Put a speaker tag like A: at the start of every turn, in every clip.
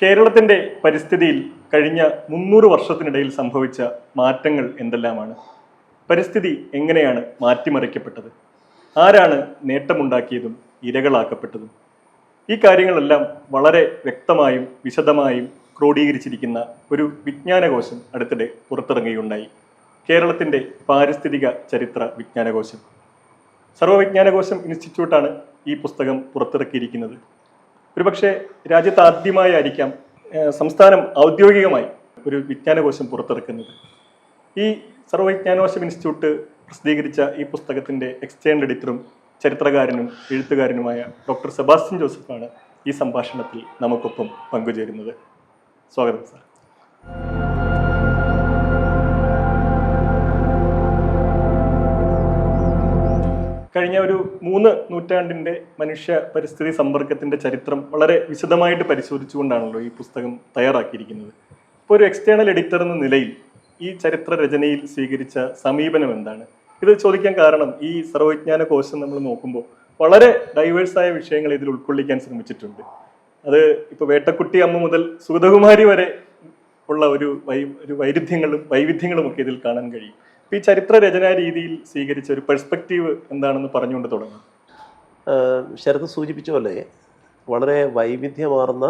A: കേരളത്തിന്റെ പരിസ്ഥിതിയിൽ കഴിഞ്ഞ 300 വർഷത്തിനിടയിൽ സംഭവിച്ച മാറ്റങ്ങൾ എന്തെല്ലാമാണ്? പരിസ്ഥിതി എങ്ങനെയാണ് മാറ്റിമറിക്കപ്പെട്ടത്? ആരാണ് നേട്ടമുണ്ടാക്കിയതും ഇരകളാക്കപ്പെട്ടതും? ഈ കാര്യങ്ങളെല്ലാം വളരെ വ്യക്തമായും വിശദമായും ക്രോഡീകരിച്ചിരിക്കുന്ന ഒരു വിജ്ഞാനകോശം അടുത്തിടെ പുറത്തിറങ്ങുകയുണ്ടായി. കേരളത്തിന്റെ പാരിസ്ഥിതിക ചരിത്ര വിജ്ഞാനകോശം. സർവ്വവിജ്ഞാനകോശം ഇൻസ്റ്റിറ്റ്യൂട്ടാണ് ഈ പുസ്തകം പുറത്തിറക്കിയിരിക്കുന്നത്. ഒരുപക്ഷെ രാജ്യത്ത് ആദ്യമായിരിക്കാം സംസ്ഥാനം ഔദ്യോഗികമായി ഒരു വിജ്ഞാനകോശം പുറത്തിറക്കുന്നത്. ഈ സർവ്വവിജ്ഞാനകോശം ഇൻസ്റ്റിറ്റ്യൂട്ട് പ്രസിദ്ധീകരിച്ച ഈ പുസ്തകത്തിൻ്റെ എക്സ്റ്റേണൽ എഡിറ്ററും ചരിത്രകാരനും എഴുത്തുകാരനുമായ ഡോക്ടർ സെബാസ്റ്റ്യൻ ജോസഫാണ് ഈ സംഭാഷണത്തിൽ നമുക്കൊപ്പം പങ്കുചേരുന്നത്. സ്വാഗതം സാർ. കഴിഞ്ഞ ഒരു 3 നൂറ്റാണ്ടിൻ്റെ മനുഷ്യ പരിസ്ഥിതി സമ്പർക്കത്തിൻ്റെ ചരിത്രം വളരെ വിശദമായിട്ട് പരിശോധിച്ചുകൊണ്ടാണല്ലോ ഈ പുസ്തകം തയ്യാറാക്കിയിരിക്കുന്നത്. ഇപ്പോൾ ഒരു എക്സ്റ്റേണൽ എഡിറ്റർ എന്ന നിലയിൽ ഈ ചരിത്ര രചനയിൽ സ്വീകരിച്ച സമീപനം എന്താണ്? ഇത് ചോദിക്കാൻ കാരണം ഈ സർവ്വവിജ്ഞാന കോശം നമ്മൾ നോക്കുമ്പോൾ വളരെ ഡൈവേഴ്സായ വിഷയങ്ങൾ ഇതിൽ ഉൾക്കൊള്ളിക്കാൻ ശ്രമിച്ചിട്ടുണ്ട്. അത് ഇപ്പോൾ വേട്ടക്കുട്ടി അമ്മ മുതൽ സുഗതകുമാരി വരെ ഉള്ള ഒരു വൈവിധ്യങ്ങളും ഒക്കെ ഇതിൽ കാണാൻ കഴിയും. ഈ ചരിത്ര രചനാ രീതിയിൽ സ്വീകരിച്ച ഒരു പെർസ്പെക്റ്റീവ് എന്താണെന്ന് പറഞ്ഞുകൊണ്ട് തുടങ്ങാം.
B: ശരത് സൂചിപ്പിച്ച പോലെ വളരെ വൈവിധ്യമാർന്ന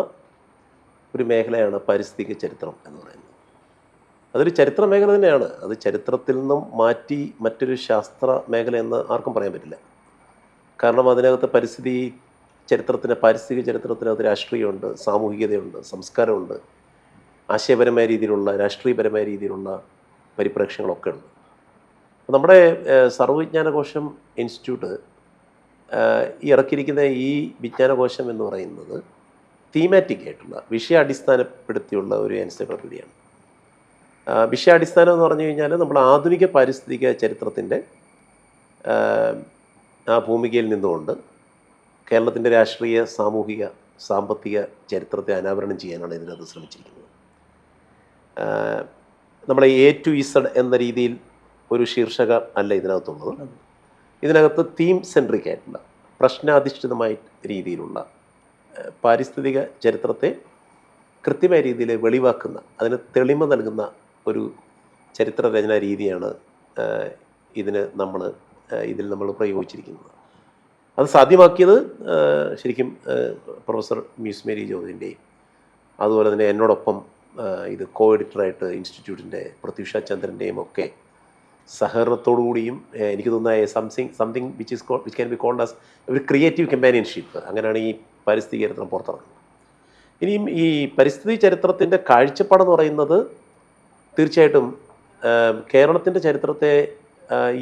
B: ഒരു മേഖലയാണ് പാരിസ്ഥിതിക ചരിത്രം എന്ന് പറയുന്നത്. അതൊരു ചരിത്ര മേഖല തന്നെയാണ്. അത് ചരിത്രത്തിൽ നിന്നും മാറ്റി മറ്റൊരു ശാസ്ത്ര മേഖല എന്ന് ആർക്കും പറയാൻ പറ്റില്ല. കാരണം അതിനകത്ത് പാരിസ്ഥിതിക ചരിത്രത്തിനകത്ത് രാഷ്ട്രീയമുണ്ട്, സാമൂഹികതയുണ്ട്, സംസ്കാരമുണ്ട്, ആശയപരമായ രീതിയിലുള്ള രാഷ്ട്രീയപരമായ രീതിയിലുള്ള പരിപ്രേക്ഷ്യങ്ങളൊക്കെ ഉണ്ട്. നമ്മുടെ സർവ്വവിജ്ഞാനകോശം ഇൻസ്റ്റിറ്റ്യൂട്ട് ഇറക്കിയിരിക്കുന്ന ഈ വിജ്ഞാനകോശം എന്ന് പറയുന്നത് തീമാറ്റിക് ആയിട്ടുള്ള വിഷയാടിസ്ഥാനപ്പെടുത്തിയുള്ള ഒരു എൻസൈക്ലോപീഡിയയാണ്. വിഷയാടിസ്ഥാനം എന്ന് പറഞ്ഞു കഴിഞ്ഞാൽ നമ്മൾ ആധുനിക പാരിസ്ഥിതിക ചരിത്രത്തിൻ്റെ ആ ഭൂമികയിൽ നിന്നുകൊണ്ട് കേരളത്തിൻ്റെ രാഷ്ട്രീയ, സാമൂഹിക, സാമ്പത്തിക ചരിത്രത്തെ അനാവരണം ചെയ്യാനാണ് ഇതിനകത്ത് ശ്രമിച്ചിരിക്കുന്നത്. നമ്മളെ A to Z എന്ന രീതിയിൽ ഒരു ശീർഷക അല്ല ഇതിനകത്തുള്ളത്. ഇതിനകത്ത് തീം സെൻട്രിക് ആയിട്ടുള്ള പ്രശ്നാധിഷ്ഠിതമായ രീതിയിലുള്ള പാരിസ്ഥിതിക ചരിത്രത്തെ കൃത്യമായ രീതിയിൽ വെളിവാക്കുന്ന, അതിന് തെളിമ നൽകുന്ന ഒരു ചരിത്ര രചനാ രീതിയാണ് ഇതിൽ നമ്മൾ പ്രയോഗിച്ചിരിക്കുന്നത്. അത് സാധ്യമാക്കിയത് ശരിക്കും പ്രൊഫസർ മ്യൂസ് മേരി ജോർജിൻ്റെയും അതുപോലെ തന്നെ എന്നോടൊപ്പം ഇത് കോ എഡിറ്ററായിട്ട് ഇൻസ്റ്റിറ്റ്യൂട്ടിൻ്റെ പ്രത്യുഷ ചന്ദ്രൻ്റെയും ഒക്കെ സഹകരണത്തോടു കൂടിയും എനിക്ക് തോന്നുന്ന something which can be called as ഒരു ക്രിയേറ്റീവ് കമ്പാനിയൻഷിപ്പ്, അങ്ങനെയാണ് ഈ പരിസ്ഥിതി ചരിത്രം പുറത്തിറങ്ങുന്നത്. ഇനിയും ഈ പരിസ്ഥിതി ചരിത്രത്തിൻ്റെ കാഴ്ചപ്പാടെന്ന് പറയുന്നത് തീർച്ചയായിട്ടും കേരളത്തിൻ്റെ ചരിത്രത്തെ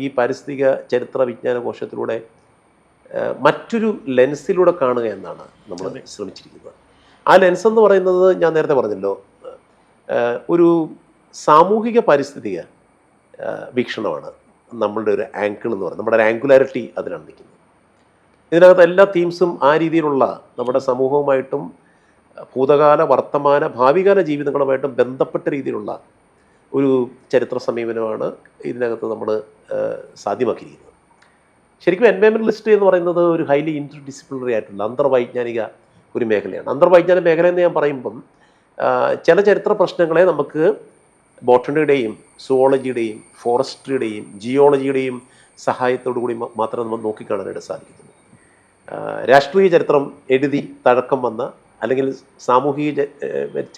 B: ഈ പാരിസ്ഥിതിക ചരിത്ര വിജ്ഞാന കോശത്തിലൂടെ മറ്റൊരു ലെൻസിലൂടെ കാണുക എന്നാണ് നമ്മൾ ശ്രമിച്ചിരിക്കുന്നത്. ആ ലെൻസ് എന്ന് പറയുന്നത് ഞാൻ നേരത്തെ പറഞ്ഞല്ലോ, ഒരു സാമൂഹിക പാരിസ്ഥിതിക വീക്ഷണമാണ് നമ്മളുടെ ഒരു ആംഗിൾ എന്ന് പറയുന്നത്. നമ്മുടെ ഒരു ആംഗുലാരിറ്റി അതിലാണ് നിൽക്കുന്നത്. ഇതിനകത്ത് എല്ലാ തീംസും ആ രീതിയിലുള്ള നമ്മുടെ സമൂഹവുമായിട്ടും ഭൂതകാല, വർത്തമാന, ഭാവികാല ജീവിതങ്ങളുമായിട്ടും ബന്ധപ്പെട്ട രീതിയിലുള്ള ഒരു ചരിത്ര സമീപനമാണ് ഇതിനകത്ത് നമ്മൾ സാധ്യമാക്കിയിരിക്കുന്നത്. ശരിക്കും എൻവയോൺമെൻ്റലിസ്റ്റ് എന്ന് പറയുന്നത് ഒരു ഹൈലി ഇൻ്റർ ഡിസിപ്ലിനറി ആയിട്ടുള്ള അന്തർവൈജ്ഞാനിക ഒരു മേഖലയാണ്. അന്തർവൈജ്ഞാനിക മേഖല എന്ന് ഞാൻ പറയുമ്പം ചില ചരിത്ര പ്രശ്നങ്ങളെ നമുക്ക് ബോട്ടണിയുടെയും സുവോളജിയുടെയും ഫോറസ്ട്രിയുടെയും ജിയോളജിയുടെയും സഹായത്തോടു കൂടി മാത്രമേ നമ്മൾ നോക്കിക്കാണാനായിട്ട് സാധിക്കുന്നുള്ളൂ. രാഷ്ട്രീയ ചരിത്രം എഴുതി തഴക്കം വന്ന, അല്ലെങ്കിൽ സാമൂഹിക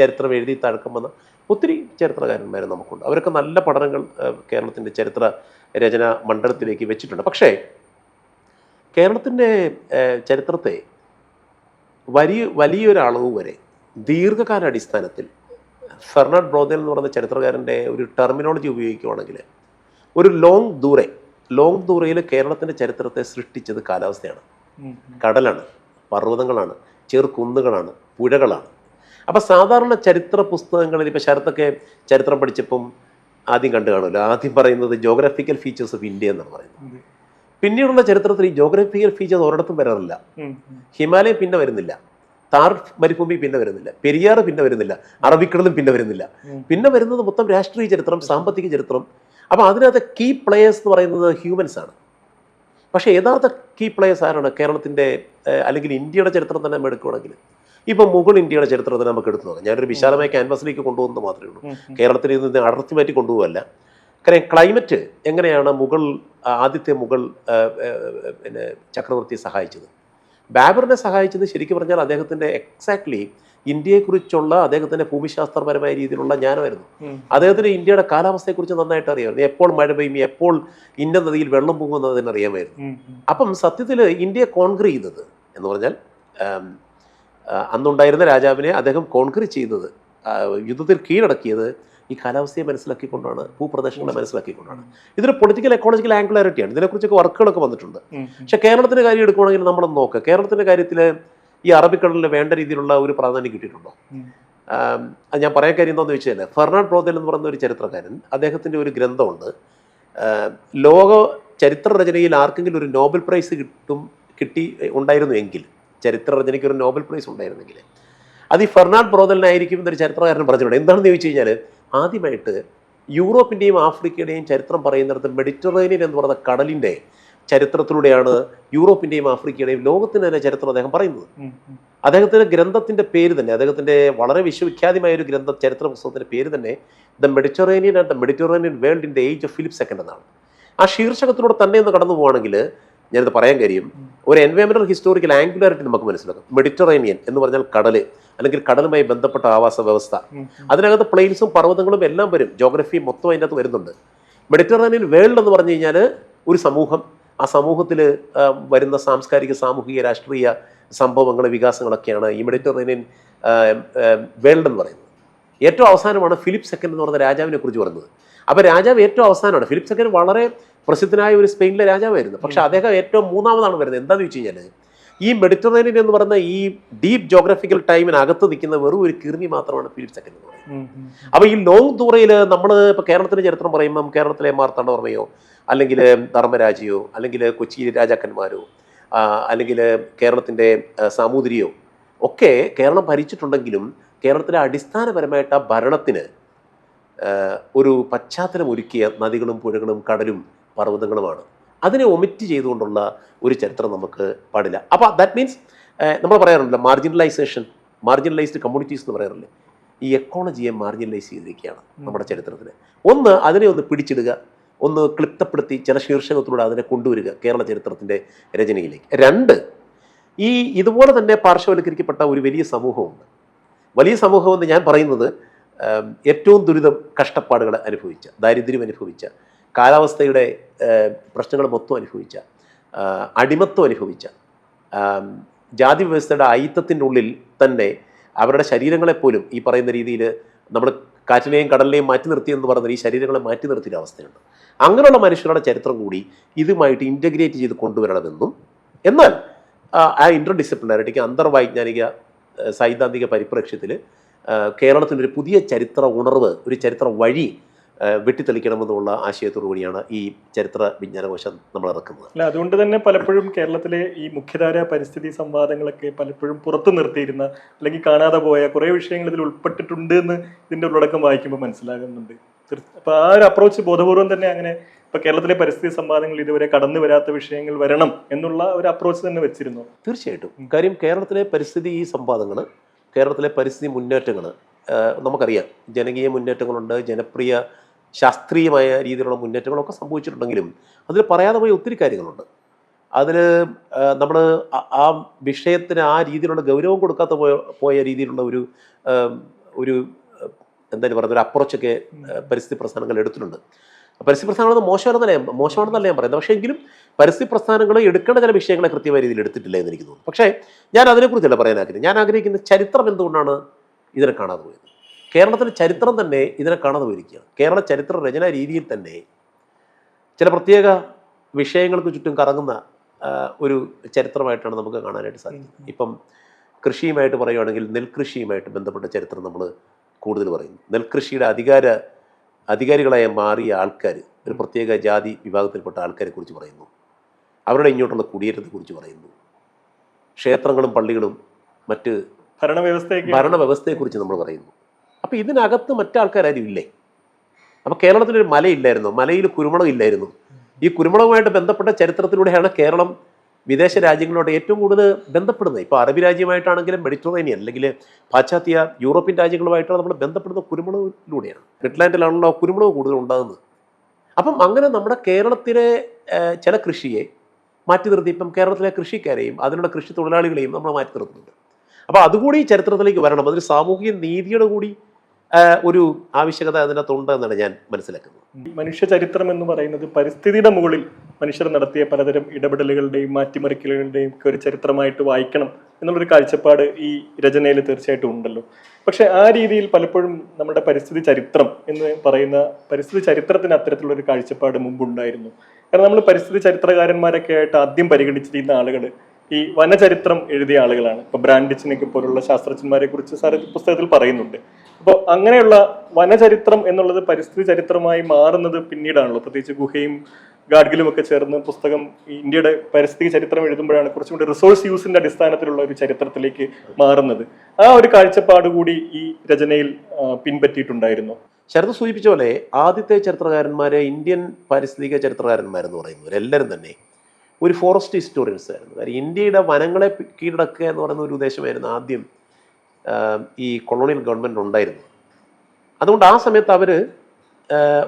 B: ചരിത്രം എഴുതി തഴക്കം വന്ന ഒത്തിരി ചരിത്രകാരന്മാർ നമുക്കുണ്ട്. അവരൊക്കെ നല്ല പഠനങ്ങൾ കേരളത്തിൻ്റെ ചരിത്ര രചന മണ്ഡലത്തിലേക്ക് വെച്ചിട്ടുണ്ട്. പക്ഷേ കേരളത്തിൻ്റെ ചരിത്രത്തെ വലിയൊരളവ് വരെ ദീർഘകാല അടിസ്ഥാനത്തിൽ ഫെർണാഡ് ബ്രോദേൽ എന്ന് പറയുന്ന ചരിത്രകാരൻ്റെ ഒരു ടെർമിനോളജി ഉപയോഗിക്കുകയാണെങ്കിൽ ഒരു ലോങ് ദൂരയിൽ കേരളത്തിൻ്റെ ചരിത്രത്തെ സൃഷ്ടിച്ചത് കാലാവസ്ഥയാണ്, കടലാണ്, പർവ്വതങ്ങളാണ്, ചെറുകുന്നുകളാണ്, പുഴകളാണ്. അപ്പം സാധാരണ ചരിത്ര പുസ്തകങ്ങളിൽ ഇപ്പോൾ ശരത്തൊക്കെ ചരിത്രം പഠിച്ചപ്പം ആദ്യം കണ്ടു കാണുമല്ലോ, ആദ്യം പറയുന്നത് ജോഗ്രഫിക്കൽ ഫീച്ചേഴ്സ് ഓഫ് ഇന്ത്യ എന്നാണ് പറയുന്നത്. പിന്നീടുള്ള ചരിത്രത്തിൽ ഈ ജോഗ്രഫിക്കൽ ഫീച്ചേഴ്സ് ഒരിടത്തും വരാറില്ല. ഹിമാലയം പിന്നെ വരുന്നില്ല, താർ മരുഭൂമി പിന്നെ വരുന്നില്ല, പെരിയാർ പിന്നെ വരുന്നില്ല, അറബിക്കടലും പിന്നെ വരുന്നില്ല. പിന്നെ വരുന്നത് മൊത്തം രാഷ്ട്രീയ ചരിത്രം, സാമ്പത്തിക ചരിത്രം. അപ്പോൾ അതിനകത്ത് കീ പ്ലേയേഴ്സ് എന്ന് പറയുന്നത് ഹ്യൂമൻസ് ആണ്. പക്ഷേ യഥാർത്ഥ കീ പ്ലേയേഴ്സ് ആരാണ്? കേരളത്തിൻ്റെ അല്ലെങ്കിൽ ഇന്ത്യയുടെ ചരിത്രം തന്നെ നമ്മൾ എടുക്കുകയാണെങ്കിൽ ഇപ്പം മുഗൾ ഇന്ത്യയുടെ ചരിത്രത്തിൽ നമുക്ക് എടുത്തു നോക്കാം. ഞാനൊരു വിശാലമായ ക്യാൻവാസിലേക്ക് കൊണ്ടുപോകുന്നത് മാത്രമേ ഉള്ളൂ. കേരളത്തിൽ നിന്ന് അടർത്തി മാറ്റി കൊണ്ടുപോകല്ല. കാര്യം ക്ലൈമറ്റ് എങ്ങനെയാണ് ആദ്യത്തെ മുഗൾ പിന്നെ ചക്രവർത്തിയെ സഹായിച്ചത്? ബാബറിനെ സഹായിച്ചത് ശരിക്കും പറഞ്ഞാൽ അദ്ദേഹത്തിൻ്റെ എക്സാക്ട്ലി ഇന്ത്യയെക്കുറിച്ചുള്ള അദ്ദേഹത്തിൻ്റെ ഭൂമിശാസ്ത്രപരമായ രീതിയിലുള്ള ജ്ഞാനമായിരുന്നു. അദ്ദേഹത്തിന് ഇന്ത്യയുടെ കാലാവസ്ഥയെക്കുറിച്ച് നന്നായിട്ട് അറിയാമായിരുന്നു. എപ്പോൾ മഴ പെയ്യും, എപ്പോൾ ഇന്ന നദിയിൽ വെള്ളം പോകുന്നതിന് അറിയാമായിരുന്നു. അപ്പം സത്യത്തിൽ ഇന്ത്യയെ കോൺക്രീ ചെയ്തത് എന്ന് പറഞ്ഞാൽ അന്നുണ്ടായിരുന്ന രാജാവിനെ അദ്ദേഹം കോൺക്രീ ചെയ്തത്, യുദ്ധത്തിൽ കീഴടക്കിയത് ഈ കാലാവസ്ഥയെ മനസ്സിലാക്കിക്കൊണ്ടാണ്, ഭൂപ്രദേശങ്ങളെ മനസ്സിലാക്കിക്കൊണ്ടാണ്. ഇതൊരു പൊളിറ്റിക്കൽ എക്കോളജിക്കൽ ആംഗുലാരിറ്റിയാണ്. ഇതിനെക്കുറിച്ചൊക്കെ വർക്കുകളൊക്കെ വന്നിട്ടുണ്ട്. പക്ഷേ കേരളത്തിൻ്റെ കാര്യം എടുക്കുകയാണെങ്കിൽ നമ്മളൊന്ന് നോക്കുക. കേരളത്തിൻ്റെ കാര്യത്തിൽ ഈ അറബിക്കടലിന് വേണ്ട രീതിയിലുള്ള ഒരു പ്രാധാന്യം കിട്ടിയിട്ടുണ്ടോ? അത് ഞാൻ പറയാൻ കാര്യം എന്താണെന്ന് വെച്ചാൽ, ഫെർണാണ്ട് ബ്രോദേൽ എന്ന് പറയുന്ന ഒരു ചരിത്രകാരൻ, അദ്ദേഹത്തിൻ്റെ ഒരു ഗ്രന്ഥമുണ്ട്. ലോക ചരിത്ര രചനയിൽ ആർക്കെങ്കിലും ഒരു നോബൽ പ്രൈസ് ഉണ്ടായിരുന്നു എങ്കിൽ, ചരിത്ര രചനയ്ക്ക് ഒരു നോബൽ പ്രൈസ് ഉണ്ടായിരുന്നെങ്കിൽ അത് ഈ ഫെർണാണ്ട് ബ്രോദേലിനായിരിക്കും എന്നൊരു ചരിത്രകാരൻ പറഞ്ഞിട്ടുണ്ട്. എന്താണെന്ന് ചോദിച്ചു കഴിഞ്ഞാൽ, ആദ്യമായിട്ട് യൂറോപ്പിൻ്റെയും ആഫ്രിക്കയുടെയും ചരിത്രം പറയുന്നിടത്ത് മെഡിറ്ററേനിയൻ എന്ന് പറയുന്ന കടലിൻ്റെ ചരിത്രത്തിലൂടെയാണ് യൂറോപ്പിൻ്റെയും ആഫ്രിക്കയുടെയും ലോകത്തിൻ്റെ തന്നെ ചരിത്രം അദ്ദേഹം പറയുന്നത്. അദ്ദേഹത്തിൻ്റെ ഗ്രന്ഥത്തിൻ്റെ പേര് തന്നെ, അദ്ദേഹത്തിൻ്റെ വളരെ വിശ്വവിഖ്യാതമായ ഒരു ചരിത്ര പുസ്തകത്തിൻ്റെ പേര് തന്നെ the Mediterranean and the Mediterranean world in the age of Philip second എന്നാണ്. ആ ശീർഷകത്തിലൂടെ തന്നെ ഒന്ന് കടന്നു പോവുകയാണെങ്കിൽ ഞാനിത് പറയാൻ കാര്യം, ഒരു എൻവയോൺമെന്റൽ ഹിസ്റ്റോറിക്കൽ ആംഗുലാരിറ്റി നമുക്ക് മനസ്സിലാക്കും. മെഡിറ്ററേനിയൻ എന്ന് പറഞ്ഞാൽ കടല്, അല്ലെങ്കിൽ കടലുമായി ബന്ധപ്പെട്ട ആവാസ വ്യവസ്ഥ. അതിനകത്ത് പ്ലെയിൻസും പർവ്വതങ്ങളും എല്ലാം വരും. ജോഗ്രഫി മൊത്തം അതിൻ്റെ അകത്ത് വരുന്നുണ്ട്. മെഡിറ്ററേനിയൻ വേൾഡ് എന്ന് പറഞ്ഞു കഴിഞ്ഞാൽ ഒരു സമൂഹം, ആ സമൂഹത്തിൽ വരുന്ന സാംസ്കാരിക, സാമൂഹിക, രാഷ്ട്രീയ സംഭവങ്ങൾ, വികാസങ്ങളൊക്കെയാണ് ഈ മെഡിറ്ററേനിയൻ വേൾഡ് എന്ന് പറയുന്നത്. ഏറ്റവും അവസാനമാണ് ഫിലിപ്പ് സെക്കൻഡ് എന്ന് പറയുന്ന രാജാവിനെ കുറിച്ച് പറയുന്നത്. അപ്പോൾ രാജാവ് ഏറ്റവും അവസാനമാണ്. ഫിലിപ്പ് സെക്കൻഡ് വളരെ പ്രസിദ്ധനായ ഒരു സ്പെയിനിലെ രാജാവായിരുന്നു. പക്ഷേ അദ്ദേഹം ഏറ്റവും മൂന്നാമതാണ് വരുന്നത്. എന്താണെന്ന് വെച്ച് കഴിഞ്ഞാൽ, ഈ മെഡിറ്ററേനിയൻ എന്ന് പറയുന്ന ഈ ഡീപ്പ് ജോഗ്രഫിക്കൽ ടൈമിനകത്ത് നിൽക്കുന്ന വെറും ഒരു കിർമി മാത്രമാണ് ഫിലിപ്പ് സെക്കൻഡ് എന്ന് പറയുന്നത്. അപ്പോൾ ഈ ലോങ് ദൂരയിൽ നമ്മൾ ഇപ്പോൾ കേരളത്തിൻ്റെ ചരിത്രം പറയുമ്പം കേരളത്തിലെ മാർത്താണ്ഡവർമ്മയോ അല്ലെങ്കിൽ ധർമ്മരാജയോ അല്ലെങ്കിൽ കൊച്ചി രാജാക്കന്മാരോ അല്ലെങ്കിൽ കേരളത്തിൻ്റെ സാമൂതിരിയോ ഒക്കെ കേരളം ഭരിച്ചിട്ടുണ്ടെങ്കിലും കേരളത്തിലെ അടിസ്ഥാനപരമായിട്ട് ആ ഭരണത്തിന് ഒരു പശ്ചാത്തലം ഒരുക്കിയ നദികളും പുഴകളും കടലും പർവ്വതങ്ങളുമാണ്. അതിനെ ഒമിറ്റ് ചെയ്തുകൊണ്ടുള്ള ഒരു ചരിത്രം നമുക്ക് പാടില്ല. അപ്പോൾ ദാറ്റ് മീൻസ് നമ്മൾ പറയാറുണ്ടല്ലോ മാർജിനലൈസ്ഡ് കമ്മ്യൂണിറ്റീസ് എന്ന് പറയാറില്ലേ, ഈ എക്കോളജിയെ മാർജിനലൈസ് ചെയ്തിരിക്കുകയാണ് നമ്മുടെ ചരിത്രത്തിൽ. ഒന്ന്, അതിനെ ഒന്ന് പിടിച്ചിടുക, ഒന്ന് ക്ലിപ്തപ്പെടുത്തി ചില ശീർഷകത്തിലൂടെ അതിനെ കൊണ്ടുവരിക കേരള ചരിത്രത്തിൻ്റെ രചനയിലേക്ക്. രണ്ട്, ഇതുപോലെ തന്നെ പാർശ്വവൽക്കരിക്കപ്പെട്ട ഒരു വലിയ സമൂഹമുണ്ട്. വലിയ സമൂഹമെന്ന് ഞാൻ പറയുന്നത് ഏറ്റവും ദുരിതം, കഷ്ടപ്പാടുകൾ അനുഭവിച്ച, ദാരിദ്ര്യം അനുഭവിച്ച, കാലാവസ്ഥയുടെ പ്രശ്നങ്ങൾ മൊത്തം അനുഭവിച്ച, അടിമത്വം അനുഭവിച്ച, ജാതി വ്യവസ്ഥയുടെ അയിത്തത്തിൻ്റെ ഉള്ളിൽ തന്നെ അവരുടെ ശരീരങ്ങളെപ്പോലും ഈ പറയുന്ന രീതിയിൽ നമ്മൾ കാറ്റിനെയും കടലിനെയും മാറ്റി നിർത്തിയെന്ന് പറഞ്ഞാൽ ഈ ശരീരങ്ങളെ മാറ്റി നിർത്തിയ അവസ്ഥയുണ്ട്. അങ്ങനെയുള്ള മനുഷ്യരുടെ ചരിത്രം കൂടി ഇതുമായിട്ട് ഇൻ്റഗ്രേറ്റ് ചെയ്ത് കൊണ്ടുവരണമെന്നും, എന്നാൽ ആ ഇൻ്റർ ഡിസിപ്ലിനാരിറ്റിക്ക്, അന്തർവൈജ്ഞാനിക സൈദ്ധാന്തിക പരിപ്രേക്ഷ്യത്തിൽ കേരളത്തിനൊരു പുതിയ ചരിത്ര ഉണർവ്, ഒരു ചരിത്ര വഴി വെട്ടിത്തെളിക്കണമെന്നുള്ള ആശയത്തോടു കൂടിയാണ് ഈ ചരിത്ര വിജ്ഞാനകോശം നമ്മൾ ഇറക്കുന്നത്.
A: അല്ല, അതുകൊണ്ട് തന്നെ പലപ്പോഴും കേരളത്തിലെ ഈ മുഖ്യധാര പരിസ്ഥിതി സംവാദങ്ങളൊക്കെ പലപ്പോഴും പുറത്തു നിർത്തിയിരുന്ന, അല്ലെങ്കിൽ കാണാതെ പോയ കുറേ വിഷയങ്ങൾ ഇതിൽ ഉൾപ്പെട്ടിട്ടുണ്ട് എന്ന് ഇതിൻ്റെ ഉള്ളടക്കം വായിക്കുമ്പോൾ മനസ്സിലാകുന്നുണ്ട്. അപ്പോൾ ആ ഒരു അപ്രോച്ച് ബോധപൂർവം തന്നെ അങ്ങനെ ഇപ്പോൾ കേരളത്തിലെ പരിസ്ഥിതി സംവാദങ്ങൾ ഇതുവരെ കടന്നു വരാത്ത വിഷയങ്ങൾ വരണം എന്നുള്ള ഒരു അപ്രോച്ച് തന്നെ വെച്ചിരുന്നു.
B: തീർച്ചയായിട്ടും. കാര്യം കേരളത്തിലെ പരിസ്ഥിതി സംവാദങ്ങൾ, കേരളത്തിലെ പരിസ്ഥിതി മുന്നേറ്റങ്ങൾ നമുക്കറിയാം. ജനകീയ മുന്നേറ്റങ്ങളുണ്ട്, ജനപ്രിയ ശാസ്ത്രീയമായ രീതിയിലുള്ള മുന്നേറ്റങ്ങളൊക്കെ സംഭവിച്ചിട്ടുണ്ടെങ്കിലും അതിൽ പറയാതെ പോയ ഒത്തിരി കാര്യങ്ങളുണ്ട്. അതിൽ നമ്മൾ ആ വിഷയത്തിന് ആ രീതിയിലുള്ള ഗൗരവം കൊടുക്കാത്ത പോയ രീതിയിലുള്ള ഒരു എന്തായാലും പറയുന്ന ഒരു അപ്രോച്ചൊക്കെ പരിസ്ഥിതി പ്രസ്ഥാനങ്ങൾ എടുത്തിട്ടുണ്ട്. പരിസ്ഥിതി പ്രസ്ഥാനങ്ങൾ മോശമാണെന്നല്ല ഞാൻ പറയുന്നത്. പക്ഷേ എങ്കിലും പരിസ്ഥിതി പ്രസ്ഥാനങ്ങൾ എടുക്കേണ്ട ചില വിഷയങ്ങളെ കൃത്യമായ രീതിയിൽ എടുത്തിട്ടില്ല എന്ന് എനിക്ക് തോന്നുന്നു. പക്ഷേ ഞാൻ അതിനെക്കുറിച്ചല്ല പറയാൻ ആഗ്രഹിക്കുന്നത്. ഞാൻ ആഗ്രഹിക്കുന്ന ചരിത്രം എന്തുകൊണ്ടാണ് ഇതിനെ കാണാതെ പോയത്. കേരളത്തിലെ ചരിത്രം തന്നെ ഇതിനെ കാണാതെ പോയിരിക്കുകയാണ്. കേരള ചരിത്ര രചനാ രീതിയിൽ തന്നെ ചില പ്രത്യേക വിഷയങ്ങൾക്ക് ചുറ്റും കറങ്ങുന്ന ഒരു ചരിത്രമായിട്ടാണ് നമുക്ക് കാണാനായിട്ട് സാധിക്കുന്നത്. ഇപ്പം കൃഷിയുമായിട്ട് പറയുകയാണെങ്കിൽ നെൽകൃഷിയുമായിട്ട് ബന്ധപ്പെട്ട ചരിത്രം നമ്മൾ കൂടുതൽ പറയുന്നു. നെൽകൃഷിയുടെ അധികാരികളായ മാറിയ ആൾക്കാർ, ഒരു പ്രത്യേക ജാതി വിഭാഗത്തിൽപ്പെട്ട ആൾക്കാരെ കുറിച്ച് പറയുന്നു. അവരുടെ കുടിയേറ്റത്തെ കുറിച്ച് പറയുന്നു. ക്ഷേത്രങ്ങളും പള്ളികളും മറ്റ് ഭരണവ്യവസ്ഥയെക്കുറിച്ച് നമ്മൾ പറയുന്നു. അപ്പോൾ ഇതിനകത്ത് മറ്റാൾക്കാരും ഇല്ലേ? അപ്പോൾ കേരളത്തിലൊരു മലയില്ലായിരുന്നു, മലയിൽ കുരുമുളക് ഇല്ലായിരുന്നു. ഈ കുരുമുളകുമായിട്ട് ബന്ധപ്പെട്ട ചരിത്രത്തിലൂടെയാണ് കേരളം വിദേശ രാജ്യങ്ങളോട് ഏറ്റവും കൂടുതൽ ബന്ധപ്പെടുന്നത്. ഇപ്പോൾ അറബി രാജ്യമായിട്ടാണെങ്കിലും മെഡിറ്ററേനിയൻ അല്ലെങ്കിൽ പാശ്ചാത്യ യൂറോപ്യൻ രാജ്യങ്ങളുമായിട്ടാണ് നമ്മൾ ബന്ധപ്പെടുന്ന കുരുമുളകിലൂടെയാണ്. ഗ്രിറ്റ്ലാൻഡിലാണല്ലോ കുരുമുളക് കൂടുതൽ ഉണ്ടാകുന്നത്. അപ്പം അങ്ങനെ നമ്മുടെ കേരളത്തിലെ ചില കൃഷിയെ മാറ്റി നിർത്തി ഇപ്പം കേരളത്തിലെ കൃഷിക്കാരെയും അതിനുള്ള കൃഷി തൊഴിലാളികളെയും നമ്മൾ മാറ്റി നിർത്തുന്നുണ്ട്. അപ്പോൾ അതുകൂടി ചരിത്രത്തിലേക്ക് വരണം. അതൊരു സാമൂഹിക നീതിയുടെ കൂടി ഒരു ആവശ്യകത അതിനകത്തുണ്ട് എന്നാണ് ഞാൻ മനസ്സിലാക്കുന്നത്.
A: മനുഷ്യ ചരിത്രം എന്ന് പറയുന്നത് പരിസ്ഥിതിയുടെ മുകളിൽ മനുഷ്യർ നടത്തിയ പലതരം ഇടപെടലുകളുടെയും മാറ്റിമറിക്കലുകളുടെയും ഒക്കെ ഒരു ചരിത്രമായിട്ട് വായിക്കണം എന്നുള്ളൊരു കാഴ്ചപ്പാട് ഈ രചനയിൽ തീർച്ചയായിട്ടും ഉണ്ടല്ലോ. പക്ഷെ ആ രീതിയിൽ പലപ്പോഴും നമ്മുടെ പരിസ്ഥിതി ചരിത്രം എന്ന് പറയുന്ന പരിസ്ഥിതി ചരിത്രത്തിന് അത്തരത്തിലുള്ളൊരു കാഴ്ചപ്പാട് മുമ്പുണ്ടായിരുന്നു. കാരണം നമ്മൾ പരിസ്ഥിതി ചരിത്രകാരന്മാരൊക്കെ ആയിട്ട് ആദ്യം പരിഗണിച്ചിരുന്ന ആളുകൾ ഈ വനചരിത്രം എഴുതിയ ആളുകളാണ്. ഇപ്പൊ ബ്രാൻഡിച്ചിനെയൊക്കെ പോലുള്ള ശാസ്ത്രജ്ഞന്മാരെ കുറിച്ച് സാർ പുസ്തകത്തിൽ പറയുന്നുണ്ട്. അപ്പോൾ അങ്ങനെയുള്ള വനചരിത്രം എന്നുള്ളത് പരിസ്ഥിതി ചരിത്രമായി മാറുന്നത് പിന്നീടാണല്ലോ. പ്രത്യേകിച്ച് ഗുഹയും ഗാഡ്ഗിലും ഒക്കെ ചേർന്ന് പുസ്തകം ഇന്ത്യയുടെ പരിസ്ഥിതി ചരിത്രം എഴുതുമ്പോഴാണ് കുറച്ചും കൂടി റിസോഴ്സ് യൂസിന്റെ അടിസ്ഥാനത്തിലുള്ള ഒരു ചരിത്രത്തിലേക്ക് മാറുന്നത്. ആ ഒരു കാഴ്ചപ്പാട് കൂടി ഈ രചനയിൽ പിൻപറ്റിയിട്ടുണ്ടായിരുന്നു.
B: ശരത് സൂചിപ്പിച്ച പോലെ ആദ്യത്തെ ചരിത്രകാരന്മാരെ ഇന്ത്യൻ പാരിസ്ഥിതിക ചരിത്രകാരന്മാരെന്ന് പറയുന്നവർ എല്ലാവരും തന്നെ ഒരു ഫോറസ്റ്റ് ഹിസ്റ്റോറിയൻസ് ആയിരുന്നു. കാര്യം ഇന്ത്യയുടെ വനങ്ങളെ കീഴടക്കുക എന്ന് പറയുന്ന ഒരു ഉദ്ദേശമായിരുന്നു ആദ്യം ഈ കൊളോണിയൽ ഗവൺമെൻറ് ഉണ്ടായിരുന്നു. അതുകൊണ്ട് ആ സമയത്ത് അവർ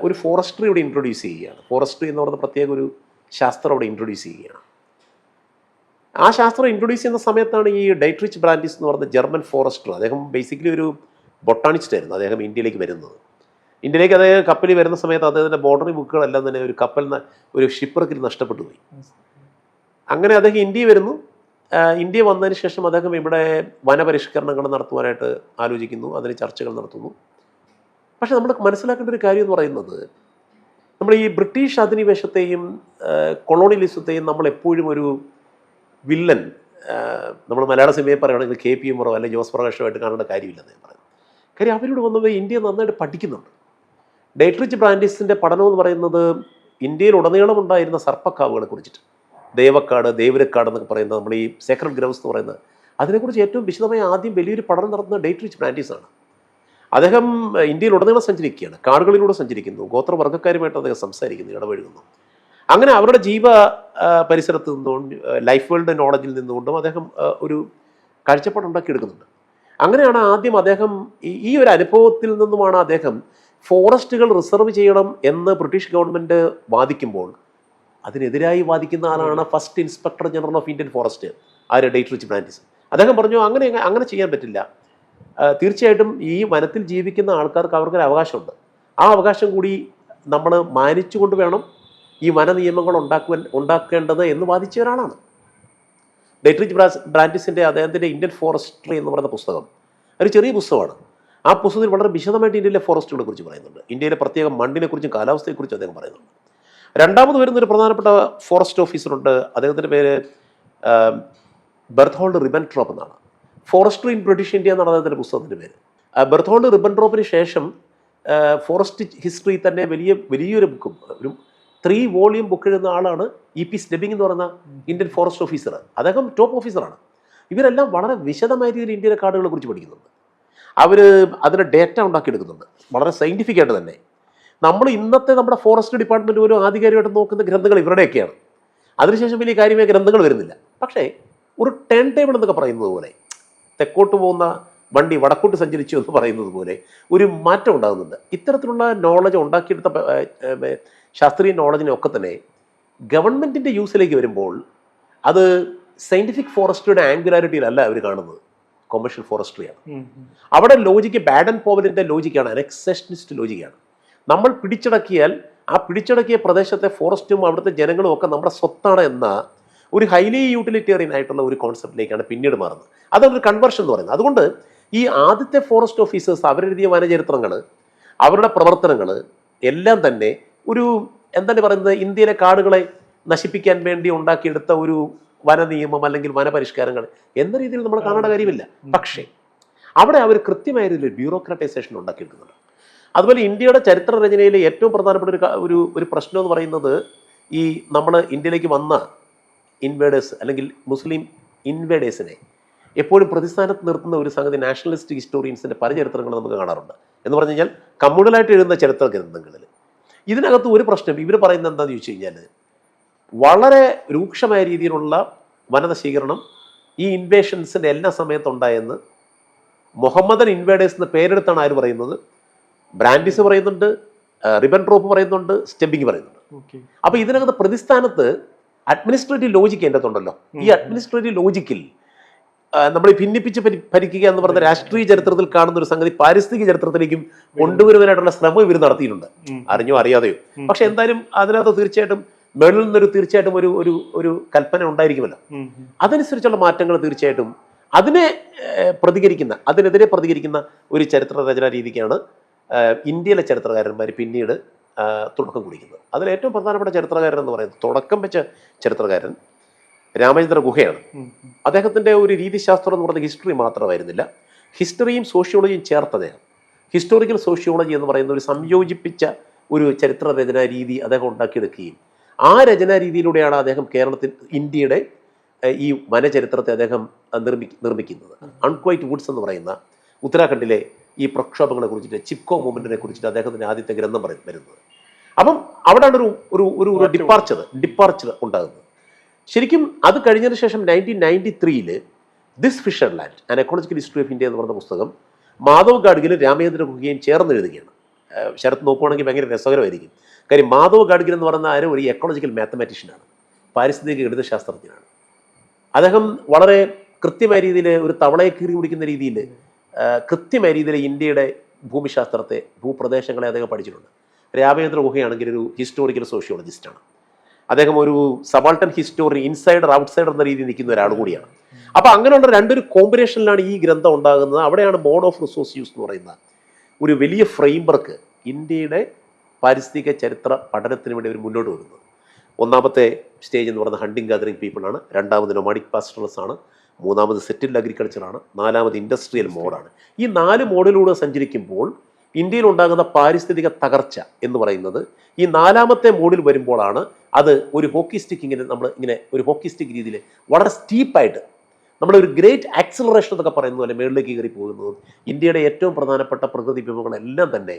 B: ഒരു ഫോറസ്ട്രി ഇവിടെ ഇൻട്രൊഡ്യൂസ് ചെയ്യുകയാണ്. ഫോറസ്ട്രി എന്ന് പറയുന്ന പ്രത്യേക ഒരു ശാസ്ത്രം അവിടെ ഇൻട്രൊഡ്യൂസ് ചെയ്യുകയാണ്. ആ ശാസ്ത്രം ഇൻട്രൊഡ്യൂസ് ചെയ്യുന്ന സമയത്താണ് ഈ ഡൈട്രിച്ച് ബ്രാൻഡിസ് എന്ന് പറയുന്ന ജർമ്മൻ ഫോറസ്റ്റർ, അദ്ദേഹം ബേസിക്കലി ഒരു ബൊട്ടാണിസ്റ്റ് ആയിരുന്നു, അദ്ദേഹം ഇന്ത്യയിലേക്ക് വരുന്നത്. ഇന്ത്യയിലേക്ക് അദ്ദേഹം കപ്പലിൽ വരുന്ന സമയത്ത് അദ്ദേഹത്തിൻ്റെ ബോർഡറി ബുക്കുകളെല്ലാം തന്നെ ഒരു ഒരു ഷിപ്പർക്കിൽ നഷ്ടപ്പെട്ടു പോയി. അങ്ങനെ അദ്ദേഹം ഇന്ത്യയിൽ വരുന്നു. ഇന്ത്യ വന്നതിന് ശേഷം അദ്ദേഹം ഇവിടെ വനപരിഷ്കരണങ്ങൾ നടത്തുവാനായിട്ട് ആലോചിക്കുന്നു, അതിന് ചർച്ചകൾ നടത്തുന്നു. പക്ഷെ നമ്മൾ മനസ്സിലാക്കേണ്ട ഒരു കാര്യം എന്ന് പറയുന്നത്, നമ്മൾ ഈ ബ്രിട്ടീഷ് അധിനിവേശത്തെയും കൊളോണിയലിസത്തെയും നമ്മൾ എപ്പോഴും ഒരു വില്ലൻ, നമ്മൾ മലയാള സിനിമയെ പറയുകയാണെങ്കിൽ KP ഉമ്മറോ അല്ലെങ്കിൽ ജോസ് പ്രകാശുമായിട്ട് കാണേണ്ട കാര്യമില്ലെന്ന് ഞാൻ പറയുന്നത്. കാര്യം അവരോട് വന്നപ്പോൾ ഇന്ത്യ നന്നായിട്ട് പഠിക്കുന്നുണ്ട്. ഡൈട്രിച്ച് ബ്രാൻഡിസിൻ്റെ പഠനം എന്ന് പറയുന്നത് ഇന്ത്യയിൽ ഉടനീളം ഉണ്ടായിരുന്ന സർപ്പക്കാവുകളെ കുറിച്ചിട്ട്, ദേവക്കാട്, ദേവരക്കാട് എന്നൊക്കെ പറയുന്നത്, നമ്മൾ ഈ സേക്രഡ് ഗ്രൗസ് എന്ന് പറയുന്നത്, അതിനെക്കുറിച്ച് ഏറ്റവും വിശദമായി ആദ്യം വലിയൊരു പഠനം നടത്തുന്ന ഡൈട്രിച്ച് ബ്രാൻഡിസാണ്. അദ്ദേഹം ഇന്ത്യയിൽ ഉടനീളം സഞ്ചരിക്കുകയാണ്, കാടുകളിലൂടെ സഞ്ചരിക്കുന്നു, ഗോത്രവർഗ്ഗക്കാരുമായിട്ട് അദ്ദേഹം സംസാരിക്കുന്നു, ഇടപഴകുന്നു. അങ്ങനെ അവരുടെ പരിസരത്ത് നിന്നുകൊണ്ട് ലൈഫ് വേൾഡ് നോളജിൽ നിന്നുകൊണ്ടും അദ്ദേഹം ഒരു കാഴ്ചപ്പാടുണ്ടാക്കിയെടുക്കുന്നുണ്ട്. അങ്ങനെയാണ് ആദ്യം അദ്ദേഹം ഈ ഒരു അനുഭവത്തിൽ നിന്നുമാണ് അദ്ദേഹം ഫോറസ്റ്റുകൾ റിസർവ് ചെയ്യണം എന്ന് ബ്രിട്ടീഷ് ഗവൺമെൻറ് വാദിക്കുമ്പോൾ അതിനെതിരായി വാദിക്കുന്ന ആളാണ് first inspector general of Indian forest, Dietrich Brandis. അദ്ദേഹം പറഞ്ഞു അങ്ങനെ ചെയ്യാൻ പറ്റില്ല. തീർച്ചയായിട്ടും ഈ വനത്തിൽ ജീവിക്കുന്ന ആൾക്കാർക്ക് അവർക്കൊരു അവകാശമുണ്ട്. ആ അവകാശം കൂടി നമ്മൾ മാനിച്ചുകൊണ്ട് വേണം ഈ വന നിയമങ്ങൾ ഉണ്ടാക്കേണ്ടത് എന്ന് വാദിച്ച ഒരാളാണ് ഡൈട്രിച്ച് ബ്രാൻഡിസിൻ്റെ. അദ്ദേഹത്തിൻ്റെ ഇന്ത്യൻ ഫോറസ്ട്രി എന്ന് പറയുന്ന പുസ്തകം ഒരു ചെറിയ പുസ്തകമാണ്. ആ പുസ്തകത്തിൽ വളരെ വിശദമായിട്ട് ഇന്ത്യയിലെ ഫോറസ്റ്റുകളെ കുറിച്ച് പറയുന്നുണ്ട്, ഇന്ത്യയിലെ പ്രത്യേക മണ്ണിനെക്കുറിച്ചും കാലാവസ്ഥയെക്കുറിച്ചും അദ്ദേഹം പറയുന്നുണ്ട്. രണ്ടാമത് വരുന്നൊരു പ്രധാനപ്പെട്ട ഫോറസ്റ്റ് ഓഫീസറുണ്ട്, അദ്ദേഹത്തിൻ്റെ പേര് ബെർത്തോൾഡ് റിബൻട്രോപ്പ് എന്നാണ്. ഫോറസ്ട്രി ഇൻ ബ്രിട്ടീഷ് ഇന്ത്യ എന്നാണ് അദ്ദേഹത്തിൻ്റെ പുസ്തകത്തിൻ്റെ പേര്. ബെർത്തോൾഡ് റിബൻട്രോപ്പിന് ശേഷം ഫോറസ്റ്റ് ഹിസ്റ്ററി തന്നെ വലിയൊരു ബുക്കും, ഒരു 3 വോളിയം ബുക്ക് എഴുതുന്ന ആളാണ് E.P. സ്നെബിംഗ് എന്ന് പറയുന്ന ഇന്ത്യൻ ഫോറസ്റ്റ് ഓഫീസർ. അദ്ദേഹം ടോപ്പ് ഓഫീസറാണ്. ഇവരെല്ലാം വളരെ വിശദമായ രീതിയിൽ ഇന്ത്യയിലെ കാടുകളെ കുറിച്ച് പഠിക്കുന്നുണ്ട്. അവർ അതിന് ഡേറ്റ ഉണ്ടാക്കിയെടുക്കുന്നുണ്ട്, വളരെ സയൻറ്റിഫിക് ആയിട്ട് തന്നെ. നമ്മൾ ഇന്നത്തെ നമ്മുടെ ഫോറസ്റ്റ് ഡിപ്പാർട്ട്മെൻറ്റ് പോലും ആധികാരികമായിട്ട് നോക്കുന്ന ഗ്രന്ഥങ്ങൾ ഇവരുടെയൊക്കെയാണ്. അതിനുശേഷം വലിയ കാര്യമായ ഗ്രന്ഥങ്ങൾ വരുന്നില്ല. പക്ഷേ ഒരു ടേൺ ടേബിൾ എന്നൊക്കെ പറയുന്നത് പോലെ, തെക്കോട്ട് പോകുന്ന വണ്ടി വടക്കോട്ട് സഞ്ചരിച്ചു എന്ന് പറയുന്നത് പോലെ ഒരു മാറ്റം ഉണ്ടാകുന്നുണ്ട്. ഇത്തരത്തിലുള്ള നോളജ് ഉണ്ടാക്കിയെടുത്ത ശാസ്ത്രീയ നോളജിനൊക്കെ തന്നെ ഗവൺമെൻറ്റിൻ്റെ യൂസിലേക്ക് വരുമ്പോൾ അത് സയൻറ്റിഫിക് ഫോറസ്ട്രിയുടെ ആംഗുലാരിറ്റിയിലല്ല അവർ കാണുന്നത്, കൊമേഴ്ഷ്യൽ ഫോറസ്ട്രിയാണ്. അവിടെ ലോജിക്ക് ബാഡൻ പോവലിൻ്റെ ലോജിക്കാണ്, അനക്സേഷനിസ്റ്റ് ലോജിക്കാണ്. നമ്മൾ പിടിച്ചടക്കിയാൽ ആ പിടിച്ചടക്കിയ പ്രദേശത്തെ ഫോറസ്റ്റും അവിടുത്തെ ജനങ്ങളും ഒക്കെ നമ്മുടെ സ്വത്താണ് എന്ന ഒരു ഹൈലി യൂട്ടിലിറ്റേറിയൻ ആയിട്ടുള്ള ഒരു കോൺസെപ്റ്റിലേക്കാണ് പിന്നീട് മാറുന്നത്. അതൊരു കൺവേർഷൻ എന്ന് പറയുന്നത്. അതുകൊണ്ട് ഈ ആദ്യത്തെ ഫോറസ്റ്റ് ഓഫീസേഴ്സ് അവരെഴുതിയ വനചരിത്രങ്ങൾ, അവരുടെ പ്രവർത്തനങ്ങൾ എല്ലാം തന്നെ ഒരു എന്താണ് പറയുന്നത്, ഇന്ത്യയിലെ കാടുകളെ നശിപ്പിക്കാൻ വേണ്ടി ഉണ്ടാക്കിയെടുത്ത ഒരു വന നിയമം അല്ലെങ്കിൽ വനപരിഷ്കാരങ്ങൾ എന്ന രീതിയിൽ നമ്മൾ കാണേണ്ട കാര്യമില്ല. പക്ഷേ അവിടെ അവർ കൃത്യമായ രീതിയിൽ ബ്യൂറോക്രാറ്റൈസേഷൻ ഉണ്ടാക്കിയെടുക്കുന്നുണ്ട്. അതുപോലെ ഇന്ത്യയുടെ ചരിത്ര രചനയിലെ ഏറ്റവും പ്രധാനപ്പെട്ട ഒരു പ്രശ്നം എന്ന് പറയുന്നത്, ഈ നമ്മൾ ഇന്ത്യയിലേക്ക് വന്ന ഇൻവേഡേഴ്സ് അല്ലെങ്കിൽ മുസ്ലിം ഇൻവേഡേഴ്സിനെ എപ്പോഴും പ്രതിസ്ഥാനത്ത് നിർത്തുന്ന ഒരു സംഗതി നാഷണലിസ്റ്റ് ഹിസ്റ്റോറിയൻസിൻ്റെ പല ചരിത്രങ്ങൾ നമുക്ക് കാണാറുണ്ട്. എന്ന് പറഞ്ഞു കഴിഞ്ഞാൽ കമ്മ്യൂണലായിട്ട് എഴുതുന്ന ചരിത്ര ഗ്രന്ഥങ്ങളിൽ ഇതിനകത്ത് ഒരു പ്രശ്നം ഇവർ പറയുന്നത് എന്താണെന്ന് ചോദിച്ചു കഴിഞ്ഞാൽ, വളരെ രൂക്ഷമായ രീതിയിലുള്ള വനനശീകരണം ഈ ഇൻവേഷൻസിൻ്റെ എല്ലാ സമയത്തുണ്ടായെന്ന് മുഹമ്മദൻ ഇൻവേഡേഴ്സ് എന്ന് പേരെടുത്താണ് ആര് പറയുന്നത്? ബ്രാൻഡിസ് പറയുന്നുണ്ട്, റിബൻട്രോപ്പ് പറയുന്നുണ്ട്, സ്റ്റെബിങ് പറയുന്നുണ്ട്. അപ്പോൾ ഇതിനകത്ത് പ്രതിസ്ഥാനത്ത് അഡ്മിനിസ്ട്രേറ്റീവ് ലോജിക്ക് എൻ്റെ അകത്തുണ്ടല്ലോ. ഈ അഡ്മിനിസ്ട്രേറ്റീവ് ലോജിക്കിൽ നമ്മൾ ഭിന്നിപ്പിച്ച് ഭരിക്കുക എന്ന് പറഞ്ഞ രാഷ്ട്രീയ ചരിത്രത്തിൽ കാണുന്ന ഒരു സംഗതി പാരിസ്ഥിതിക ചരിത്രത്തിലേക്കും കൊണ്ടുവരുവാനായിട്ടുള്ള ശ്രമം ഇവർ നടത്തിയിട്ടുണ്ട്, അറിഞ്ഞോ അറിയാതെയോ. പക്ഷെ എന്തായാലും അതിനകത്ത് തീർച്ചയായിട്ടും മേളിൽ നിന്നൊരു തീർച്ചയായിട്ടും ഒരു ഒരു ഒരു കൽപ്പന ഉണ്ടായിരിക്കുമല്ലോ. അതനുസരിച്ചുള്ള മാറ്റങ്ങൾ തീർച്ചയായിട്ടും അതിനെതിരെ പ്രതികരിക്കുന്ന ഒരു ചരിത്ര രചനാ രീതിക്കാണ് ഇന്ത്യയിലെ ചരിത്രകാരന്മാർ പിന്നീട് തുടക്കം കുറിക്കുന്നത്. അതിൽ ഏറ്റവും പ്രധാനപ്പെട്ട ചരിത്രകാരൻ എന്ന് പറയുന്നത്, തുടക്കം വെച്ച ചരിത്രകാരൻ രാമചന്ദ്ര ഗുഹയാണ്. അദ്ദേഹത്തിൻ്റെ ഒരു രീതിശാസ്ത്രം എന്ന് പറയുന്നത് ഹിസ്റ്ററി മാത്രമായിരുന്നില്ല, ഹിസ്റ്ററിയും സോഷ്യോളജിയും ചേർത്ത് അദ്ദേഹം ഹിസ്റ്റോറിക്കൽ സോഷ്യോളജി എന്ന് പറയുന്ന ഒരു സംയോജിപ്പിച്ച ഒരു ചരിത്ര രചനാ രീതി അദ്ദേഹം ഉണ്ടാക്കിയെടുക്കുകയും ആ രചനാ രീതിയിലൂടെയാണ് അദ്ദേഹം ഇന്ത്യയുടെ ഈ വനചരിത്രത്തെ അദ്ദേഹം നിർമ്മിക്കുന്നത്. അൺക്വൈറ്റ് വുഡ്സ് എന്ന് പറയുന്ന ഉത്തരാഖണ്ഡിലെ ഈ പ്രക്ഷോഭങ്ങളെ കുറിച്ചിട്ട്, ചിപ്കോ മൂവ്മെന്റിനെ കുറിച്ചിട്ട് അദ്ദേഹത്തിന്റെ ആദ്യത്തെ ഗ്രന്ഥം വരുന്നത്. അപ്പം അവിടെയാണ് ഒരു ഡിപ്പാർച്ചർ ഉണ്ടാകുന്നത്. ശരിക്കും അത് കഴിഞ്ഞതിന് ശേഷം 1993 this fissured land and ecological history of India എന്ന് പറഞ്ഞ പുസ്തകം മാധവ് ഗാഡ്ഗിലും രാമചന്ദ്ര ഗുഹയും ചേർന്ന് എഴുതുകയാണ്. ശരത്ത് നോക്കുകയാണെങ്കിൽ ഭയങ്കര രസകരമായിരിക്കും. കാര്യം മാധവ് ഗാഡ്ഗിൽ എന്ന് പറയുന്ന ആരും ഒരു എക്കോളജിക്കൽ മാത്തമാറ്റീഷ്യനാണ്, പാരിസ്ഥിതിക ഗണിതശാസ്ത്രജ്ഞനാണ്. അദ്ദേഹം വളരെ കൃത്യമായ രീതിയിൽ ഒരു തവളയെ കീറി കുടിക്കുന്ന രീതിയിൽ കൃത്യമായ രീതിയിൽ ഇന്ത്യയുടെ ഭൂമിശാസ്ത്രത്തെ, ഭൂപ്രദേശങ്ങളെ അദ്ദേഹം പഠിച്ചിട്ടുണ്ട്. രാമചന്ദ്ര ഗുഹയാണെങ്കിൽ ഒരു ഹിസ്റ്റോറിക്കൽ സോഷ്യോളജിസ്റ്റാണ്. അദ്ദേഹം ഒരു സബാൾട്ടൻ ഹിസ്റ്റോറി, ഇൻസൈഡർ ഔട്ട്സൈഡർ എന്ന രീതിയിൽ നിൽക്കുന്ന ഒരാൾ കൂടിയാണ്. അപ്പോൾ അങ്ങനെയുള്ള രണ്ടൊരു കോമ്പിനേഷനിലാണ് ഈ ഗ്രന്ഥം ഉണ്ടാകുന്നത്. അവിടെയാണ് മോഡ് ഓഫ് റിസോഴ്സ് യൂസ് എന്ന് പറയുന്ന ഒരു വലിയ ഫ്രെയിംവർക്ക് ഇന്ത്യയുടെ പാരിസ്ഥിതിക ചരിത്ര പഠനത്തിന് വേണ്ടി അവർ മുന്നോട്ട് വരുന്നത്. ഒന്നാമത്തെ സ്റ്റേജ് എന്ന് പറയുന്നത് ഹണ്ടിങ് ഗാദറിങ് പീപ്പിളാണ്, രണ്ടാമത് നൊമാഡിക് പാസ്റ്ററൽസ് ആണ്, മൂന്നാമത് സെറ്റിൽഡ് അഗ്രികൾച്ചറാണ്, നാലാമത് ഇൻഡസ്ട്രിയൽ മോഡാണ്. ഈ 4 മോഡിലൂടെ സഞ്ചരിക്കുമ്പോൾ ഇന്ത്യയിൽ ഉണ്ടാകുന്ന പാരിസ്ഥിതിക തകർച്ച എന്ന് പറയുന്നത് ഈ 4ാമത്തെ മോഡിൽ വരുമ്പോഴാണ് അത് ഒരു ഹോക്കി സ്റ്റിക്ക് രീതിയിൽ വളരെ സ്റ്റീപ്പായിട്ട് നമ്മളൊരു ഗ്രേറ്റ് ആക്സിലറേഷൻ എന്നൊക്കെ പറയുന്നത് പോലെ മേളിലേക്ക് കയറി പോകുന്നതും ഇന്ത്യയുടെ ഏറ്റവും പ്രധാനപ്പെട്ട പ്രകൃതി വിഭവങ്ങളെല്ലാം തന്നെ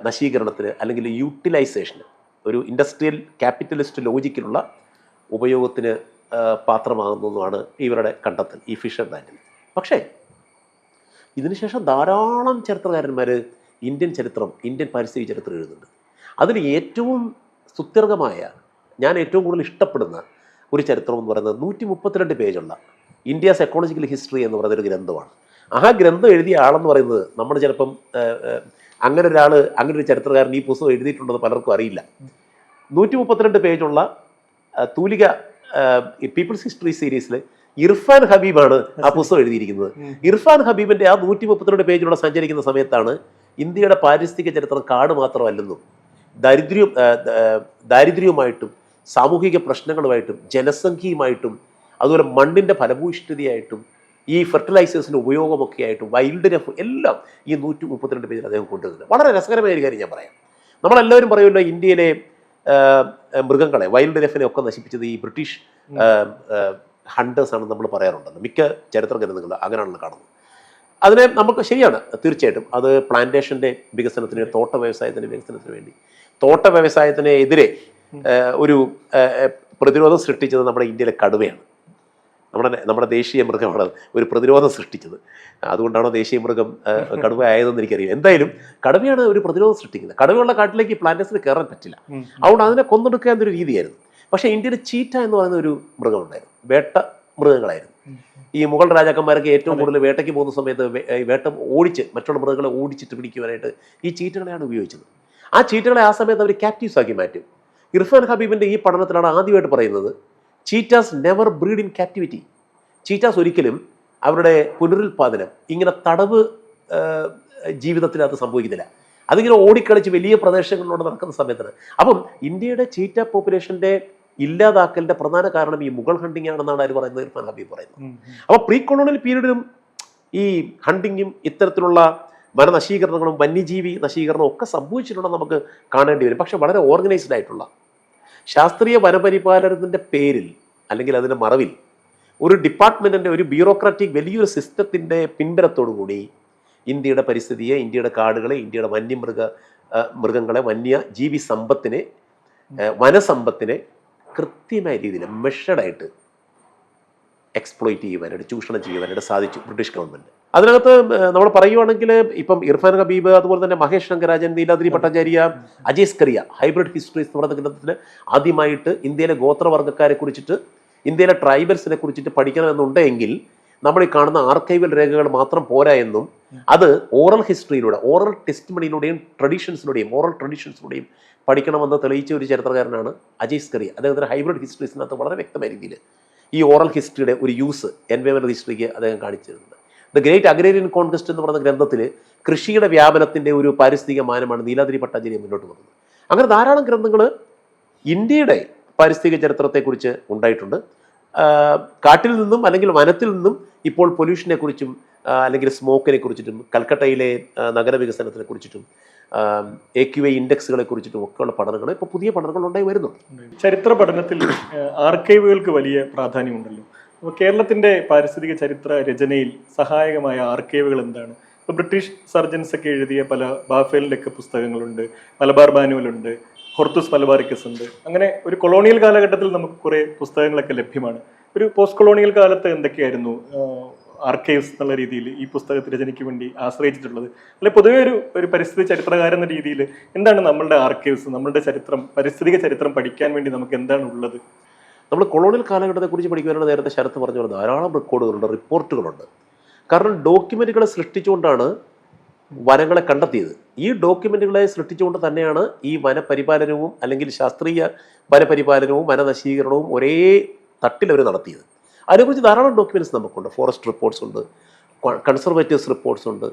B: നശീകരണത്തിന് അല്ലെങ്കിൽ യൂട്ടിലൈസേഷന്, ഒരു ഇൻഡസ്ട്രിയൽ ക്യാപിറ്റലിസ്റ്റ് ലോജിക്കിലുള്ള ഉപയോഗത്തിന് പാത്രമാകുന്നതുമാണ് ഇവരുടെ കണ്ടെത്തൽ ഈ ഫിഷർലാൻഡിൽ. പക്ഷേ ഇതിനുശേഷം ധാരാളം ചരിത്രകാരന്മാർ ഇന്ത്യൻ പാരിസ്ഥിതിക ചരിത്രം എഴുതുന്നുണ്ട്. അതിൽ ഏറ്റവും സുത്യർഹമായ, ഞാൻ ഏറ്റവും കൂടുതൽ ഇഷ്ടപ്പെടുന്ന ഒരു ചരിത്രം എന്ന് പറയുന്നത് 132 പേജുള്ള ഇന്ത്യാസ് എക്കോളജിക്കൽ ഹിസ്റ്ററി എന്ന് പറയുന്നൊരു ഗ്രന്ഥമാണ്. ആ ഗ്രന്ഥം എഴുതിയ ആളെന്ന് പറയുന്നത് നമ്മൾ ചിലപ്പം അങ്ങനെ ഒരു ചരിത്രകാരൻ ഈ പുസ്തകം എഴുതിയിട്ടുണ്ടെന്ന് പലർക്കും അറിയില്ല. 132 പേജുള്ള തൂലിക പീപ്പിൾസ് ഹിസ്റ്ററി സീരീസിൽ ഇർഫാൻ ഹബീബാണ് ആ പുസ്തകം എഴുതിയിരിക്കുന്നത്. ഇർഫാൻ ഹബീബിന്റെ ആ 132 പേജിലൂടെ സഞ്ചരിക്കുന്ന സമയത്താണ് ഇന്ത്യയുടെ പാരിസ്ഥിതിക ചരിത്രം കാട് മാത്രമല്ലെന്നും ദാരിദ്ര്യവുമായിട്ടും സാമൂഹിക പ്രശ്നങ്ങളുമായിട്ടും ജനസംഖ്യയുമായിട്ടും അതുപോലെ മണ്ണിൻ്റെ ഫലഭൂയിഷ്ഠതയായിട്ടും ഈ ഫെർട്ടിലൈസേഴ്സിൻ്റെ ഉപയോഗമൊക്കെ ആയിട്ടും വൈൽഡ് ലൈഫ് എല്ലാം ഈ 132 പേജിൽ അദ്ദേഹം കൊണ്ടുവരുന്നത്. വളരെ രസകരമായ ഒരു കാര്യം ഞാൻ പറയാം. നമ്മളെല്ലാവരും പറയുമല്ലോ ഇന്ത്യയിലെ മൃഗങ്ങളെ, വൈൽഡ് ലൈഫിനെ ഒക്കെ നശിപ്പിച്ചത് ഈ ബ്രിട്ടീഷ് ഹണ്ടേഴ്സ് ആണെന്ന് നമ്മൾ പറയാറുണ്ടല്ലോ. മിക്ക ചരിത്ര ഗ്രന്ഥങ്ങൾ അങ്ങനെയാണല്ലോ കാണുന്നത്. അതിനെ നമുക്ക് ശരിയാണ്, തീർച്ചയായിട്ടും അത് പ്ലാന്റേഷൻ്റെ വികസനത്തിന്, തോട്ട വ്യവസായത്തിൻ്റെ വികസനത്തിന് വേണ്ടി, തോട്ട വ്യവസായത്തിനെതിരെ ഒരു പ്രതിരോധം സൃഷ്ടിച്ചത് നമ്മുടെ ഇന്ത്യയിലെ കടുവയാണ്. നമ്മുടെ ദേശീയ മൃഗമാണ് ഒരു പ്രതിരോധം സൃഷ്ടിച്ചത്. അതുകൊണ്ടാണോ ദേശീയ മൃഗം കടുവ ആയതെന്ന് എനിക്കറിയാം. എന്തായാലും കടുവയാണ് ഒരു പ്രതിരോധം സൃഷ്ടിക്കുന്നത്. കടുവയുള്ള കാട്ടിലേക്ക് പ്ലാന്റേഴ്സിന് കയറാൻ പറ്റില്ല, അതുകൊണ്ട് അതിനെ കൊന്നെടുക്കുക എന്നൊരു രീതിയായിരുന്നു. പക്ഷേ ഇന്ത്യയിൽ ചീറ്റ എന്ന് പറയുന്ന ഒരു മൃഗമുണ്ടായിരുന്നു, വേട്ട മൃഗങ്ങളായിരുന്നു. ഈ മുഗൾ രാജാക്കന്മാരൊക്കെ ഏറ്റവും കൂടുതൽ വേട്ടയ്ക്ക് പോകുന്ന സമയത്ത് വേട്ട ഓടിച്ച് മറ്റുള്ള മൃഗങ്ങളെ ഓടിച്ചിട്ട് പിടിക്കുവാനായിട്ട് ഈ ചീറ്റകളെയാണ് ഉപയോഗിച്ചത്. ആ ചീറ്റകളെ ആ സമയത്ത് അവർ ക്യാപ്റ്റീവ്സ് ആക്കി മാറ്റും. ഇർഫാൻ ഹബീബിൻ്റെ ഈ പഠനത്തിലാണ് ആദ്യമായിട്ട് പറയുന്നത് ചീറ്റാസ് നെവർ ബ്രീഡ് ഇൻ ക്യാപ്റ്റിവിറ്റി. ചീറ്റാസ് ഒരിക്കലും അവരുടെ പുനരുൽപാദനം ഇങ്ങനെ തടവ് ജീവിതത്തിനകത്ത് സംഭവിക്കുന്നില്ല. അതിങ്ങനെ ഓടിക്കളിച്ച് വലിയ പ്രദേശങ്ങളിലൂടെ നടക്കുന്ന സമയത്താണ്. അപ്പം ഇന്ത്യയുടെ ചീറ്റ പോപ്പുലേഷൻ്റെ ഇല്ലാതാക്കലിൻ്റെ പ്രധാന കാരണം ഈ മുഗൾ ഹണ്ടിങ് ആണെന്നാണ് അവർ പറയുന്നത്, ഇർഫാൻ ഹബീബ് പറയുന്നത്. അപ്പോൾ പ്രീ കൊളോണിയൽ പീരീഡിലും ഈ ഹണ്ടിങ്ങും ഇത്തരത്തിലുള്ള വനനശീകരണങ്ങളും വന്യജീവി നശീകരണവും ഒക്കെ സംഭവിച്ചിട്ടുണ്ടെന്ന് നമുക്ക് കാണേണ്ടി വരും. പക്ഷെ വളരെ ഓർഗനൈസ്ഡ് ആയിട്ടുള്ള ശാസ്ത്രീയ വനപരിപാലനത്തിൻ്റെ പേരിൽ അല്ലെങ്കിൽ അതിൻ്റെ മറവിൽ ഒരു ഡിപ്പാർട്ട്മെൻറ്റിൻ്റെ, ഒരു ബ്യൂറോക്രാറ്റിക് വലിയൊരു സിസ്റ്റത്തിൻ്റെ പിൻബലത്തോടു കൂടി ഇന്ത്യയുടെ പരിസ്ഥിതിയെ, ഇന്ത്യയുടെ കാടുകളെ, ഇന്ത്യയുടെ മൃഗങ്ങളെ, വന്യജീവി സമ്പത്തിനെ, വനസമ്പത്തിനെ കൃത്യമായ രീതിയിൽ മെഷർഡായിട്ട് എക്സ്പ്ലോയിറ്റ് ചെയ്യുവാനായിട്ട്, ചൂഷണം ചെയ്യുവാനായിട്ട് സാധിച്ചു ബ്രിട്ടീഷ് ഗവൺമെൻറ്. അതിനകത്ത് നമ്മൾ പറയുവാണെങ്കിൽ ഇപ്പം ഇർഫാൻ ഹബീബ്, അതുപോലെ തന്നെ മഹേഷ് ശങ്കരാജൻ, നീലാദ്രി ഭട്ടാചാര്യ, അജയ് സ്കറിയ ഹൈബ്രിഡ് ഹിസ്റ്ററീസ് എന്ന് പറയുന്ന ഗ്രന്ഥത്തിൽ ആദ്യമായിട്ട് ഇന്ത്യയിലെ ഗോത്രവർഗ്ഗക്കാരെ കുറിച്ചിട്ട്, ഇന്ത്യയിലെ ട്രൈബൽസിനെ കുറിച്ചിട്ട് പഠിക്കണമെന്നുണ്ടെങ്കിൽ നമ്മൾ ഈ കാണുന്ന ആർക്കൈവൽ രേഖകൾ മാത്രം പോരാ എന്നും അത് ഓറൽ ഹിസ്റ്ററിയിലൂടെ, ഓറൽ ടെസ്റ്റിമണിയിലൂടെയും ഓറൽ ട്രഡീഷൻസിലൂടെയും പഠിക്കണമെന്ന് തെളിയിച്ച ഒരു ചരിത്രകാരനാണ് അജയ് സ്കറിയ. അദ്ദേഹത്തിൻ്റെ ഹൈബ്രിഡ് ഹിസ്റ്ററീസിനകത്ത് വളരെ വ്യക്തമായ രീതിയിൽ ഈ ഓറൽ ഹിസ്റ്ററിയുടെ ഒരു യൂസ് എൻവയോൺമെൻറ്റൽ ഹിസ്റ്ററിക്ക് അദ്ദേഹം കാണിച്ചിരുന്നത്. ദ ഗ്രേറ്റ് അഗ്രേറിയൻ കോൺക്വസ്റ്റ് എന്ന് പറയുന്ന ഗ്രന്ഥത്തിൽ കൃഷിയുടെ വ്യാപനത്തിൻ്റെ ഒരു പാരിസ്ഥിതിക മാനമാണ് നീലാദ്രി ഭട്ടാചാര്യ മുന്നോട്ട് വന്നത്. അങ്ങനെ ധാരാളം ഗ്രന്ഥങ്ങൾ ഇന്ത്യയുടെ പാരിസ്ഥിതിക ചരിത്രത്തെക്കുറിച്ച് ഉണ്ടായിട്ടുണ്ട്. കാട്ടിൽ നിന്നും അല്ലെങ്കിൽ വനത്തിൽ നിന്നും ഇപ്പോൾ പൊല്യൂഷനെ കുറിച്ചും അല്ലെങ്കിൽ സ്മോക്കിനെ കുറിച്ചിട്ടും, കൽക്കട്ടയിലെ നഗരവികസനത്തിനെ കുറിച്ചിട്ടും, AQI ഇൻഡെക്സുകളെ കുറിച്ചിട്ടും ഒക്കെയുള്ള പഠനങ്ങൾ ഇപ്പോൾ പുതിയ പഠനങ്ങൾ ഉണ്ടായി വരുന്നു.
A: ചരിത്ര പഠനത്തിൽ ആർക്കൈവുകൾക്ക് വലിയ പ്രാധാന്യമുണ്ടല്ലോ. അപ്പോൾ കേരളത്തിൻ്റെ പാരിസ്ഥിതിക ചരിത്ര രചനയിൽ സഹായകമായ ആർക്കൈവുകൾ എന്താണ്? ഇപ്പോൾ ബ്രിട്ടീഷ് സർജൻസ് ഒക്കെ എഴുതിയ പല ബാഫേലിൻ്റെയൊക്കെ പുസ്തകങ്ങളുണ്ട്, മലബാർ മാനുവലുണ്ട്, ഹോർത്തൂസ് മലബാറിക്കസ് ഉണ്ട്. അങ്ങനെ ഒരു കൊളോണിയൽ കാലഘട്ടത്തിൽ നമുക്ക് കുറേ പുസ്തകങ്ങളൊക്കെ ലഭ്യമാണ്. ഒരു പോസ്റ്റ് കൊളോണിയൽ കാലത്ത് എന്തൊക്കെയായിരുന്നു ആർക്കൈവ്സ് എന്നുള്ള രീതിയിൽ ഈ പുസ്തകത്തെ രചനയ്ക്ക് വേണ്ടി ആശ്രയിച്ചിട്ടുള്ളത്? അല്ലെ പൊതുവെ ഒരു പരിസ്ഥിതി ചരിത്രകാരൻ എന്ന രീതിയിൽ എന്താണ് നമ്മളുടെ ആർക്കൈവ്സ്, നമ്മളുടെ ചരിത്രം, പാരിസ്ഥിതിക ചരിത്രം പഠിക്കാൻ വേണ്ടി നമുക്ക് എന്താണ് ഉള്ളത്?
B: നമ്മൾ കൊളോണിയൽ കാലഘട്ടത്തെക്കുറിച്ച് പഠിക്കുവാനാണ് നേരത്തെ ശരത്ത് പറഞ്ഞ പോലെ ധാരാളം റെക്കോർഡുകളുണ്ട്, റിപ്പോർട്ടുകളുണ്ട്. കാരണം ഡോക്യുമെൻറ്റുകളെ സൃഷ്ടിച്ചുകൊണ്ടാണ് വനങ്ങളെ കണ്ടെത്തിയത്. ഈ ഡോക്യുമെൻറ്റുകളെ സൃഷ്ടിച്ചുകൊണ്ട് തന്നെയാണ് ഈ വനപരിപാലനവും അല്ലെങ്കിൽ ശാസ്ത്രീയ വനപരിപാലനവും വനനശീകരണവും ഒരേ തട്ടിലവർ നടത്തിയത്. അതിനെക്കുറിച്ച് ധാരാളം ഡോക്യുമെൻറ്റ്സ് നമുക്കുണ്ട്. ഫോറസ്റ്റ് റിപ്പോർട്ട്സ് ഉണ്ട്, കൺസർവേറ്റീവ്സ് റിപ്പോർട്ട്സ് ഉണ്ട്,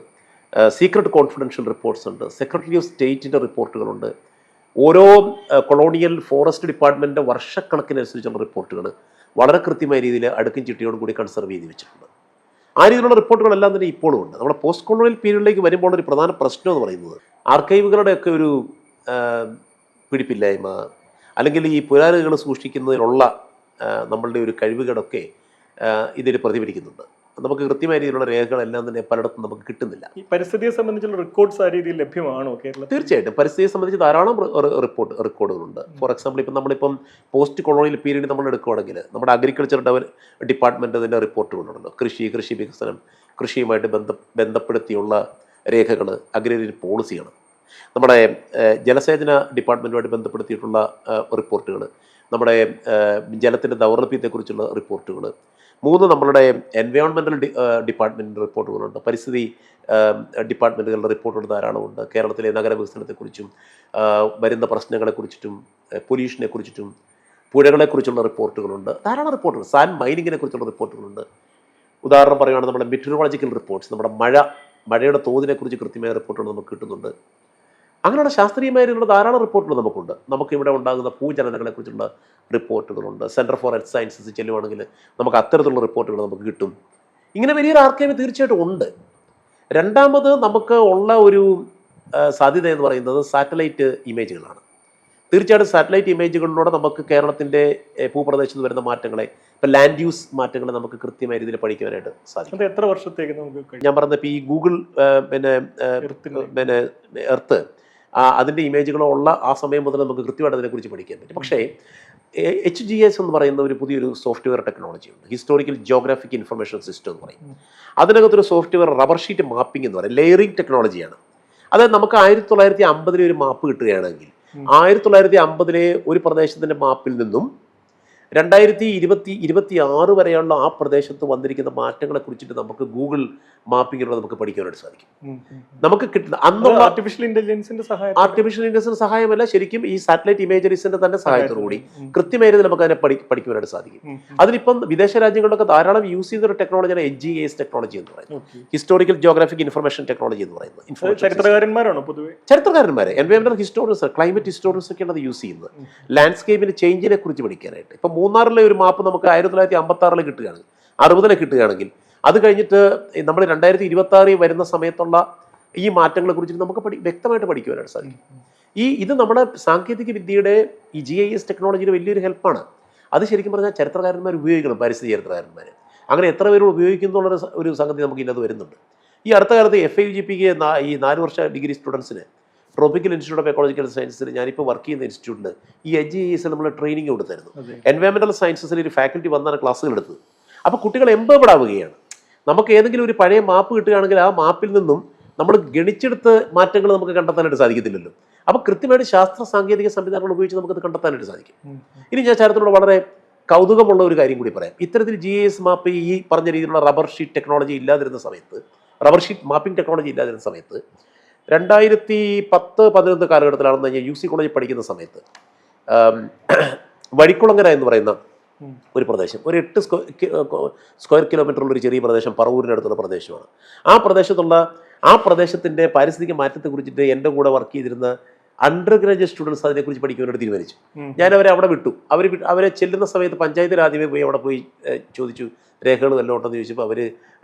B: സീക്രട്ട് കോൺഫിഡൻഷ്യൽ റിപ്പോർട്ട്സ് ഉണ്ട്, സെക്രട്ടറി ഓഫ് സ്റ്റേറ്റിൻ്റെ റിപ്പോർട്ടുകളുണ്ട്. ഓരോ കൊളോണിയൽ ഫോറസ്റ്റ് ഡിപ്പാർട്ട്മെൻറ്റിൻ്റെ വർഷക്കണക്കിനനുസരിച്ചുള്ള റിപ്പോർട്ടുകൾ വളരെ കൃത്യമായ രീതിയിൽ അടുക്കും ചിട്ടിയോടും കൂടി കൺസർവ് ചെയ്ത് വെച്ചിട്ടുണ്ട്. ആ രീതിയിലുള്ള റിപ്പോർട്ടുകളെല്ലാം തന്നെ ഇപ്പോഴും ഉണ്ട്. നമ്മുടെ പോസ്റ്റ് കൊളോണിയൽ പീരീഡിലേക്ക് വരുമ്പോൾ ഒരു പ്രധാന പ്രശ്നം എന്ന് പറയുന്നത് ആർക്കൈവുകളുടെയൊക്കെ ഒരു പിടിപ്പില്ലായ്മ, അല്ലെങ്കിൽ ഈ പുരാരേഖകൾ സൂക്ഷിക്കുന്നതിലുള്ള നമ്മളുടെ ഒരു കഴിവുകളൊക്കെ ഇതിൽ പ്രതിഫലിക്കുന്നുണ്ട്. നമുക്ക് കൃത്യമായ രീതിയിലുള്ള രേഖകളെല്ലാം തന്നെ പലയിടത്തും നമുക്ക് കിട്ടുന്നില്ല.
A: ഈ പരിസ്ഥിതിയെ സംബന്ധിച്ചുള്ള റെക്കോർഡ്സ് ആ രീതിയിൽ ലഭ്യമാണോ കേരളത്തിൽ?
B: തീർച്ചയായിട്ടും പരിസ്ഥിതിയെ സംബന്ധിച്ച് ധാരാളം റെക്കോർഡുകളുണ്ട്. ഫോർ എക്സാമ്പിൾ, ഇപ്പം നമ്മളിപ്പം പോസ്റ്റ് കൊളോണിയൽ പീരീഡ് നമ്മൾ എടുക്കുകയാണെങ്കിൽ നമ്മുടെ അഗ്രികൾച്ചർ ഡിപ്പാർട്ട്മെൻറ്റ് അതിൻ്റെ റിപ്പോർട്ടുകളുണ്ടല്ലോ. കൃഷി വികസനം, കൃഷിയുമായിട്ട് ബന്ധപ്പെടുത്തിയുള്ള രേഖകൾ, അഗ്രേറിയൻ പോളിസിയാണ്. നമ്മുടെ ജലസേചന ഡിപ്പാർട്ട്മെൻറ്റുമായിട്ട് ബന്ധപ്പെടുത്തിയിട്ടുള്ള റിപ്പോർട്ടുകൾ, നമ്മുടെ ജലത്തിൻ്റെ ദൗർലഭ്യത്തെക്കുറിച്ചുള്ള റിപ്പോർട്ടുകൾ. 3 നമ്മളുടെ എൻവയോൺമെൻറ്റൽ ഡിപ്പാർട്ട്മെൻറ്റിൻ്റെ റിപ്പോർട്ടുകളുണ്ട്. പരിസ്ഥിതി ഡിപ്പാർട്ട്മെൻറ്റുകളുടെ റിപ്പോർട്ടുകൾ ധാരാളമുണ്ട്. കേരളത്തിലെ നഗരവികസനത്തെക്കുറിച്ചും വരുന്ന പ്രശ്നങ്ങളെക്കുറിച്ചിട്ടും പൊല്യൂഷനെ കുറിച്ചിട്ടും പുഴകളെക്കുറിച്ചുള്ള റിപ്പോർട്ടുകളുണ്ട്. ധാരാളം റിപ്പോർട്ടുകൾ. സാൻഡ് മൈനിങ്ങിനെ കുറിച്ചുള്ള റിപ്പോർട്ടുകളുണ്ട്. ഉദാഹരണം പറയുകയാണെങ്കിൽ നമ്മുടെ മെറ്റീരിയോളജിക്കൽ റിപ്പോർട്ട്സ്, നമ്മുടെ മഴയുടെ തോതിനെക്കുറിച്ച് കൃത്യമായ റിപ്പോർട്ടുകൾ നമുക്ക് കിട്ടുന്നുണ്ട്. അങ്ങനെയുള്ള ശാസ്ത്രീയമായിട്ടുള്ള ധാരാളം റിപ്പോർട്ടുകൾ നമുക്കുണ്ട്. നമുക്കിവിടെ ഉണ്ടാകുന്ന ഭൂചലനങ്ങളെക്കുറിച്ചുള്ള റിപ്പോർട്ടുകളുണ്ട്. സെൻറ്റർ ഫോർ എർത്ത് സയൻസസ് ചെല്ലുവാണെങ്കിൽ നമുക്ക് അത്തരത്തിലുള്ള റിപ്പോർട്ടുകൾ നമുക്ക് കിട്ടും. ഇങ്ങനെ വലിയൊരു ആർക്കൈവ് തീർച്ചയായിട്ടും ഉണ്ട്. രണ്ടാമത് നമുക്ക് ഉള്ള ഒരു സാധ്യത എന്ന് പറയുന്നത് സാറ്റലൈറ്റ് ഇമേജുകളാണ്. തീർച്ചയായിട്ടും സാറ്റലൈറ്റ് ഇമേജുകളിലൂടെ നമുക്ക് കേരളത്തിൻ്റെ ഭൂപ്രദേശത്ത് വരുന്ന മാറ്റങ്ങളെ, ഇപ്പം ലാൻഡ് യൂസ് മാറ്റങ്ങളെ നമുക്ക് കൃത്യമായ രീതിയിൽ പഠിക്കാനായിട്ട് സാധിക്കും.
A: എത്ര വർഷത്തേക്ക് നമുക്ക്?
B: ഞാൻ പറഞ്ഞത് ഇപ്പോൾ ഈ ഗൂഗിൾ എർത്ത് അതിൻ്റെ ഇമേജുകളോ ഉള്ള ആ സമയം മുതൽ നമുക്ക് കൃത്യമായിട്ട് അതിനെക്കുറിച്ച് പഠിക്കാൻ പറ്റും. പക്ഷേ HGS എന്ന് പറയുന്ന ഒരു പുതിയൊരു സോഫ്റ്റ്വെയർ ടെക്നോളജി ഉണ്ട്, ഹിസ്റ്റോറിക്കൽ ജിയോഗ്രാഫിക് ഇൻഫർമേഷൻ സിസ്റ്റം എന്ന് പറയും. അതിനകത്തൊരു സോഫ്റ്റ്വെയർ റബ്ബർ ഷീറ്റ് മാപ്പിംഗ് എന്ന് പറയും, ലെയറിംഗ് ടെക്നോളജിയാണ്. അതായത് നമുക്ക് 1950 ഒരു മാപ്പ് കിട്ടുകയാണെങ്കിൽ 1950 ഒരു പ്രദേശത്തിൻ്റെ മാപ്പിൽ നിന്നും 2026 വരെയുള്ള ആ പ്രദേശത്ത് വന്നിരിക്കുന്ന മാറ്റങ്ങളെ കുറിച്ചിട്ട് നമുക്ക് ഗൂഗിൾ മാപ്പിങ്ങിലൂടെ നമുക്ക് പഠിക്കാനായിട്ട് സാധിക്കും. നമുക്ക് കിട്ടുന്ന അന്നുള്ള ആർട്ടിഫിഷ്യൽ ഇന്റലിജൻസിന്റെ സഹായമല്ല, ശരിക്കും ഈ സാറ്റലൈറ്റ് ഇമേജറീസിന്റെ തന്നെ സഹായത്തോടുകൂടി കൃത്യമായ രീതിയിൽ നമുക്ക് അതിനെ പഠിക്കുവാനായിട്ട് സാധിക്കും. അതിലിപ്പം വിദേശ രാജ്യങ്ങളിലൊക്കെ ധാരാളം യൂസ് ചെയ്യുന്ന ഒരു ടെക്നോളജിയാണ് HGIS ടെക്നോളജി എന്ന് പറയുന്നത്, ഹിസ്റ്റോറിക്കൽ ജിയോഗ്രാഫിക് ഇൻഫർമേഷൻ ടെക്നോളജി എന്ന് പറയുന്നത്.
A: ചരിത്രകാരന്മാരാണോ പൊതുവെ?
B: ചരിത്രകാരന്മാരെ, എൻവയോൺമെന്റൽ ഹിസ്റ്റോറിയൻസ്, ക്ലൈമറ്റ് ഹിസ്റ്റോറിയൻസ് ഒക്കെയാണ് അത് യൂസ് ചെയ്യുന്നത്, ലാൻഡ്സ്കേപ്പിന്റെ ചേഞ്ചിനെ കുറിച്ച് പഠിക്കാനായിട്ട്. ഇപ്പം മൂന്നാറിലെ ഒരു മാപ്പ് നമുക്ക് 1956 കിട്ടുകയാണ്, 60 കിട്ടുകയാണെങ്കിൽ അത് കഴിഞ്ഞിട്ട് നമ്മൾ 2026 വരുന്ന സമയത്തുള്ള ഈ മാറ്റങ്ങളെ കുറിച്ച് നമുക്ക് വ്യക്തമായിട്ട് പഠിക്കുവാനായിട്ട് സാധിക്കും. ഇത് നമ്മുടെ സാങ്കേതിക വിദ്യയുടെ ഈ GIS ടെക്നോളജിയുടെ വലിയൊരു ഹെൽപ്പാണ്. അത് ശരിക്കും പറഞ്ഞാൽ ചരിത്രകാരന്മാർ ഉപയോഗിക്കണം, പരിസ്ഥിതി ചരിത്രകാരന്മാർ. അങ്ങനെ എത്ര പേര് ഉപയോഗിക്കുന്നുള്ള ഒരു സംഗതി നമുക്ക് ഇന്നത് വരുന്നുണ്ട്. ഈ അടുത്ത കാലത്ത് FIUGPക്ക് ഈ 4 വർഷ ഡിഗ്രി സ്റ്റുഡൻസിന് ട്രോപ്പിക്കൽ ഇൻസ്റ്റിറ്റ്യൂട്ട് ഓഫ് എക്കോളജിക്കൽ സയൻസസിൽ ഞാനിപ്പോൾ വർക്ക് ചെയ്യുന്ന ഇൻസ്റ്റിറ്റ്യൂട്ടിൽ ഈ HGIS നമ്മൾ ട്രെയിനിങ് കൊടുത്തായിരുന്നു. എൻവയോൺമെൻറ്റൽ സയൻസസിൽ ഒരു ഫാക്കൽറ്റി വന്നാണ് ക്ലാസ്സുകൾ എടുത്തത്. അപ്പോൾ കുട്ടികൾ എംപവേർഡ് ആവുകയാണ്. നമുക്ക് ഏതെങ്കിലും ഒരു പഴയ മാപ്പ് കിട്ടുകയാണെങ്കിൽ ആ മാപ്പിൽ നിന്നും നമ്മൾ ഗണിച്ചെടുത്ത് മാറ്റങ്ങൾ നമുക്ക് കണ്ടെത്താനായിട്ട് സാധിക്കത്തില്ലല്ലോ. അപ്പോൾ കൃത്യമായിട്ട് ശാസ്ത്ര സാങ്കേതിക സംവിധാനങ്ങൾ ഉപയോഗിച്ച് നമുക്കത് കണ്ടെത്താനായിട്ട് സാധിക്കും. ഇനി ഞാൻ ചരിത്രത്തിലുള്ള വളരെ കൗതുകമുള്ള ഒരു കാര്യം കൂടി പറയാം. ഇത്തരത്തിൽ GIS മാപ്പ് ഈ പറഞ്ഞ രീതിയിലുള്ള റബ്ബർ ഷീറ്റ് ടെക്നോളജി ഇല്ലാതിരുന്ന സമയത്ത്, റബ്ബർ ഷീറ്റ് മാപ്പിംഗ് ടെക്നോളജി ഇല്ലാതിരുന്ന സമയത്ത് 2010-11 കാലഘട്ടത്തിലാണെന്ന് ഞാൻ UC കോളേജിൽ പഠിക്കുന്ന സമയത്ത് വഴിക്കുളങ്ങര എന്ന് പറയുന്ന ഒരു പ്രദേശം, ഒരു 8 സ്ക്വയർ കിലോമീറ്ററുള്ള ഒരു ചെറിയ പ്രദേശം, പറവൂരിനടുത്തുള്ള പ്രദേശമാണ്. ആ പ്രദേശത്തിൻ്റെ പാരിസ്ഥിതിക മാറ്റത്തെ കുറിച്ചിട്ട് എൻ്റെ കൂടെ വർക്ക് ചെയ്തിരുന്ന അണ്ടർ ഗ്രാജുവേറ്റ് സ്റ്റുഡൻസ് അതിനെക്കുറിച്ച് പഠിക്കാനായിട്ട് തീരുമാനിച്ചു. ഞാൻ അവരെ അവിടെ വിട്ടു. അവരെ ചെല്ലുന്ന സമയത്ത് പഞ്ചായത്തിൽ ആദ്യമേ പോയി അവിടെ പോയി ചോദിച്ചു രേഖകൾ വല്ലതും ഉണ്ടെന്ന് ചോദിച്ചപ്പോൾ അവർ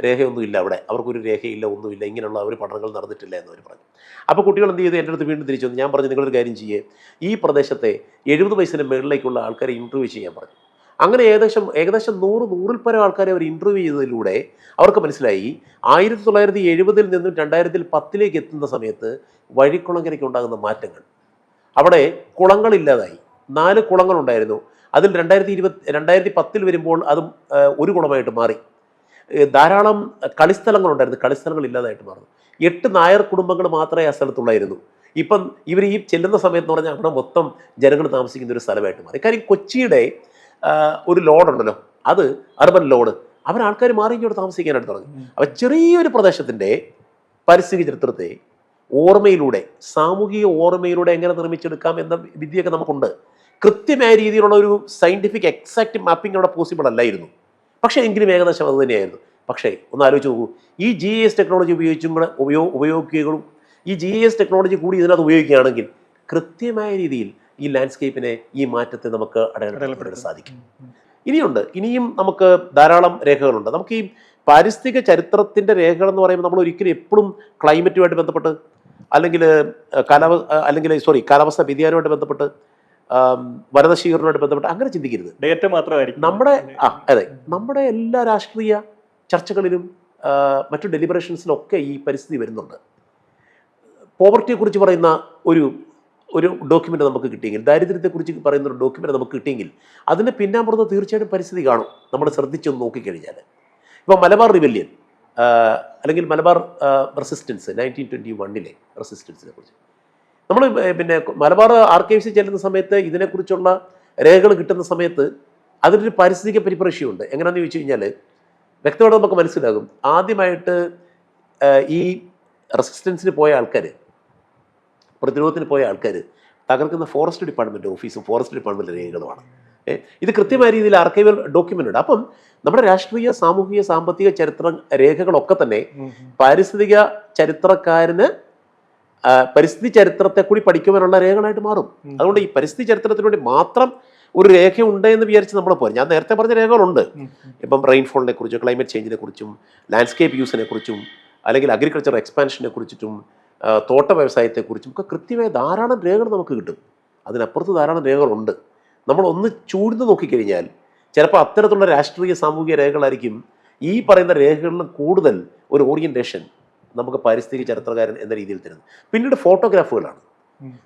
B: രേഖയൊന്നും ഇല്ല, അവിടെ അവർക്കൊരു രേഖയില്ല, ഒന്നുമില്ല, ഇങ്ങനെയുള്ള അവർ പഠനങ്ങൾ നടന്നിട്ടില്ല എന്ന് അവർ പറഞ്ഞു. അപ്പോൾ കുട്ടികൾ എന്ത് ചെയ്തു, എൻ്റെ അടുത്ത് വീണ്ടും തിരിച്ചു വന്നു. ഞാൻ പറഞ്ഞു നിങ്ങളൊരു കാര്യം ചെയ്യേ, ഈ പ്രദേശത്തെ 70 വയസ്സിന് മുകളിലേക്കുള്ള ആൾക്കാരെ ഇൻ്റർവ്യൂ ചെയ്യാൻ പറഞ്ഞു. അങ്ങനെ ഏകദേശം 100-100-ൽ പരം ആൾക്കാരെ അവർ ഇൻ്റർവ്യൂ ചെയ്തതിലൂടെ അവർക്ക് മനസ്സിലായി 1970-ൽ നിന്നും 2010-ലേക്ക് എത്തുന്ന സമയത്ത് വഴിക്കുളങ്ങരയ്ക്ക് ഉണ്ടാകുന്ന മാറ്റങ്ങൾ. അവിടെ കുളങ്ങളില്ലാതായി. 4 കുളങ്ങളുണ്ടായിരുന്നു. അതിൽ 2010-ൽ വരുമ്പോൾ അതും ഒരു കുളമായിട്ട് മാറി. ധാരാളം കളിസ്ഥലങ്ങളുണ്ടായിരുന്നു, കളിസ്ഥലങ്ങൾ ഇല്ലാതായിട്ട് മാറുന്നു. 8 നായർ കുടുംബങ്ങൾ മാത്രമേ ആ സ്ഥലത്തുള്ളായിരുന്നു. ഇപ്പം ഇവർ ഈ ചെല്ലുന്ന സമയത്ത് എന്ന് പറഞ്ഞാൽ അവിടെ മൊത്തം ജനങ്ങൾ താമസിക്കുന്ന ഒരു സ്ഥലമായിട്ട് മാറി. കാര്യം കൊച്ചിയുടെ ഒരു ലോഡുണ്ടല്ലോ, അത് അർബൻ ലോഡ്, ആൾക്കാർ മാറി ഇങ്ങോട്ട് താമസിക്കാനായിട്ട് തുടങ്ങി. അപ്പം ചെറിയൊരു പ്രദേശത്തിൻ്റെ പരിസ്ഥിതി ചരിത്രത്തെ ഓർമ്മയിലൂടെ, സാമൂഹിക ഓർമ്മയിലൂടെ എങ്ങനെ നിർമ്മിച്ചെടുക്കാം എന്ന വിദ്യയൊക്കെ നമുക്കുണ്ട്. കൃത്യമായ രീതിയിലുള്ള ഒരു സയൻറ്റിഫിക് എക്സാക്റ്റ് മാപ്പിംഗ് അവിടെ പോസിബിൾ അല്ലായിരുന്നു. പക്ഷേ എങ്കിലും ഏകദേശം അത് തന്നെയായിരുന്നു. പക്ഷേ ഒന്ന് ആലോചിച്ച് നോക്കൂ, ഈ GIS ടെക്നോളജി ഉപയോഗിച്ചും കൂടെ ഉപയോഗിക്കുകയും ഈ GIS ടെക്നോളജി കൂടി ഇതിനകത്ത് ഉപയോഗിക്കുകയാണെങ്കിൽ കൃത്യമായ രീതിയിൽ ഈ ലാൻഡ്സ്കേപ്പിനെ, ഈ മാറ്റത്തെ നമുക്ക് അടയാളപ്പെടുത്താൻ സാധിക്കും. ഇനിയും നമുക്ക് ധാരാളം രേഖകളുണ്ട്. നമുക്ക് ഈ പാരിസ്ഥിതിക ചരിത്രത്തിൻ്റെ രേഖകൾ എന്ന് പറയുമ്പോൾ നമ്മൾ ഒരിക്കലും എപ്പോഴും ക്ലൈമറ്റുമായിട്ട് ബന്ധപ്പെട്ട് അല്ലെങ്കിൽ കാലാവസ്ഥ വ്യതിയാനവുമായിട്ട് ബന്ധപ്പെട്ട് വനനശീകരണവുമായിട്ട് ബന്ധപ്പെട്ട് അങ്ങനെ ചിന്തിക്കരുത്.
A: ഡേറ്റ മാത്രമായിരിക്കും
B: നമ്മുടെ എല്ലാ രാഷ്ട്രീയ ചർച്ചകളിലും മറ്റു ഡെലിബറേഷൻസിലൊക്കെ ഈ പരിസ്ഥിതി വരുന്നുണ്ട്. പോവർട്ടിയെക്കുറിച്ച് പറയുന്ന ഒരു ഡോക്യുമെൻ്റ് നമുക്ക് കിട്ടിയെങ്കിൽ, ദാരിദ്ര്യത്തെക്കുറിച്ച് പറയുന്ന ഒരു ഡോക്യുമെൻ്റ് നമുക്ക് കിട്ടിയെങ്കിൽ അതിൻ്റെ പിന്നാമ്പുറത്ത് തീർച്ചയായിട്ടും പരിസ്ഥിതി കാണും. നമ്മൾ ശ്രദ്ധിച്ചൊന്ന് നോക്കിക്കഴിഞ്ഞാൽ ഇപ്പോൾ മലബാർ റിബല്യൻ അല്ലെങ്കിൽ മലബാർ റെസിസ്റ്റൻസ് 1921-ലെ റെസിസ്റ്റൻസിനെ കുറിച്ച് നമ്മൾ പിന്നെ മലബാർ ആർക്കൈവ്സിൽ ചെല്ലുന്ന സമയത്ത് ഇതിനെക്കുറിച്ചുള്ള രേഖകൾ കിട്ടുന്ന സമയത്ത് അതിനൊരു പാരിസ്ഥിതിക പരിപ്രേക്ഷ്യമുണ്ട്. എങ്ങനെയാണെന്ന് ചോദിച്ചു കഴിഞ്ഞാൽ വ്യക്തമായിട്ട് നമുക്ക് മനസ്സിലാകും. ആദ്യമായിട്ട് ഈ റെസിസ്റ്റൻസിന് പോയ ആൾക്കാർ, പ്രതിരോധത്തിന് പോയ ആൾക്കാർ തകർക്കുന്ന ഫോറസ്റ്റ് ഡിപ്പാർട്ട്മെൻറ്റ് ഓഫീസും ഫോറസ്റ്റ് ഡിപ്പാർട്ട്മെൻറ്റ് രേഖകളുമാണ്. ഇത് കൃത്യമായ രീതിയിൽ ആർക്കൈവൽ ഡോക്യുമെൻ്റ് ഉണ്ട്. അപ്പം നമ്മുടെ രാഷ്ട്രീയ, സാമൂഹിക, സാമ്പത്തിക ചരിത്ര രേഖകളൊക്കെ തന്നെ പാരിസ്ഥിതിക ചരിത്രക്കാരന് പരിസ്ഥിതി ചരിത്രത്തെ കൂടി പഠിക്കുവാനുള്ള രേഖകളായിട്ട് മാറും. അതുകൊണ്ട് ഈ പരിസ്ഥിതി ചരിത്രത്തിന് വേണ്ടി മാത്രം ഒരു രേഖ ഉണ്ട് എന്ന് വിചാരിച്ച് നമ്മൾ പോരും. ഞാൻ നേരത്തെ പറഞ്ഞ രേഖകളുണ്ട്. ഇപ്പം റെയിൻഫോളിനെ കുറിച്ചും ക്ലൈമറ്റ് ചേഞ്ചിനെ കുറിച്ചും ലാൻഡ്സ്കേപ്പ് യൂസിനെ കുറിച്ചും അല്ലെങ്കിൽ അഗ്രികൾച്ചർ എക്സ്പാൻഷനെ കുറിച്ചിട്ടും തോട്ട വ്യവസായത്തെക്കുറിച്ചും ഒക്കെ കൃത്യമായ ധാരാളം രേഖകൾ നമുക്ക് കിട്ടും. അതിനപ്പുറത്ത് ധാരാളം രേഖകളുണ്ട്. നമ്മളൊന്ന് ചൂഴ്ന്ന് നോക്കിക്കഴിഞ്ഞാൽ ചിലപ്പോൾ അത്തരത്തിലുള്ള രാഷ്ട്രീയ സാമൂഹിക രേഖകളായിരിക്കും ഈ പറയുന്ന രേഖകളിലും കൂടുതൽ ഒരു ഓറിയൻറ്റേഷൻ നമുക്ക് പാരിസ്ഥിതിക ചരിത്രകാരൻ എന്ന രീതിയിൽ തരുന്നത്. പിന്നീട് ഫോട്ടോഗ്രാഫുകളാണ്.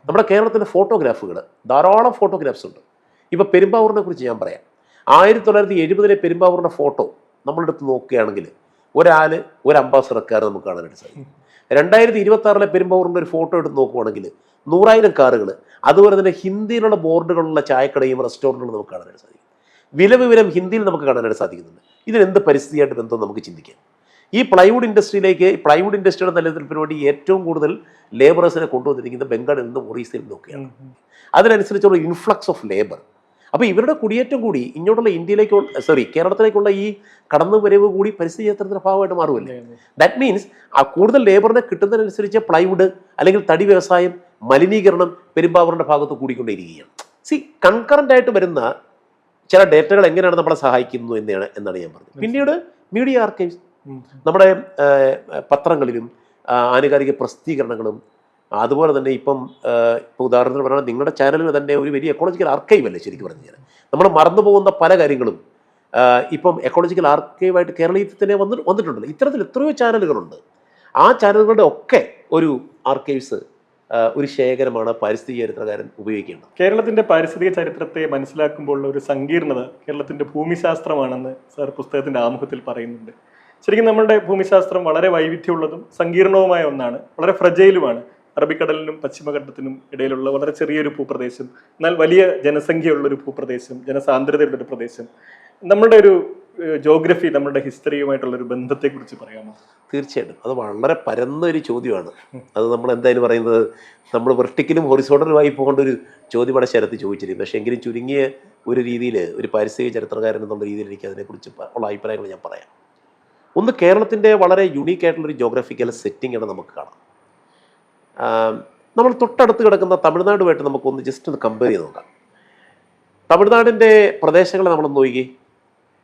B: നമ്മുടെ കേരളത്തിൻ്റെ ഫോട്ടോഗ്രാഫുകൾ, ധാരാളം ഫോട്ടോഗ്രാഫ്സ് ഉണ്ട്. ഇപ്പോൾ പെരുമ്പാവൂരിനെ കുറിച്ച് ഞാൻ പറയാം. 1970-ലെ പെരുമ്പാവൂരിൻ്റെ ഫോട്ടോ നമ്മളെടുത്ത് നോക്കുകയാണെങ്കിൽ ഒരു അംബാസഡർ നമുക്ക് കാണാനായിട്ട് സാധിക്കും. 2026-ലെ പെരുമ്പാവൂരിൻ്റെ ഒരു ഫോട്ടോ എടുത്ത് നോക്കുവാണെങ്കിൽ 100,000 കാറുകൾ, അതുപോലെ തന്നെ ഹിന്ദിയിലുള്ള ബോർഡുകളുള്ള ചായക്കടയും റെസ്റ്റോറൻറ്റുകളും നമുക്ക് കാണാനായിട്ട് സാധിക്കും. വിവരം ഹിന്ദിയിൽ നമുക്ക് കാണാനായിട്ട് സാധിക്കുന്നുണ്ട്. ഇതിനെന്ത് പരിസ്ഥിതിയായിട്ട് ബന്ധം നമുക്ക് ചിന്തിക്കാം. ഈ പ്ലൈവുഡ് ഇൻഡസ്ട്രിയുടെ നിലനിൽപ്പിന് വേണ്ടി ഏറ്റവും കൂടുതൽ ലേബറേഴ്സിനെ കൊണ്ടുവന്നിരിക്കുന്നത് ബംഗാളിൽ നിന്നും ഒറീസയിൽ നിന്നൊക്കെയാണ്. അതിനനുസരിച്ചുള്ള ഇൻഫ്ലക്സ് ഓഫ് ലേബർ. അപ്പോൾ ഇവരുടെ കുടിയേറ്റം കൂടി ഇങ്ങോട്ടുള്ള കേരളത്തിലേക്കുള്ള ഈ കടന്നുവരവ് കൂടി പരിസ്ഥിതി ചരിത്രത്തിൻ്റെ ഭാഗമായിട്ട് മാറുമല്ലേ. ദാറ്റ് മീൻസ് ആ കൂടുതൽ ലേബറിനെ കിട്ടുന്നതിനനുസരിച്ച് പ്ലൈവുഡ് അല്ലെങ്കിൽ തടി വ്യവസായം, മലിനീകരണം പെരുമ്പാവൂരിൻ്റെ ഭാഗത്ത് കൂടിക്കൊണ്ടേയിരിക്കുകയാണ്. കൺകറൻ്റ് ആയിട്ട് വരുന്ന ചില ഡേറ്റകൾ എങ്ങനെയാണ് നമ്മളെ സഹായിക്കുന്നത് എന്നാണ് ഞാൻ പറഞ്ഞത്. പിന്നീട് മീഡിയ ആർക്കൈവ്സ്, നമ്മുടെ പത്രങ്ങളിലും ആനുകാലിക പ്രസിദ്ധീകരണങ്ങളും, അതുപോലെ തന്നെ ഇപ്പം ഉദാഹരണത്തിന് പറയുന്നത് നിങ്ങളുടെ ചാനലിൽ തന്നെ ഒരു വലിയ എക്കോളജിക്കൽ ആർക്കൈവ് അല്ലേ ശരിക്കും പറഞ്ഞു കഴിഞ്ഞാൽ. നമ്മൾ മറന്നു പോകുന്ന പല കാര്യങ്ങളും ഇപ്പം എക്കോളജിക്കൽ ആർക്കൈവായിട്ട് കേരളത്തിൽ തന്നെ വന്നിട്ടുണ്ടല്ലോ. ഇത്തരത്തിൽ എത്രയോ ചാനലുകളുണ്ട്. ആ ചാനലുകളുടെ ഒക്കെ ഒരു ആർക്കൈവ്സ് ഒരു ശേഖരമാണ് പാരിസ്ഥിതിക ചരിത്രകാരൻ ഉപയോഗിക്കേണ്ടത്.
A: കേരളത്തിന്റെ പാരിസ്ഥിതിക ചരിത്രത്തെ മനസ്സിലാക്കുമ്പോൾ ഒരു സങ്കീർണത കേരളത്തിന്റെ ഭൂമിശാസ്ത്രമാണെന്ന് സാർ പുസ്തകത്തിന്റെ ആമുഖത്തിൽ പറയുന്നുണ്ട്. ശരിക്കും നമ്മുടെ ഭൂമിശാസ്ത്രം വളരെ വൈവിധ്യമുള്ളതും സങ്കീർണവുമായ ഒന്നാണ്, വളരെ ഫ്രജൈലുമാണ്. അറബിക്കടലിനും പശ്ചിമഘട്ടത്തിനും ഇടയിലുള്ള വളരെ ചെറിയൊരു ഭൂപ്രദേശം, എന്നാൽ വലിയ ജനസംഖ്യയുള്ള ഒരു ഭൂപ്രദേശം, ജനസാന്ദ്രതയുള്ള ഒരു പ്രദേശം. നമ്മുടെ ഒരു ജോഗ്രഫി, നമ്മുടെ ഹിസ്റ്ററിയുമായിട്ടുള്ള ഒരു ബന്ധത്തെക്കുറിച്ച് പറയാമോ?
B: തീർച്ചയായിട്ടും അത് വളരെ പരന്നൊരു ചോദ്യമാണ്. അത് നമ്മൾ എന്തായാലും പറയുന്നത് നമ്മൾ വെർട്ടിക്കലും ഹൊറിസോണ്ടലുമായി പോകേണ്ട ഒരു ചോദ്യമാണ് ശരത്ത് ചോദിച്ചിരുന്നത്. പക്ഷേ എങ്കിലും ചുരുങ്ങിയ ഒരു രീതിയിൽ ഒരു പാരിസ്ഥിതിക ചരിത്രകാരൻ എന്നുള്ള രീതിയിൽ എനിക്ക് അതിനെക്കുറിച്ച് ഉള്ള അഭിപ്രായങ്ങൾ ഞാൻ പറയാം. ഒന്ന്, കേരളത്തിൻ്റെ വളരെ യുണീക്കായിട്ടുള്ളൊരു ജോഗ്രഫിക്കൽ സെറ്റിംഗാണ് നമുക്ക് കാണാം. നമ്മൾ തൊട്ടടുത്ത് കിടക്കുന്ന തമിഴ്നാടുമായിട്ട് നമുക്കൊന്ന് ജസ്റ്റ് ഒന്ന് കമ്പയർ ചെയ്ത് നോക്കാം. തമിഴ്നാടിൻ്റെ പ്രദേശങ്ങളെ നമ്മളൊന്ന് നോക്കി,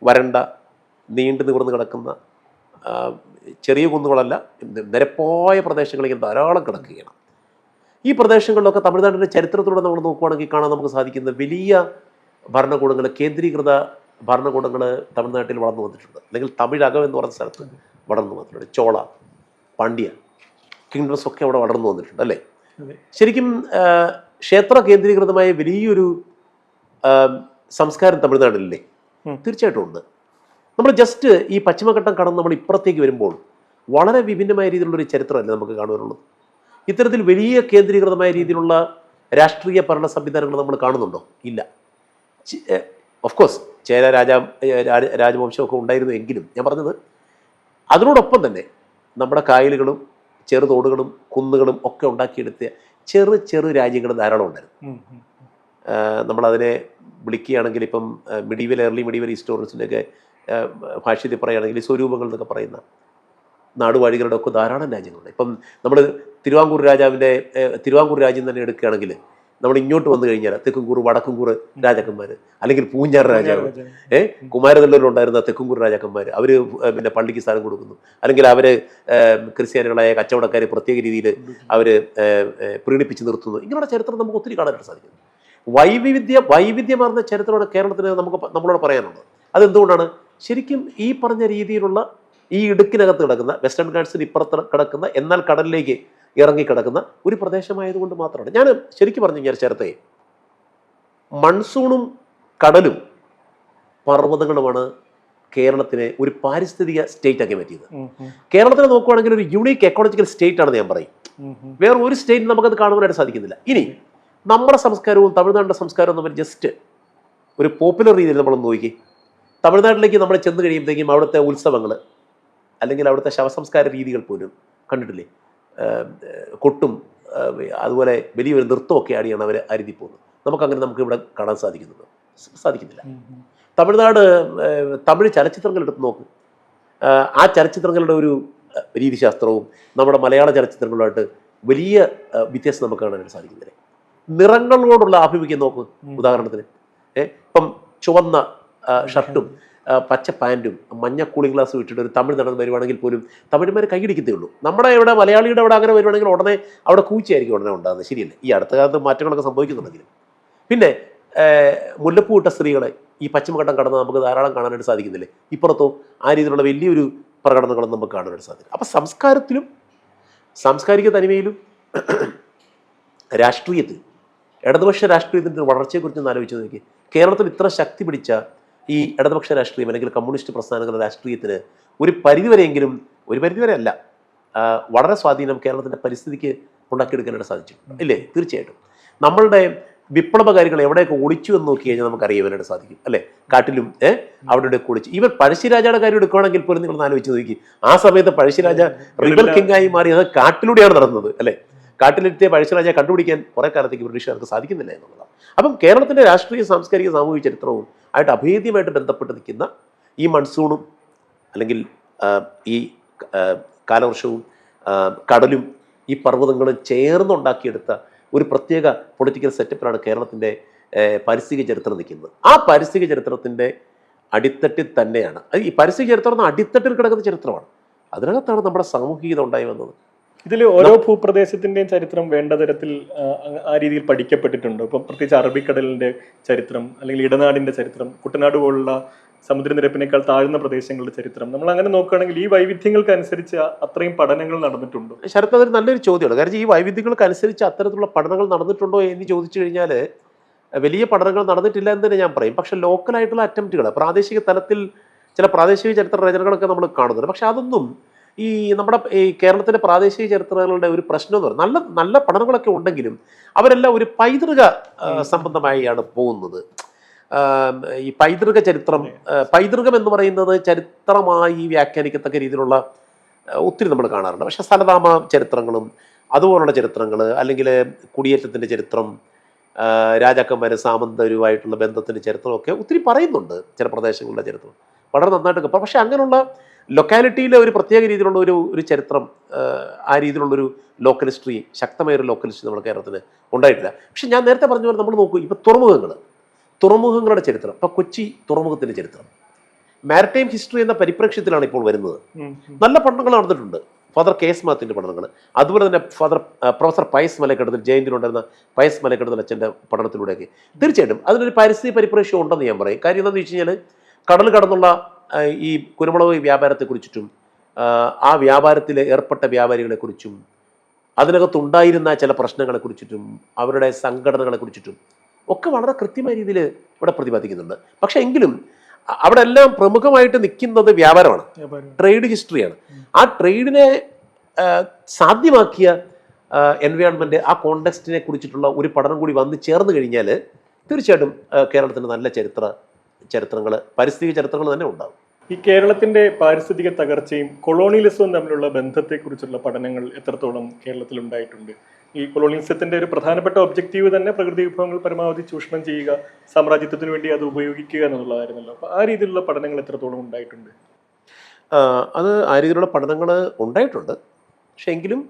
B: വരണ്ട നീണ്ടു നിവർന്ന് കിടക്കുന്ന ചെറിയ കുന്നുകളല്ല, നിരപ്പായ പ്രദേശങ്ങളിങ്ങനെ ധാരാളം കിടക്കുകയാണ്. ഈ പ്രദേശങ്ങളിലൊക്കെ തമിഴ്നാടിൻ്റെ ചരിത്രത്തിലൂടെ നമ്മൾ നോക്കുകയാണെങ്കിൽ കാണാൻ നമുക്ക് സാധിക്കുന്ന വലിയ ഭരണകൂടങ്ങൾ, കേന്ദ്രീകൃത ഭരണകൂടങ്ങൾ തമിഴ്നാട്ടിൽ വളർന്നു വന്നിട്ടുണ്ട്. അല്ലെങ്കിൽ തമിഴകം എന്ന് പറഞ്ഞ സ്ഥലത്ത് വളർന്നു വന്നിട്ടുണ്ട്. ചോള, പാണ്ഡ്യ കിങ്ഡംസ് ഒക്കെ അവിടെ വളർന്നു വന്നിട്ടുണ്ട് അല്ലേ. ശരിക്കും ക്ഷേത്ര കേന്ദ്രീകൃതമായ വലിയൊരു സംസ്കാരം തമിഴ്നാട്ടിലില്ലേ? തീർച്ചയായിട്ടും ഉണ്ട്. നമ്മൾ ജസ്റ്റ് ഈ പശ്ചിമഘട്ടം കടന്ന് നമ്മൾ ഇപ്പുറത്തേക്ക് വരുമ്പോൾ വളരെ വിഭിന്നമായ രീതിയിലുള്ളൊരു ചരിത്രമല്ലേ നമുക്ക് കാണുവാനുള്ളത്. ഇത്തരത്തിൽ വലിയ കേന്ദ്രീകൃതമായ രീതിയിലുള്ള രാഷ്ട്രീയ ഭരണ സംവിധാനങ്ങൾ നമ്മൾ കാണുന്നുണ്ടോ? ഇല്ല. ഓഫ് കോഴ്സ് ചേര രാജവംശമൊക്കെ ഉണ്ടായിരുന്നു എങ്കിലും ഞാൻ പറഞ്ഞത് അതിനോടൊപ്പം തന്നെ നമ്മുടെ കായലുകളും ചെറുതോടുകളും കുന്നുകളും ഒക്കെ ഉണ്ടാക്കിയെടുത്ത ചെറു രാജ്യങ്ങൾ ധാരാളം ഉണ്ടായിരുന്നു. നമ്മളതിനെ വിളിക്കുകയാണെങ്കിൽ ഇപ്പം ഏർലി മിഡീവൽ ഹിസ്റ്റോറിയൻസിൻ്റെയൊക്കെ ഭാഷ്യത്തിൽ പറയുകയാണെങ്കിൽ സ്വരൂപങ്ങൾ എന്നൊക്കെ പറയുന്ന നാടുവാഴികളുടെ ഒക്കെ ധാരാളം രാജ്യങ്ങളുണ്ട്. ഇപ്പം നമ്മൾ തിരുവാങ്കൂർ രാജ്യം തന്നെ എടുക്കുകയാണെങ്കിൽ നമ്മൾ ഇങ്ങോട്ട് വന്നു കഴിഞ്ഞാൽ തെക്കുംകൂർ, വടക്കുംകൂർ രാജാക്കന്മാർ, അല്ലെങ്കിൽ പൂഞ്ഞാർ രാജാവ്, കുമാരനെല്ലൂരിലുണ്ടായിരുന്ന തെക്കുംകൂർ രാജാക്കന്മാർ, അവർ പിന്നെ പള്ളിക്ക് സ്ഥാനം കൊടുക്കുന്നു, അല്ലെങ്കിൽ അവർ ക്രിസ്ത്യാനികളായ കച്ചവടക്കാരെ പ്രത്യേക രീതിയിൽ അവർ പ്രീണിപ്പിച്ച് നിർത്തുന്നു. ഇങ്ങനെയുള്ള ചരിത്രം നമുക്ക് ഒത്തിരി കാണാനായിട്ട് സാധിക്കുന്നു. വൈവിധ്യമാർന്ന ചരിത്രമാണ് കേരളത്തിന് നമ്മളോട് പറയാനുള്ളത്. അതെന്തുകൊണ്ടാണ്? ശരിക്കും ഈ പറഞ്ഞ രീതിയിലുള്ള ഈ ഇടുക്കിനകത്ത് കിടക്കുന്ന വെസ്റ്റേൺ ഗാട്സിന് ഇപ്പുറത്ത് കിടക്കുന്ന എന്നാൽ കടലിലേക്ക് ഇറങ്ങിക്കിടക്കുന്ന ഒരു പ്രദേശമായതുകൊണ്ട് മാത്രമാണ്. ഞാൻ ശരിക്കും പറഞ്ഞു കഴിഞ്ഞാൽ ചേർത്തേ, മൺസൂണും കടലും പർവ്വതങ്ങളുമാണ് കേരളത്തിനെ ഒരു പാരിസ്ഥിതിക സ്റ്റേറ്റ് ആക്കി മാറ്റിയത്. കേരളത്തിനെ നോക്കുകയാണെങ്കിൽ ഒരു യുണീക്ക് എക്കോളജിക്കൽ സ്റ്റേറ്റ് ആണെന്ന് ഞാൻ പറയും. വേറെ ഒരു സ്റ്റേറ്റ് നമുക്കത് കാണുവാനായിട്ട് സാധിക്കുന്നില്ല. ഇനി നമ്മുടെ സംസ്കാരവും തമിഴ്നാടിൻ്റെ സംസ്കാരവും തമ്മിൽ ജസ്റ്റ് ഒരു പോപ്പുലർ രീതിയിൽ നമ്മളൊന്ന് നോക്കി. തമിഴ്നാട്ടിലേക്ക് നമ്മൾ ചെന്ന് കഴിയുമ്പോഴത്തേക്കും അവിടുത്തെ ഉത്സവങ്ങൾ അല്ലെങ്കിൽ അവിടുത്തെ ശവസംസ്കാര രീതികൾ പോലും കണ്ടിട്ടില്ലേ? കൊട്ടും അതുപോലെ വലിയൊരു നൃത്തമൊക്കെ ആടിയാണ് അവർ അരുതി പോകുന്നത്. നമുക്ക് ഇവിടെ കാണാൻ സാധിക്കുന്നില്ല. തമിഴ് ചലച്ചിത്രങ്ങൾ എടുത്ത് നോക്ക്. ആ ചലച്ചിത്രങ്ങളുടെ ഒരു രീതിശാസ്ത്രവും നമ്മുടെ മലയാള ചലച്ചിത്രങ്ങളുമായിട്ട് വലിയ വ്യത്യാസം നമുക്ക് കാണാനായിട്ട് സാധിക്കുന്നില്ലേ? നിറങ്ങളോടുള്ള ആഭിമുഖ്യം നോക്ക്. ഉദാഹരണത്തിന് ഇപ്പം ചുവന്ന ഷർട്ടും പച്ച പാൻറ്റും മഞ്ഞ കൂളിംഗ് ഗ്ലാസ് ഇട്ടിട്ട് ഒരു തമിഴ് നടൻ വരുവാണെങ്കിൽ പോലും തമിഴ്മാർ കൈയടിക്കത്തേ ഉള്ളൂ. നമ്മുടെ ഇവിടെ മലയാളിയുടെ അവിടെ അങ്ങനെ വരുവാണെങ്കിൽ ഉടനെ അവിടെ കൂച്ചയായിരിക്കും ഉടനെ ഉണ്ടാകുന്നത്. ശരിയല്ലേ? ഈ അടുത്ത കാലത്ത് മാറ്റങ്ങളൊക്കെ സംഭവിക്കുന്നുണ്ടെങ്കിലും. പിന്നെ മുല്ലപ്പൂ ഇട്ട സ്ത്രീകളെ ഈ പശ്ചിമഘട്ടം കടന്ന് നമുക്ക് ധാരാളം കാണാനായിട്ട് സാധിക്കുന്നില്ലേ? ഇപ്പുറത്തോ ആ രീതിയിലുള്ള വലിയൊരു പ്രകടനങ്ങളൊന്നും നമുക്ക് കാണാനായിട്ട് സാധിക്കും. അപ്പം സംസ്കാരത്തിലും സാംസ്കാരിക തനിമയിലും രാഷ്ട്രീയത്തിൽ ഇടതുപക്ഷ രാഷ്ട്രീയത്തിൻ്റെ വളർച്ചയെക്കുറിച്ച് ഒന്ന് ആലോചിച്ച് നോക്കി. കേരളത്തിൽ ഇത്ര ശക്തി പിടിച്ച ഈ ഇടതുപക്ഷ രാഷ്ട്രീയം അല്ലെങ്കിൽ കമ്മ്യൂണിസ്റ്റ് പ്രസ്ഥാനങ്ങളുടെ രാഷ്ട്രീയത്തിന് ഒരു പരിധിവരെയെങ്കിലും, ഒരു പരിധിവരെ അല്ല, വളരെ സ്വാധീനം കേരളത്തിൻ്റെ പരിസ്ഥിതിക്ക് ഉണ്ടാക്കിയെടുക്കാനായിട്ട് സാധിച്ചിട്ടുണ്ട് ഇല്ലേ? തീർച്ചയായിട്ടും നമ്മളുടെ വിപ്ലവകാരികൾ എവിടെയൊക്കെ ഒളിച്ചു എന്ന് നോക്കി കഴിഞ്ഞാൽ നമുക്ക് അറിയാനായിട്ട് സാധിക്കും അല്ലേ? കാട്ടിലും അവിടെ ഒളിച്ചു. ഇവർ പഴശ്ശിരാജയുടെ കാര്യം എടുക്കുകയാണെങ്കിൽ പോലും നിങ്ങൾ ആലോചിച്ച് നോക്കി. ആ സമയത്ത് പഴശ്ശിരാജ റിബൽ കിങ്ങായി മാറി അത് കാട്ടിലൂടെയാണ് നടന്നത് അല്ലേ? കാട്ടിലെത്തിയ പഴശ്ശിരാജയെ കണ്ടുപിടിക്കാൻ കുറെ കാലത്തേക്ക് ബ്രിട്ടീഷുകാർക്ക് സാധിക്കുന്നില്ല എന്നുള്ളതാണ്. അപ്പം കേരളത്തിൻ്റെ രാഷ്ട്രീയ, സാംസ്കാരിക, സാമൂഹിക ചരിത്രവും ആയിട്ട് അഭേദ്യമായിട്ട് ബന്ധപ്പെട്ട് നിൽക്കുന്ന ഈ മൺസൂണും അല്ലെങ്കിൽ ഈ കാലവർഷവും കടലും ഈ പർവ്വതങ്ങളും ചേർന്നുണ്ടാക്കിയെടുത്ത ഒരു പ്രത്യേക പൊളിറ്റിക്കൽ സെറ്റപ്പിലാണ് കേരളത്തിൻ്റെ പാരിസ്ഥിതിക ചരിത്രം നിൽക്കുന്നത്. ആ പാരിസ്ഥിതിക ചരിത്രത്തിൻ്റെ അടിത്തട്ടിൽ തന്നെയാണ് ഈ പാരിസ്ഥിതിക ചരിത്രം എന്ന അടിത്തട്ടിൽ കിടക്കുന്ന ചരിത്രമാണ്. അതിനകത്താണ് നമ്മുടെ സാമൂഹികത ഉണ്ടായി വന്നത്.
A: ഇതിൽ ഓരോ ഭൂപ്രദേശത്തിന്റെയും ചരിത്രം വേണ്ട തരത്തിൽ ആ രീതിയിൽ പഠിക്കപ്പെട്ടിട്ടുണ്ടോ? ഇപ്പം പ്രത്യേകിച്ച് അറബിക്കടലിന്റെ ചരിത്രം അല്ലെങ്കിൽ ഇടനാടിന്റെ ചരിത്രം, കുട്ടനാട് പോലുള്ള സമുദ്രനിരപ്പിനേക്കാൾ താഴ്ന്ന പ്രദേശങ്ങളുടെ ചരിത്രം, നമ്മൾ അങ്ങനെ നോക്കുകയാണെങ്കിൽ ഈ വൈവിധ്യങ്ങൾക്കനുസരിച്ച് അത്രയും പഠനങ്ങൾ നടന്നിട്ടുണ്ടോ?
B: ശരത്ത്, അതൊരു നല്ലൊരു ചോദ്യമാണ്. കാരണം ഈ വൈവിധ്യങ്ങൾക്കനുസരിച്ച് അത്തരത്തിലുള്ള പഠനങ്ങൾ നടന്നിട്ടുണ്ടോ എന്ന് ചോദിച്ചു കഴിഞ്ഞാൽ വലിയ പഠനങ്ങൾ നടന്നിട്ടില്ല എന്ന് തന്നെ ഞാൻ പറയും. പക്ഷെ ലോക്കലായിട്ടുള്ള അറ്റംപ്റ്റുകൾ, പ്രാദേശിക തലത്തിൽ ചില പ്രാദേശിക ചരിത്ര രചനകളൊക്കെ നമ്മൾ കാണുന്നുണ്ട്. പക്ഷെ അതൊന്നും ഈ നമ്മുടെ ഈ കേരളത്തിലെ പ്രാദേശിക ചരിത്രങ്ങളുടെ ഒരു പ്രശ്നം എന്ന് പറയുന്നത്, നല്ല നല്ല പഠനങ്ങളൊക്കെ ഉണ്ടെങ്കിലും അവരെല്ലാം ഒരു പൈതൃക സംബന്ധമായാണ് പോകുന്നത്. ഈ പൈതൃക ചരിത്രം, പൈതൃകം എന്ന് പറയുന്നത് ചരിത്രമായി വ്യാഖ്യാനിക്കത്തക്ക രീതിയിലുള്ള ഒത്തിരി നമ്മൾ കാണാറുണ്ട്. പക്ഷെ സ്ഥലനാമ ചരിത്രങ്ങളും അതുപോലുള്ള ചരിത്രങ്ങൾ, അല്ലെങ്കിൽ കുടിയേറ്റത്തിൻ്റെ ചരിത്രം, രാജാക്കന്മാരെ സാമന്തരുമായിട്ടുള്ള ബന്ധത്തിൻ്റെ ചരിത്രമൊക്കെ ഒത്തിരി പറയുന്നുണ്ട്. ചില പ്രദേശങ്ങളുടെ ചരിത്രം വളരെ നന്നായിട്ടൊക്കെ. പക്ഷെ അങ്ങനെയുള്ള ലൊക്കാലിറ്റിയിലെ ഒരു പ്രത്യേക രീതിയിലുള്ള ഒരു ചരിത്രം, ആ രീതിയിലുള്ളൊരു ലോക്കൽ ഹിസ്റ്ററി, ശക്തമായൊരു ലോക്കൽ ഹിസ്റ്ററി നമ്മുടെ കേരളത്തിൽ ഉണ്ടായിട്ടില്ല. പക്ഷെ ഞാൻ നേരത്തെ പറഞ്ഞ പോലെ നമ്മൾ നോക്കൂ, ഇപ്പോൾ തുറമുഖങ്ങളുടെ ചരിത്രം, ഇപ്പോൾ കൊച്ചി തുറമുഖത്തിൻ്റെ ചരിത്രം, മാരിടൈം ഹിസ്റ്ററി എന്ന പരിപ്രേക്ഷ്യത്തിലാണ് ഇപ്പോൾ വരുന്നത്. നല്ല പഠനങ്ങൾ നടന്നിട്ടുണ്ട്. ഫാദർ കെ എസ് മാത്യുവിൻ്റെ പഠനങ്ങൾ, അതുപോലെ തന്നെ പ്രൊഫസർ പയസ് മലക്കടത്തിൽ, ജയന്തിലുണ്ടായിരുന്ന പയസ് മലക്കടത്തിൽ അച്ഛൻ്റെ പഠനത്തിലൂടെയൊക്കെ തീർച്ചയായിട്ടും അതിനൊരു പരിസ്ഥിതി പരിപ്രേക്ഷ്യം ഉണ്ടെന്ന് ഞാൻ പറയും. കാര്യം എന്താണെന്ന് വെച്ച് കഴിഞ്ഞാൽ കടൽ കടന്നുള്ള ഈ കുരുമുളക് വ്യാപാരത്തെക്കുറിച്ചിട്ടും ആ വ്യാപാരത്തിൽ ഏർപ്പെട്ട വ്യാപാരികളെക്കുറിച്ചും അതിനകത്തുണ്ടായിരുന്ന ചില പ്രശ്നങ്ങളെക്കുറിച്ചിട്ടും അവരുടെ സംഘടനകളെക്കുറിച്ചിട്ടും ഒക്കെ വളരെ കൃത്യമായ രീതിയിൽ ഇവിടെ പ്രതിപാദിക്കുന്നുണ്ട്. പക്ഷെ എങ്കിലും അവിടെ എല്ലാം പ്രമുഖമായിട്ട് നിൽക്കുന്നത് വ്യാപാരമാണ്, ട്രേഡ് ഹിസ്റ്ററിയാണ്. ആ ട്രേഡിനെ സാധ്യമാക്കിയ എൻവയോൺമെൻറ്റ്, ആ കോണ്ടെക്സ്റ്റിനെ കുറിച്ചിട്ടുള്ള ഒരു പഠനം കൂടി വന്ന് ചേർന്ന് കഴിഞ്ഞാൽ തീർച്ചയായിട്ടും കേരളത്തിന് നല്ല ചരിത്രങ്ങൾ, പരിസ്ഥിതി ചരിത്രങ്ങൾ തന്നെ ഉണ്ടാകും.
A: ഈ കേരളത്തിന്റെ പാരിസ്ഥിതിക തകർച്ചയും കൊളോണിയലിസവും തമ്മിലുള്ള ബന്ധത്തെക്കുറിച്ചുള്ള പഠനങ്ങൾ എത്രത്തോളം കേരളത്തിൽ ഉണ്ടായിട്ടുണ്ട്? ഈ കൊളോണിയലിസത്തിന്റെ ഒരു പ്രധാനപ്പെട്ട ഒബ്ജക്റ്റീവ് തന്നെ പ്രകൃതി വിഭവങ്ങൾ പരമാവധി ചൂഷണം ചെയ്യുക, സാമ്രാജ്യത്വത്തിന് വേണ്ടി അത് ഉപയോഗിക്കുക എന്നുള്ളതായിരുന്നല്ലോ. അപ്പോൾ ആ രീതിയിലുള്ള പഠനങ്ങൾ എത്രത്തോളം ഉണ്ടായിട്ടുണ്ട്?
B: അത് ആ രീതിയിലുള്ള പഠനങ്ങൾ ഉണ്ടായിട്ടുണ്ട്. പക്ഷെ എങ്കിലും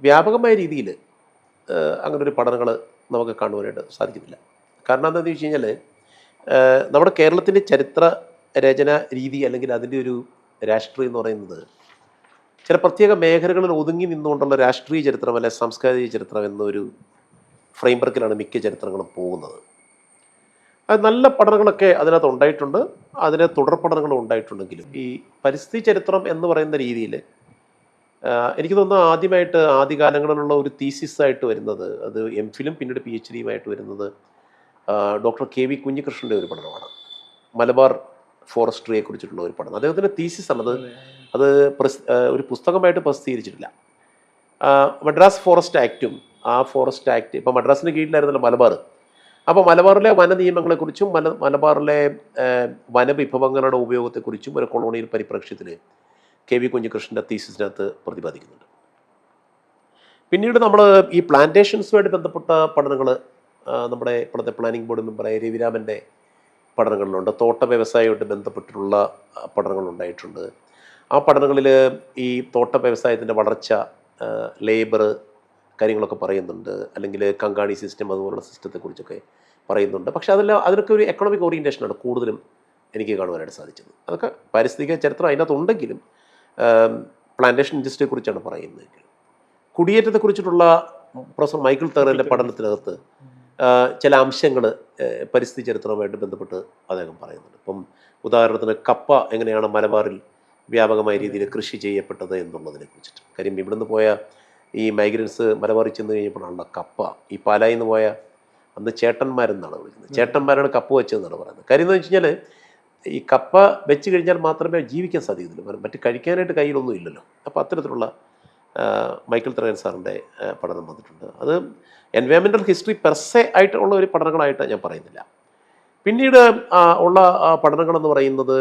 B: വ്യാപകമായ രീതിയിൽ അങ്ങനൊരു പഠനങ്ങൾ നമുക്ക് കാണുവാനായിട്ട് സാധിക്കുന്നില്ല. കാരണം എന്താണെന്ന് വെച്ച് കഴിഞ്ഞാൽ നമ്മുടെ കേരളത്തിൻ്റെ ചരിത്ര രചന രീതി, അല്ലെങ്കിൽ അതിൻ്റെ ഒരു രാഷ്ട്രീയം എന്ന് പറയുന്നത് ചില പ്രത്യേക മേഖലകളിൽ ഒതുങ്ങി നിന്നുകൊണ്ടുള്ള രാഷ്ട്രീയ ചരിത്രം അല്ലെ സാംസ്കാരിക ചരിത്രം എന്നൊരു ഫ്രെയിംവർക്കിലാണ് മിക്ക ചരിത്രങ്ങളും പോകുന്നത്. അത് നല്ല പഠനങ്ങളൊക്കെ അതിനകത്ത് ഉണ്ടായിട്ടുണ്ട്, അതിന് തുടർ പഠനങ്ങളും ഉണ്ടായിട്ടുണ്ടെങ്കിലും ഈ പരിസ്ഥിതി ചരിത്രം എന്ന് പറയുന്ന രീതിയിൽ എനിക്ക് തോന്നുന്നു ആദ്യകാലങ്ങളിലുള്ള ഒരു തീസിസായിട്ട് വരുന്നത്, അത് എംഫിലും പിന്നീട് PhD-യുമായിട്ട് വരുന്നത് ഡോക്ടർ KV കുഞ്ഞികൃഷ്ണൻ്റെ ഒരു പഠനമാണ്. മലബാർ ഫോറസ്ട്രിയെ കുറിച്ചിട്ടുള്ള ഒരു പഠനം. അദ്ദേഹത്തിൻ്റെ തീസിസാണ്. അത് ഒരു പുസ്തകമായിട്ട് പ്രസിദ്ധീകരിച്ചിട്ടില്ല. മദ്രാസ് ഫോറസ്റ്റ് ആക്റ്റും, ആ ഫോറസ്റ്റ് ആക്ട് ഇപ്പോൾ മദ്രാസിന് കീഴിലായിരുന്നല്ലോ മലബാർ. അപ്പോൾ മലബാറിലെ വന നിയമങ്ങളെക്കുറിച്ചും മലബാറിലെ വനവിഭവങ്ങളുടെ ഉപയോഗത്തെക്കുറിച്ചും ഒരു കൊളോണിയൽ പരിപ്രേക്ഷ്യത്തിൽ KV കുഞ്ഞികൃഷ്ണൻ്റെ തീസിസിനകത്ത് പ്രതിപാദിക്കുന്നുണ്ട്. പിന്നീട് നമ്മൾ ഈ പ്ലാന്റേഷൻസുമായിട്ട് ബന്ധപ്പെട്ട പഠനങ്ങൾ നമ്മുടെ ഇപ്പോഴത്തെ പ്ലാനിംഗ് ബോർഡ് മെമ്പറായ രവിരാമൻ്റെ പഠനങ്ങളിലുണ്ട്. തോട്ട വ്യവസായവുമായിട്ട് ബന്ധപ്പെട്ടിട്ടുള്ള പഠനങ്ങളുണ്ടായിട്ടുണ്ട്. ആ പഠനങ്ങളിൽ ഈ തോട്ട വ്യവസായത്തിൻ്റെ വളർച്ച, ലേബർ കാര്യങ്ങളൊക്കെ പറയുന്നുണ്ട്, അല്ലെങ്കിൽ കങ്കാണി സിസ്റ്റം അതുപോലുള്ള സിസ്റ്റത്തെക്കുറിച്ചൊക്കെ പറയുന്നുണ്ട്. പക്ഷേ അതിനൊക്കെ ഒരു എക്കണോമിക് ഓറിയൻറ്റേഷനാണ് കൂടുതലും എനിക്ക് കാണുവാനായിട്ട് സാധിച്ചത്. അതൊക്കെ പാരിസ്ഥിതിക ചരിത്രം അതിനകത്തുണ്ടെങ്കിലും പ്ലാന്റേഷൻ ഇൻഡസ്ട്രിയെക്കുറിച്ചാണ് പറയുന്നതെങ്കിൽ. കുടിയേറ്റത്തെക്കുറിച്ചിട്ടുള്ള പ്രൊഫസർ മൈക്കിൾ തെറേൻ്റെ പഠനത്തിനകത്ത് ചില അംശങ്ങൾ പരിസ്ഥിതി ചരിത്രവുമായിട്ട് ബന്ധപ്പെട്ട് അദ്ദേഹം പറയുന്നുണ്ട്. ഇപ്പം ഉദാഹരണത്തിന് കപ്പ എങ്ങനെയാണ് മലബാറിൽ വ്യാപകമായ രീതിയിൽ കൃഷി ചെയ്യപ്പെട്ടത് എന്നുള്ളതിനെ കുറിച്ചിട്ട്. കാര്യം ഇവിടുന്ന് പോയ ഈ മൈഗ്രൻസ് മലബാറിൽ ചെന്ന് കഴിഞ്ഞപ്പോഴാണല്ലോ കപ്പ, ഈ പാലായിൽ നിന്ന് പോയ അന്ന് ചേട്ടന്മാരെന്നാണ് വിളിക്കുന്നത്, ചേട്ടന്മാരാണ് കപ്പ വെച്ചതെന്നാണ് പറയുന്നത്. കാര്യം എന്ന് വെച്ച് കഴിഞ്ഞാൽ ഈ കപ്പ വെച്ച് കഴിഞ്ഞാൽ മാത്രമേ ജീവിക്കാൻ സാധിക്കത്തുള്ളൂ, മറ്റ് കഴിക്കാനായിട്ട് കയ്യിലൊന്നും ഇല്ലല്ലോ. അപ്പോൾ അത്തരത്തിലുള്ള മൈക്കിൾ തെറേൻ സാറിൻ്റെ പഠനം വന്നിട്ടുണ്ട്. അത് എൻവയോൺമെൻറ്റൽ ഹിസ്റ്ററി പെർസെ ആയിട്ടുള്ള ഒരു പഠനങ്ങളായിട്ട് ഞാൻ പറയുന്നില്ല. പിന്നീട് ഉള്ള പഠനങ്ങളെന്ന് പറയുന്നത്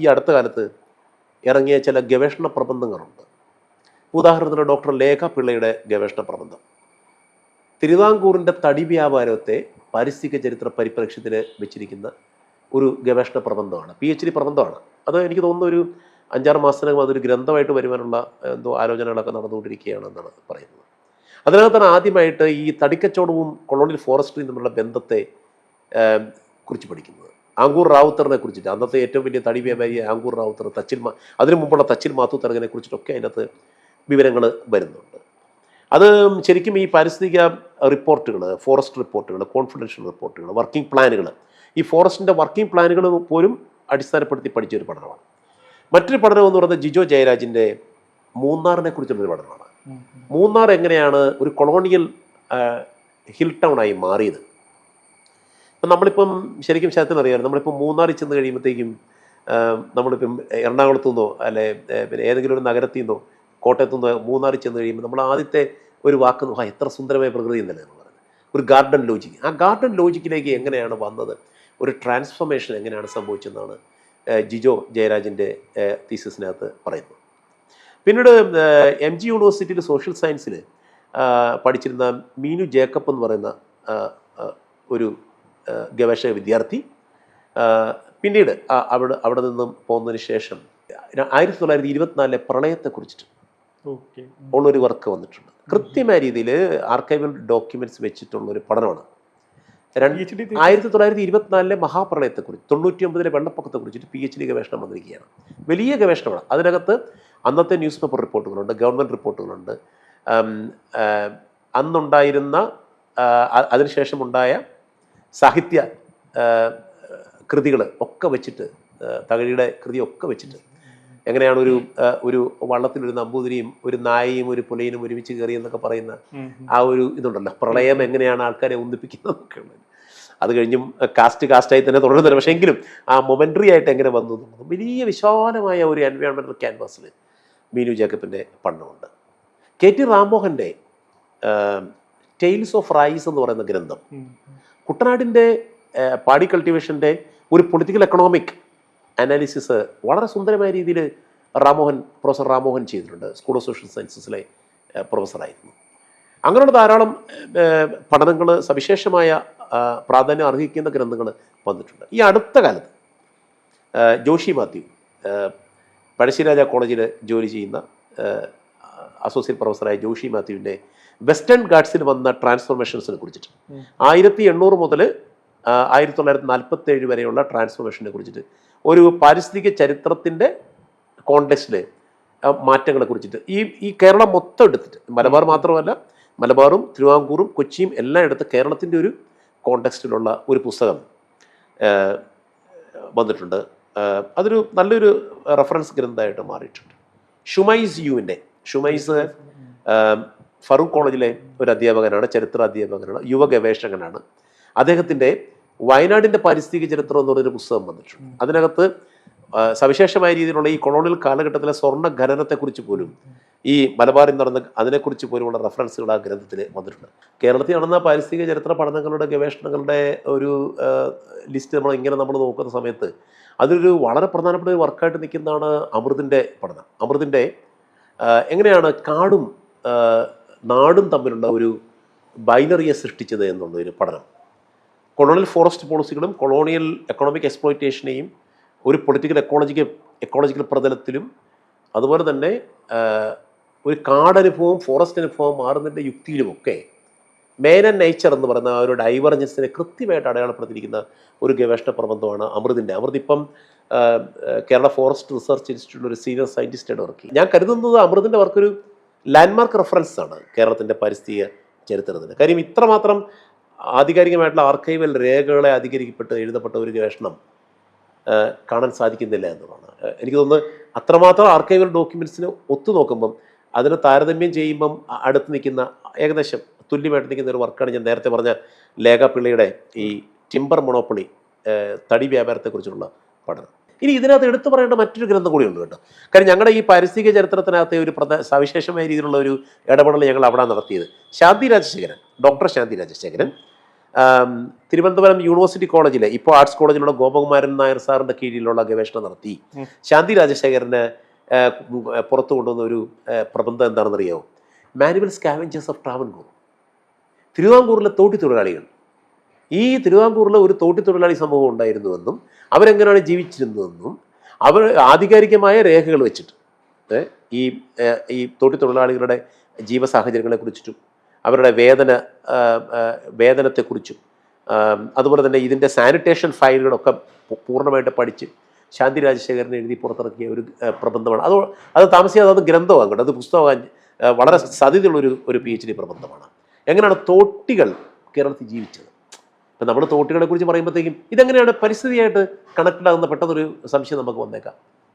B: ഈ അടുത്ത കാലത്ത് ഇറങ്ങിയ ചില ഗവേഷണ പ്രബന്ധങ്ങളുണ്ട്. ഉദാഹരണത്തിന് ഡോക്ടർ ലേഖ പിള്ളയുടെ ഗവേഷണ പ്രബന്ധം തിരുവിതാംകൂറിൻ്റെ തടി വ്യാപാരത്തെ പാരിസ്ഥിതിക ചരിത്ര പരിപ്രേക്ഷ്യത്തിൽ വെച്ചിരിക്കുന്ന ഒരു ഗവേഷണ പ്രബന്ധമാണ്, PhD പ്രബന്ധമാണ്. അത് എനിക്ക് തോന്നുന്നു ഒരു 5-6 മാസത്തിനകം അതൊരു ഗ്രന്ഥമായിട്ട് വരുവാനുള്ള എന്തോ ആലോചനകളൊക്കെ നടന്നുകൊണ്ടിരിക്കുകയാണെന്നാണ് പറയുന്നത്. അതിനകത്താണ് ആദ്യമായിട്ട് ഈ തടിക്കച്ചവടവും കൊളോണിയൽ ഫോറസ്ട്രിയും തമ്മിലുള്ള ബന്ധത്തെ കുറിച്ച് പഠിക്കുന്നത്. ആങ്കൂർ റാവുത്തറിനെ കുറിച്ചിട്ട്, അന്നത്തെ ഏറ്റവും വലിയ തടി വ്യാപാരിയെ ആങ്കൂർ റാവുത്തർ, അതിനു മുമ്പുള്ള തച്ചിൽ മാത്തൂത്തറകിനെ കുറിച്ചിട്ടൊക്കെ അതിനകത്ത് വിവരങ്ങൾ വരുന്നുണ്ട്. അത് ശരിക്കും ഈ പാരിസ്ഥിതിക റിപ്പോർട്ടുകൾ, ഫോറസ്റ്റ് റിപ്പോർട്ടുകൾ, കോൺഫിഡൻഷ്യൽ റിപ്പോർട്ടുകൾ, വർക്കിംഗ് പ്ലാനുകൾ, ഈ ഫോറസ്റ്റിൻ്റെ വർക്കിംഗ് പ്ലാനുകൾ പോലും അടിസ്ഥാനപ്പെടുത്തി പഠിച്ചൊരു പഠനമാണ്. മറ്റൊരു പഠനം എന്ന് പറയുന്നത് ജിജോ ജയരാജിൻ്റെ മൂന്നാറിനെ കുറിച്ചുള്ളൊരു പഠനമാണ്. മൂന്നാർ എങ്ങനെയാണ് ഒരു കൊളോണിയൽ ഹിൽ ടൗൺ ആയി മാറിയത്. ഇപ്പം നമ്മളിപ്പം ശരിക്കും ശരത്തിന് അറിയാം, നമ്മളിപ്പോൾ മൂന്നാറിൽ ചെന്ന് കഴിയുമ്പോഴത്തേക്കും നമ്മളിപ്പം എറണാകുളത്തു നിന്നോ അല്ലെ പിന്നെ ഏതെങ്കിലും ഒരു നഗരത്തിൽ നിന്നോ കോട്ടയത്തു നിന്നോ മൂന്നാറിൽ ചെന്ന് കഴിയുമ്പോൾ നമ്മൾ ആദ്യത്തെ ഒരു വാക്ക് എത്ര സുന്ദരമായ പ്രകൃതി എന്നല്ലേ എന്ന് പറയുന്നത്, ഒരു ഗാർഡൻ ലോജിക്ക്. ആ ഗാർഡൻ ലോജിക്കിലേക്ക് എങ്ങനെയാണ് വന്നത്, ഒരു ട്രാൻസ്ഫോർമേഷൻ എങ്ങനെയാണ് സംഭവിച്ചതെന്നാണ് ജിജോ ജയരാജിൻ്റെ തീസിസിനകത്ത് പറയുന്നത്. പിന്നീട് MG യൂണിവേഴ്സിറ്റിയിൽ സോഷ്യൽ സയൻസിൽ പഠിച്ചിരുന്ന മീനു ജേക്കബ് എന്ന് പറയുന്ന ഒരു ഗവേഷക വിദ്യാർത്ഥി പിന്നീട് അവിടെ നിന്നും പോകുന്നതിന് ശേഷം 1924 പ്രളയത്തെക്കുറിച്ചിട്ട് ഉള്ളൊരു വർക്ക് വന്നിട്ടുണ്ട്. കൃത്യമായ രീതിയിൽ ആർക്കൈവൽ ഡോക്യുമെൻറ്റ്സ് വെച്ചിട്ടുള്ളൊരു പഠനമാണ്. 1924 മഹാപ്രളയത്തെക്കുറിച്ച്, 99 വെള്ളപ്പൊക്കത്തെക്കുറിച്ചിട്ട് PhD ഗവേഷണം വന്നിരിക്കുകയാണ്. വലിയ ഗവേഷണമാണ്. അതിനകത്ത് അന്നത്തെ ന്യൂസ് പേപ്പർ റിപ്പോർട്ടുകളുണ്ട്, ഗവൺമെൻറ് റിപ്പോർട്ടുകളുണ്ട്, അന്നുണ്ടായിരുന്ന അതിനുശേഷമുണ്ടായ സാഹിത്യ കൃതികൾ ഒക്കെ വെച്ചിട്ട്, തകഴിയുടെ കൃതിയൊക്കെ വെച്ചിട്ട് എങ്ങനെയാണ് ഒരു വള്ളത്തിലൊരു നമ്പൂതിരിയും ഒരു നായയും ഒരു പുലയനും ഒരുമിച്ച് കയറി എന്നൊക്കെ പറയുന്ന ആ ഒരു ഇതുണ്ടല്ലോ, പ്രളയം എങ്ങനെയാണ് ആൾക്കാരെ ഒന്നിപ്പിക്കുന്നതൊക്കെ ഉള്ളത്. അത് കഴിഞ്ഞും കാസ്റ്റായി തന്നെ തുടരുന്നില്ല, പക്ഷേ എങ്കിലും ആ മൊമെൻ്ററി ആയിട്ട് എങ്ങനെ വന്നു എന്നുള്ളത് വലിയ വിശാലമായ ഒരു എൻവയോൺമെൻറ്റൽ ക്യാൻവാസിൽ മീനു ജേക്കബിൻ്റെ പഠനമുണ്ട്. KT റാംമോഹൻ്റെ ടെയിൽസ് ഓഫ് റൈസ് എന്ന് പറയുന്ന ഗ്രന്ഥം കുട്ടനാടിൻ്റെ പാടി കൾട്ടിവേഷൻ്റെ ഒരു പൊളിറ്റിക്കൽ എക്കണോമിക് അനാലിസിസ് വളരെ സുന്ദരമായ രീതിയിൽ പ്രൊഫസർ റാംമോഹൻ ചെയ്തിട്ടുണ്ട്. സ്കൂൾ ഓഫ് സോഷ്യൽ സയൻസസിലെ പ്രൊഫസറായിരുന്നു. അങ്ങനെയുള്ള ധാരാളം പഠനങ്ങൾ, സവിശേഷമായ പ്രാധാന്യം അർഹിക്കുന്ന ഗ്രന്ഥങ്ങൾ വന്നിട്ടുണ്ട്. ഈ അടുത്ത കാലത്ത് ജോഷി മാത്യു പഴശ്ശിരാജ കോളേജിൽ ജോലി ചെയ്യുന്ന അസോസിയേറ്റ് പ്രൊഫസറായ ജോഷി മാത്യുവിൻ്റെ വെസ്റ്റേൺ ഗാഡ്സിൽ വന്ന ട്രാൻസ്ഫോർമേഷൻസിനെ കുറിച്ചിട്ട് 1800 മുതൽ 1947 വരെയുള്ള ട്രാൻസ്ഫോർമേഷനെ കുറിച്ചിട്ട് ഒരു പാരിസ്ഥിതിക ചരിത്രത്തിൻ്റെ കോണ്ടെക്സ്റ്റിൽ മാറ്റങ്ങളെ കുറിച്ചിട്ട് ഈ കേരളം മൊത്തം എടുത്തിട്ട്, മലബാർ മാത്രമല്ല, മലബാറും തിരുവിതാംകൂറും കൊച്ചിയും എല്ലാം എടുത്ത് കേരളത്തിൻ്റെ ഒരു കോണ്ടെക്സ്റ്റിലുള്ള ഒരു പുസ്തകം വന്നിട്ടുണ്ട്. അതൊരു നല്ലൊരു റെഫറൻസ് ഗ്രന്ഥമായിട്ട് മാറിയിട്ടുണ്ട്. ഷുമൈസ് ഫറൂഖ് കോളേജിലെ ഒരു അധ്യാപകനാണ്, ചരിത്ര അധ്യാപകനാണ്, യുവ ഗവേഷകനാണ്. അദ്ദേഹത്തിൻ്റെ വയനാടിൻ്റെ പാരിസ്ഥിതിക ചരിത്രം എന്ന് പറയുന്നൊരു പുസ്തകം വന്നിട്ടുണ്ട്. അതിനകത്ത് സവിശേഷമായ രീതിയിലുള്ള ഈ കൊളോണിയൽ കാലഘട്ടത്തിലെ സ്വർണ്ണ ഖനനത്തെക്കുറിച്ച് പോലും, ഈ മലബാറിൽ നടന്ന അതിനെക്കുറിച്ച് പോലുമുള്ള റെഫറൻസുകൾ ആ ഗ്രന്ഥത്തിൽ വന്നിട്ടുണ്ട്. കേരളത്തിൽ നടന്ന പാരിസ്ഥിതിക ചരിത്ര പഠനങ്ങളുടെ ഗവേഷണങ്ങളുടെ ഒരു ലിസ്റ്റ് നമ്മൾ നോക്കുന്ന സമയത്ത് അതൊരു വളരെ പ്രധാനപ്പെട്ട ഒരു വർക്കായിട്ട് നിൽക്കുന്നതാണ് അമൃതിൻ്റെ പഠനം. അമൃതിൻ്റെ എങ്ങനെയാണ് കാടും നാടും തമ്മിലുള്ള ഒരു ബൈനറിയെ സൃഷ്ടിച്ചത് എന്നുള്ളൊരു പഠനം. കൊളോണിയൽ ഫോറസ്റ്റ് പോളിസികളും കൊളോണിയൽ എക്കണോമിക് എക്സ്പ്ലോയിറ്റേഷനെയും ഒരു പൊളിറ്റിക്കൽ എക്കോളജിക്കൽ പ്രതലത്തിലും അതുപോലെ തന്നെ ഒരു കാടനുഭവം ഫോറസ്റ്റ് അനുഭവം മാറുന്നതിൻ്റെ യുക്തിയിലുമൊക്കെ മേൻ ആൻഡ് നേച്ചർ എന്ന് പറയുന്ന ഒരു ഡൈവർജൻസിനെ കൃത്യമായിട്ട് അടയാളപ്പെടുത്തിയിരിക്കുന്ന ഒരു ഗവേഷണ പ്രബന്ധമാണ് അമൃതിൻ്റെ. അമൃത് ഇപ്പം കേരള ഫോറസ്റ്റ് റിസർച്ച് ഇൻസ്റ്റിറ്റ്യൂട്ടിൽ ഒരു സീനിയർ സയൻറ്റിസ്റ്റായിട്ട് വർക്ക് ചെയ്യും. ഞാൻ കരുതുന്നത് അമൃതിൻ്റെ വർക്കൊരു ലാൻഡ്മാർക്ക് റെഫറൻസ് ആണ് കേരളത്തിൻ്റെ പാരിസ്ഥിതിക ചരിത്രത്തിന്. കാര്യം ഇത്രമാത്രം ആധികാരികമായിട്ടുള്ള ആർക്കൈവൽ രേഖകളെ അധികരിക്കപ്പെട്ട് എഴുതപ്പെട്ട ഒരു ഗവേഷണം കാണാൻ സാധിക്കുന്നില്ല എന്നുള്ളതാണ്. എനിക്ക് തോന്നുന്നത് അത്രമാത്രം ആർക്കൈവൽ ഡോക്യുമെൻറ്റ്സിന് ഒത്തു നോക്കുമ്പം അതിനെ താരതമ്യം ചെയ്യുമ്പം അടുത്ത് നിൽക്കുന്ന ഏകദേശം തുല്യമായിട്ട് നിൽക്കുന്ന ഒരു വർക്കാണ് ഞാൻ നേരത്തെ പറഞ്ഞ ലേഖ പിള്ളയുടെ ഈ ടിമ്പർ മൊണോപ്പൊളി, തടി വ്യാപാരത്തെക്കുറിച്ചുള്ള പഠനം. ഇനി ഇതിനകത്ത് എടുത്തു പറയേണ്ട മറ്റൊരു ഗ്രന്ഥം കൂടിയുണ്ട് കേട്ടോ. കാര്യം ഞങ്ങളുടെ ഈ പാരിസ്ഥിതിക ചരിത്രത്തിനകത്തെ ഒരു സവിശേഷമായ രീതിയിലുള്ള ഒരു ഇടപെടൽ ഞങ്ങൾ അവിടെ നടത്തിയത് ഡോക്ടർ ശാന്തി രാജശേഖരൻ തിരുവനന്തപുരം യൂണിവേഴ്സിറ്റി കോളേജിലെ, ഇപ്പോൾ ആർട്സ് കോളേജിലുള്ള ഗോപകുമാരൻ നായർ സാറിൻ്റെ കീഴിലുള്ള ഗവേഷണം നടത്തി ശാന്തി രാജശേഖരന് പുറത്തു കൊണ്ടുവന്ന ഒരു പ്രബന്ധം എന്താണെന്നറിയാമോ? Manual scavengers of Travancore. തിരുവിതാംകൂറിലെ തോട്ടിത്തൊഴിലാളികൾ, ഈ തിരുവിതാംകൂറിലെ ഒരു തോട്ടിത്തൊഴിലാളി സമൂഹം ഉണ്ടായിരുന്നുവെന്നും അവരെങ്ങനെയാണ് ജീവിച്ചിരുന്നതെന്നും അവർ ആധികാരികമായ രേഖകൾ വെച്ചിട്ട് ഈ തോട്ടിത്തൊഴിലാളികളുടെ ജീവസാഹചര്യങ്ങളെക്കുറിച്ചിട്ടും അവരുടെ വേതനത്തെക്കുറിച്ചും അതുപോലെ തന്നെ ഇതിൻ്റെ സാനിറ്റേഷൻ ഫയലുകളൊക്കെ പൂർണ്ണമായിട്ട് പഠിച്ച് ശാന്തി രാജശേഖരൻ എഴുതി പുറത്തിറക്കിയ ഒരു പ്രബന്ധമാണ്. അത് താമസിയാതെ അത് ഗ്രന്ഥമാകും കേട്ടോ. അത് പുസ്തകമാകാൻ വളരെ സാധ്യതയുള്ളൊരു PhD പ്രബന്ധമാണ്. എങ്ങനെയാണ് തോട്ടികൾ കേരളത്തിൽ ജീവിച്ചത്, ഇപ്പം നമ്മൾ തോട്ടുകളെ കുറിച്ച് പറയുമ്പോഴത്തേക്കും ഇതെങ്ങനെയാണ് പരിസ്ഥിതിയായിട്ട് കണക്റ്റഡ് ആകുന്ന പെട്ടെന്നൊരു സംശയം നമുക്ക് വന്നേക്കാം.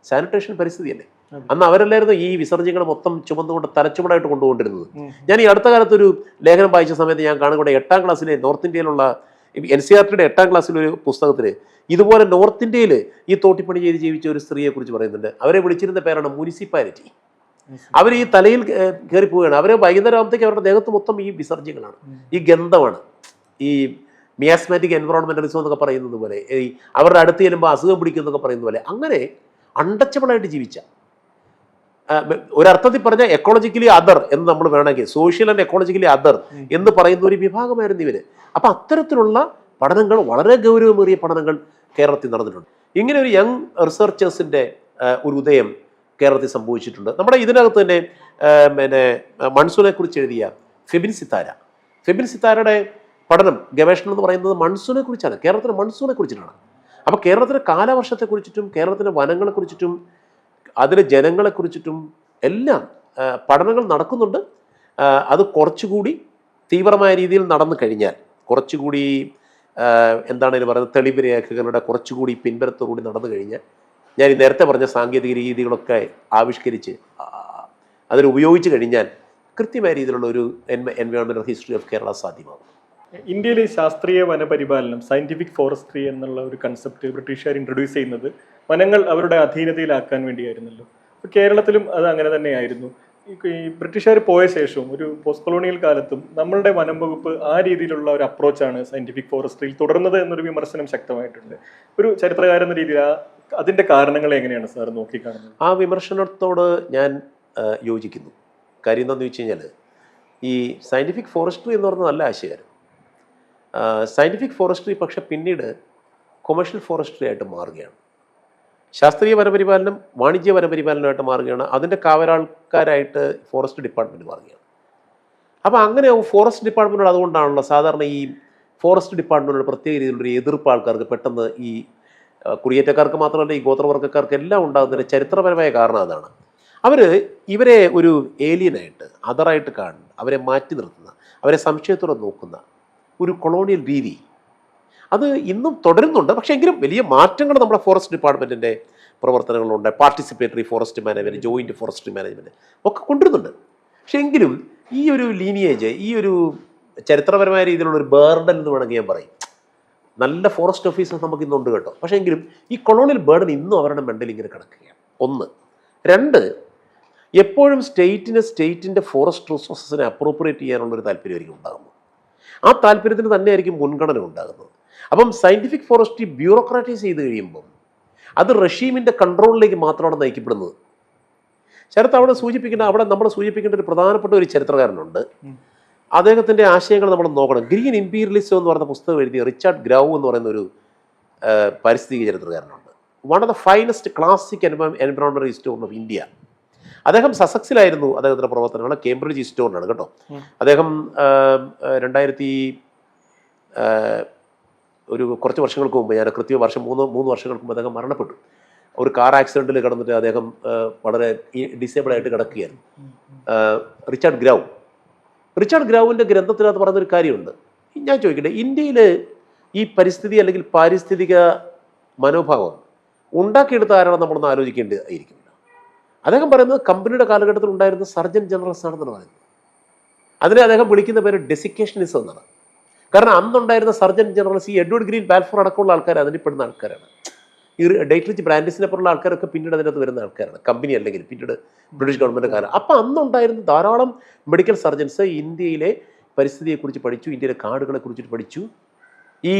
B: സാനിറ്റേഷൻ പരിസ്ഥിതിയല്ലേ. അന്ന് അവരല്ലായിരുന്നു ഈ വിസർജ്യങ്ങൾ മൊത്തം ചുമന്നുകൊണ്ട് തലച്ചുമടായിട്ട് കൊണ്ടുകൊണ്ടിരുന്നത്. ഞാൻ ഈ അടുത്ത കാലത്തൊരു ലേഖനം വായിച്ച സമയത്ത് ഞാൻ കാണുകൂടെ 8ാം ക്ലാസ്സിലെ നോർത്ത് ഇന്ത്യയിലുള്ള NCERTയുടെ 8ാം ക്ലാസ്സിലൊരു പുസ്തകത്തിൽ ഇതുപോലെ നോർത്ത് ഇന്ത്യയിൽ ഈ തോട്ടിപ്പണി ചെയ്ത് ജീവിച്ച ഒരു സ്ത്രീയെ കുറിച്ച് പറയുന്നുണ്ട്. അവരെ വിളിച്ചിരുന്ന പേരാണ് മുനിസിപ്പാലിറ്റി. അവർ ഈ തലയിൽ കയറി പോവുകയാണ്. അവർ വൈകുന്നേരം ആകുമ്പോഴത്തേക്ക് അവരുടെ ദേഹത്ത് മൊത്തം ഈ വിസർജ്യങ്ങളാണ്, ഈ ഗന്ധമാണ്. ഈ മിയാസ്മാറ്റിക് എൻവറോൺമെന്റലിസം എന്നൊക്കെ പറയുന്നത് പോലെ, ഈ അവരുടെ അടുത്ത് ചെല്ലുമ്പോൾ അസുഖം പിടിക്കുന്നൊക്കെ പറയുന്നത് പോലെ അങ്ങനെ അൺടച്ചബിളായിട്ട് ജീവിച്ച, ഒരർത്ഥത്തിൽ പറഞ്ഞാൽ എക്കോളജിക്കലി അതർ എന്ന് നമ്മൾ വേണമെങ്കിൽ, സോഷ്യൽ ആൻഡ് എക്കോളജിക്കലി അതർ എന്ന് പറയുന്ന ഒരു വിഭാഗമായിരുന്നു ഇവര്. അപ്പം അത്തരത്തിലുള്ള പഠനങ്ങൾ, വളരെ ഗൗരവമേറിയ പഠനങ്ങൾ കേരളത്തിൽ നടന്നിട്ടുണ്ട്. ഇങ്ങനെ ഒരു യങ് റിസർച്ചേഴ്സിൻ്റെ ഒരു ഉദയം കേരളത്തിൽ സംഭവിച്ചിട്ടുണ്ട്. നമ്മുടെ ഇതിനകത്ത് തന്നെ മൺസൂനെ കുറിച്ച് എഴുതിയ ഫെബിൻ സിത്താരയുടെ പഠനം, ഗവേഷണം എന്ന് പറയുന്നത് മൺസൂനെ കുറിച്ചാണ്, കേരളത്തിലെ മൺസൂനെ കുറിച്ചിട്ടാണ്. അപ്പോൾ കേരളത്തിലെ കാലവർഷത്തെക്കുറിച്ചിട്ടും കേരളത്തിലെ വനങ്ങളെക്കുറിച്ചിട്ടും അതിലെ ജനങ്ങളെക്കുറിച്ചിട്ടും എല്ലാം പഠനങ്ങൾ നടക്കുന്നുണ്ട്. അത് കുറച്ചുകൂടി തീവ്രമായ രീതിയിൽ നടന്നു കഴിഞ്ഞാൽ, കുറച്ചുകൂടി എന്താണെന്ന് പറയുന്നത്, തെളിവ് രേഖകളുടെ കുറച്ചുകൂടി പിൻബലത്തോടുകൂടി നടന്നു കഴിഞ്ഞാൽ, ഞാൻ ഈ നേരത്തെ പറഞ്ഞ സാങ്കേതിക രീതികളൊക്കെ ആവിഷ്കരിച്ച് അതിൽ ഉപയോഗിച്ച് കഴിഞ്ഞാൽ കൃത്യമായ രീതിയിലുള്ള ഒരു എൻവയോൺമെൻറ്റൽ ഹിസ്റ്ററി ഓഫ് കേരള സാധ്യമാകും.
A: ഇന്ത്യയിലെ ശാസ്ത്രീയ വനപരിപാലനം, സയന്റിഫിക് ഫോറസ്ട്രി എന്നുള്ള ഒരു കൺസെപ്റ്റ് ബ്രിട്ടീഷുകാർ ഇൻട്രൊഡ്യൂസ് ചെയ്യുന്നത് വനങ്ങൾ അവരുടെ അധീനതയിലാക്കാൻ വേണ്ടിയായിരുന്നല്ലോ. അപ്പോൾ കേരളത്തിലും അത് അങ്ങനെ തന്നെയായിരുന്നു. ഈ ബ്രിട്ടീഷുകാർ പോയ ശേഷവും ഒരു പോസ്റ്റ് കൊളോണിയൽ കാലത്തും നമ്മളുടെ വനം വകുപ്പ് ആ രീതിയിലുള്ള ഒരു അപ്രോച്ചാണ് സയന്റിഫിക് ഫോറസ്ട്രിയിൽ തുടർന്നത് എന്നൊരു വിമർശനം ശക്തമായിട്ടുണ്ട്. ഒരു ചരിത്രകാരൻ എന്ന രീതിയിൽ അതിൻ്റെ കാരണങ്ങളെ എങ്ങനെയാണ് സാർ നോക്കിക്കാണുന്നത്?
B: ആ വിമർശനത്തോട് ഞാൻ യോജിക്കുന്നു. കാര്യം എന്താണെന്ന് വെച്ച് കഴിഞ്ഞാൽ, ഈ സയൻറ്റിഫിക് ഫോറസ്ട്രി എന്ന് പറയുന്നത് നല്ല ആശയമാണ്. സയൻറ്റിഫിക് ഫോറസ്ട്രി പക്ഷെ പിന്നീട് കൊമേഴ്ഷ്യൽ ഫോറസ്ട്രി ആയിട്ട് മാറുകയാണ്. ശാസ്ത്രീയ വനപരിപാലനം വാണിജ്യ വനപരിപാലനമായിട്ട് മാറുകയാണ്. അതിൻ്റെ കാവലാൾക്കാരായിട്ട് ഫോറസ്റ്റ് ഡിപ്പാർട്ട്മെൻറ്റ് മാറുകയാണ്. അപ്പോൾ അങ്ങനെ ഫോറസ്റ്റ് ഡിപ്പാർട്ട്മെൻറ്റോട്, അതുകൊണ്ടാണല്ലോ സാധാരണ ഈ ഫോറസ്റ്റ് ഡിപ്പാർട്ട്മെൻറ്റോട് പ്രത്യേക രീതിയിലുള്ളൊരു എതിർപ്പ് ആൾക്കാർക്ക് പെട്ടെന്ന്, ഈ കുടിയേറ്റക്കാർക്ക് മാത്രമല്ല ഈ ഗോത്രവർഗ്ഗക്കാർക്ക് എല്ലാം ഉണ്ടാകുന്നതിൻ്റെ ചരിത്രപരമായ കാരണം അതാണ്. ഇവരെ ഒരു ഏലിയനായിട്ട്, അതറായിട്ട് കാണുന്ന, അവരെ മാറ്റി നിർത്തുന്ന, അവരെ സംശയത്തോടെ നോക്കുന്ന ഒരു കൊളോണിയൽ രീതി അത് ഇന്നും തുടരുന്നുണ്ട്. പക്ഷേ എങ്കിലും വലിയ മാറ്റങ്ങൾ നമ്മുടെ ഫോറസ്റ്റ് ഡിപ്പാർട്ട്മെൻറ്റിൻ്റെ പ്രവർത്തനങ്ങളുണ്ട്. Participatory forest management, joint forestry management ഒക്കെ കൊണ്ടുവരുന്നുണ്ട്. പക്ഷേ എങ്കിലും ഈ ഒരു ലീനിയേജ്, ഈ ഒരു ചരിത്രപരമായ രീതിയിലുള്ള ഒരു ബേർഡൻ എന്ന് വേണമെങ്കിൽ ഞാൻ പറയും. നല്ല ഫോറസ്റ്റ് ഓഫീസേഴ്സ് നമുക്ക് ഇന്നുണ്ട് കേട്ടോ. പക്ഷേ എങ്കിലും ഈ കൊളോണിയൽ ബേർഡൻ ഇന്നും അവരുടെ മെൻ്റൽ ഇങ്ങനെ കിടക്കുകയാണ്. 1. 2, എപ്പോഴും സ്റ്റേറ്റിൻ്റെ ഫോറസ്റ്റ് റിസോഴ്സസിനെ അപ്രോപ്രിയേറ്റ് ചെയ്യാനുള്ളൊരു താല്പര്യമായിരിക്കും ഉണ്ടാകുന്നത്. ആ താല്പര്യത്തിന് തന്നെയായിരിക്കും മുൻഗണന ഉണ്ടാകുന്നത്. അപ്പം സയൻറ്റിഫിക് ഫോറസ്ട്രി ബ്യൂറോക്രാറ്റൈസ് ചെയ്ത് കഴിയുമ്പം അത് റഷീമിൻ്റെ കൺട്രോളിലേക്ക് മാത്രമാണ് നയിക്കപ്പെടുന്നത്. അവിടെ നമ്മൾ സൂചിപ്പിക്കേണ്ട ഒരു പ്രധാനപ്പെട്ട ഒരു ചരിത്രകാരനുണ്ട്. അദ്ദേഹത്തിൻ്റെ ആശയങ്ങൾ നമ്മൾ നോക്കണം. ഗ്രീൻ ഇമ്പീരിയലിസം എന്ന് പറയുന്ന പുസ്തകം എഴുതിയ റിച്ചാർഡ് ഗ്രൗ എന്ന് പറയുന്ന ഒരു പാരിസ്ഥിതിക ചരിത്രകാരനുണ്ട്. One of the finest classic എൻവയോൺമെന്റൽ ഹിസ്റ്റോറിയൻ ഓഫ് ഇന്ത്യ. അദ്ദേഹം സസക്സിലായിരുന്നു അദ്ദേഹത്തിൻ്റെ പ്രവർത്തനങ്ങൾ. കേംബ്രിഡ്ജ് ഹിസ്റ്റോറിയനാണ് കേട്ടോ. അദ്ദേഹം 2000 ഒരു കുറച്ച് വർഷങ്ങൾക്ക് മുമ്പ്, ഞാൻ കൃത്യ വർഷം 3 വർഷങ്ങൾക്ക് മുമ്പ് അദ്ദേഹം മരണപ്പെട്ടു. ഒരു കാർ ആക്സിഡൻറ്റിൽ കിടന്നിട്ട് അദ്ദേഹം വളരെ ഡിസേബിളായിട്ട് കിടക്കുകയായിരുന്നു. റിച്ചാർഡ് ഗ്രൗവിൻ്റെ ഗ്രന്ഥത്തിനകത്ത് പറയുന്നൊരു കാര്യമുണ്ട്. ഞാൻ ചോദിക്കട്ടെ, ഇന്ത്യയിൽ ഈ പരിസ്ഥിതി അല്ലെങ്കിൽ പാരിസ്ഥിതിക മനോഭാവം ഉണ്ടാക്കിയെടുത്ത ആരാണെന്ന് നമ്മളൊന്ന് ആലോചിക്കേണ്ടതായിരിക്കും. അദ്ദേഹം പറയുന്നത് കമ്പനിയുടെ കാലഘട്ടത്തിൽ ഉണ്ടായിരുന്ന സർജൻ ജനറൽസ് ആണെന്നാണ് പറയുന്നത്. അതിനെ അദ്ദേഹം വിളിക്കുന്ന പേര് ഡെസിക്കേഷനിസം എന്നാണ്. കാരണം അന്നുണ്ടായിരുന്ന സർജൻ ജനറൽസ് ഈ എഡ്വേർഡ് ഗ്രീൻ ബാൽഫോർ അടക്കമുള്ള ആൾക്കാർ അതിൽ പെടുന്ന ആൾക്കാരാണ്. ഈ ഡേറ്റ്രിച്ച് ബ്രാൻഡിസിനെ പോലുള്ള ആൾക്കാരൊക്കെ പിന്നീട് അതിനകത്ത് വരുന്ന ആൾക്കാരാണ്. കമ്പനി അല്ലെങ്കിൽ പിന്നീട് ബ്രിട്ടീഷ് ഗവൺമെൻറ് കാലം. അപ്പോൾ അന്നുണ്ടായിരുന്ന ധാരാളം മെഡിക്കൽ സർജൻസ് ഇന്ത്യയിലെ പരിസ്ഥിതിയെക്കുറിച്ച് പഠിച്ചു, ഇന്ത്യയിലെ കാടുകളെ കുറിച്ചിട്ട് പഠിച്ചു, ഈ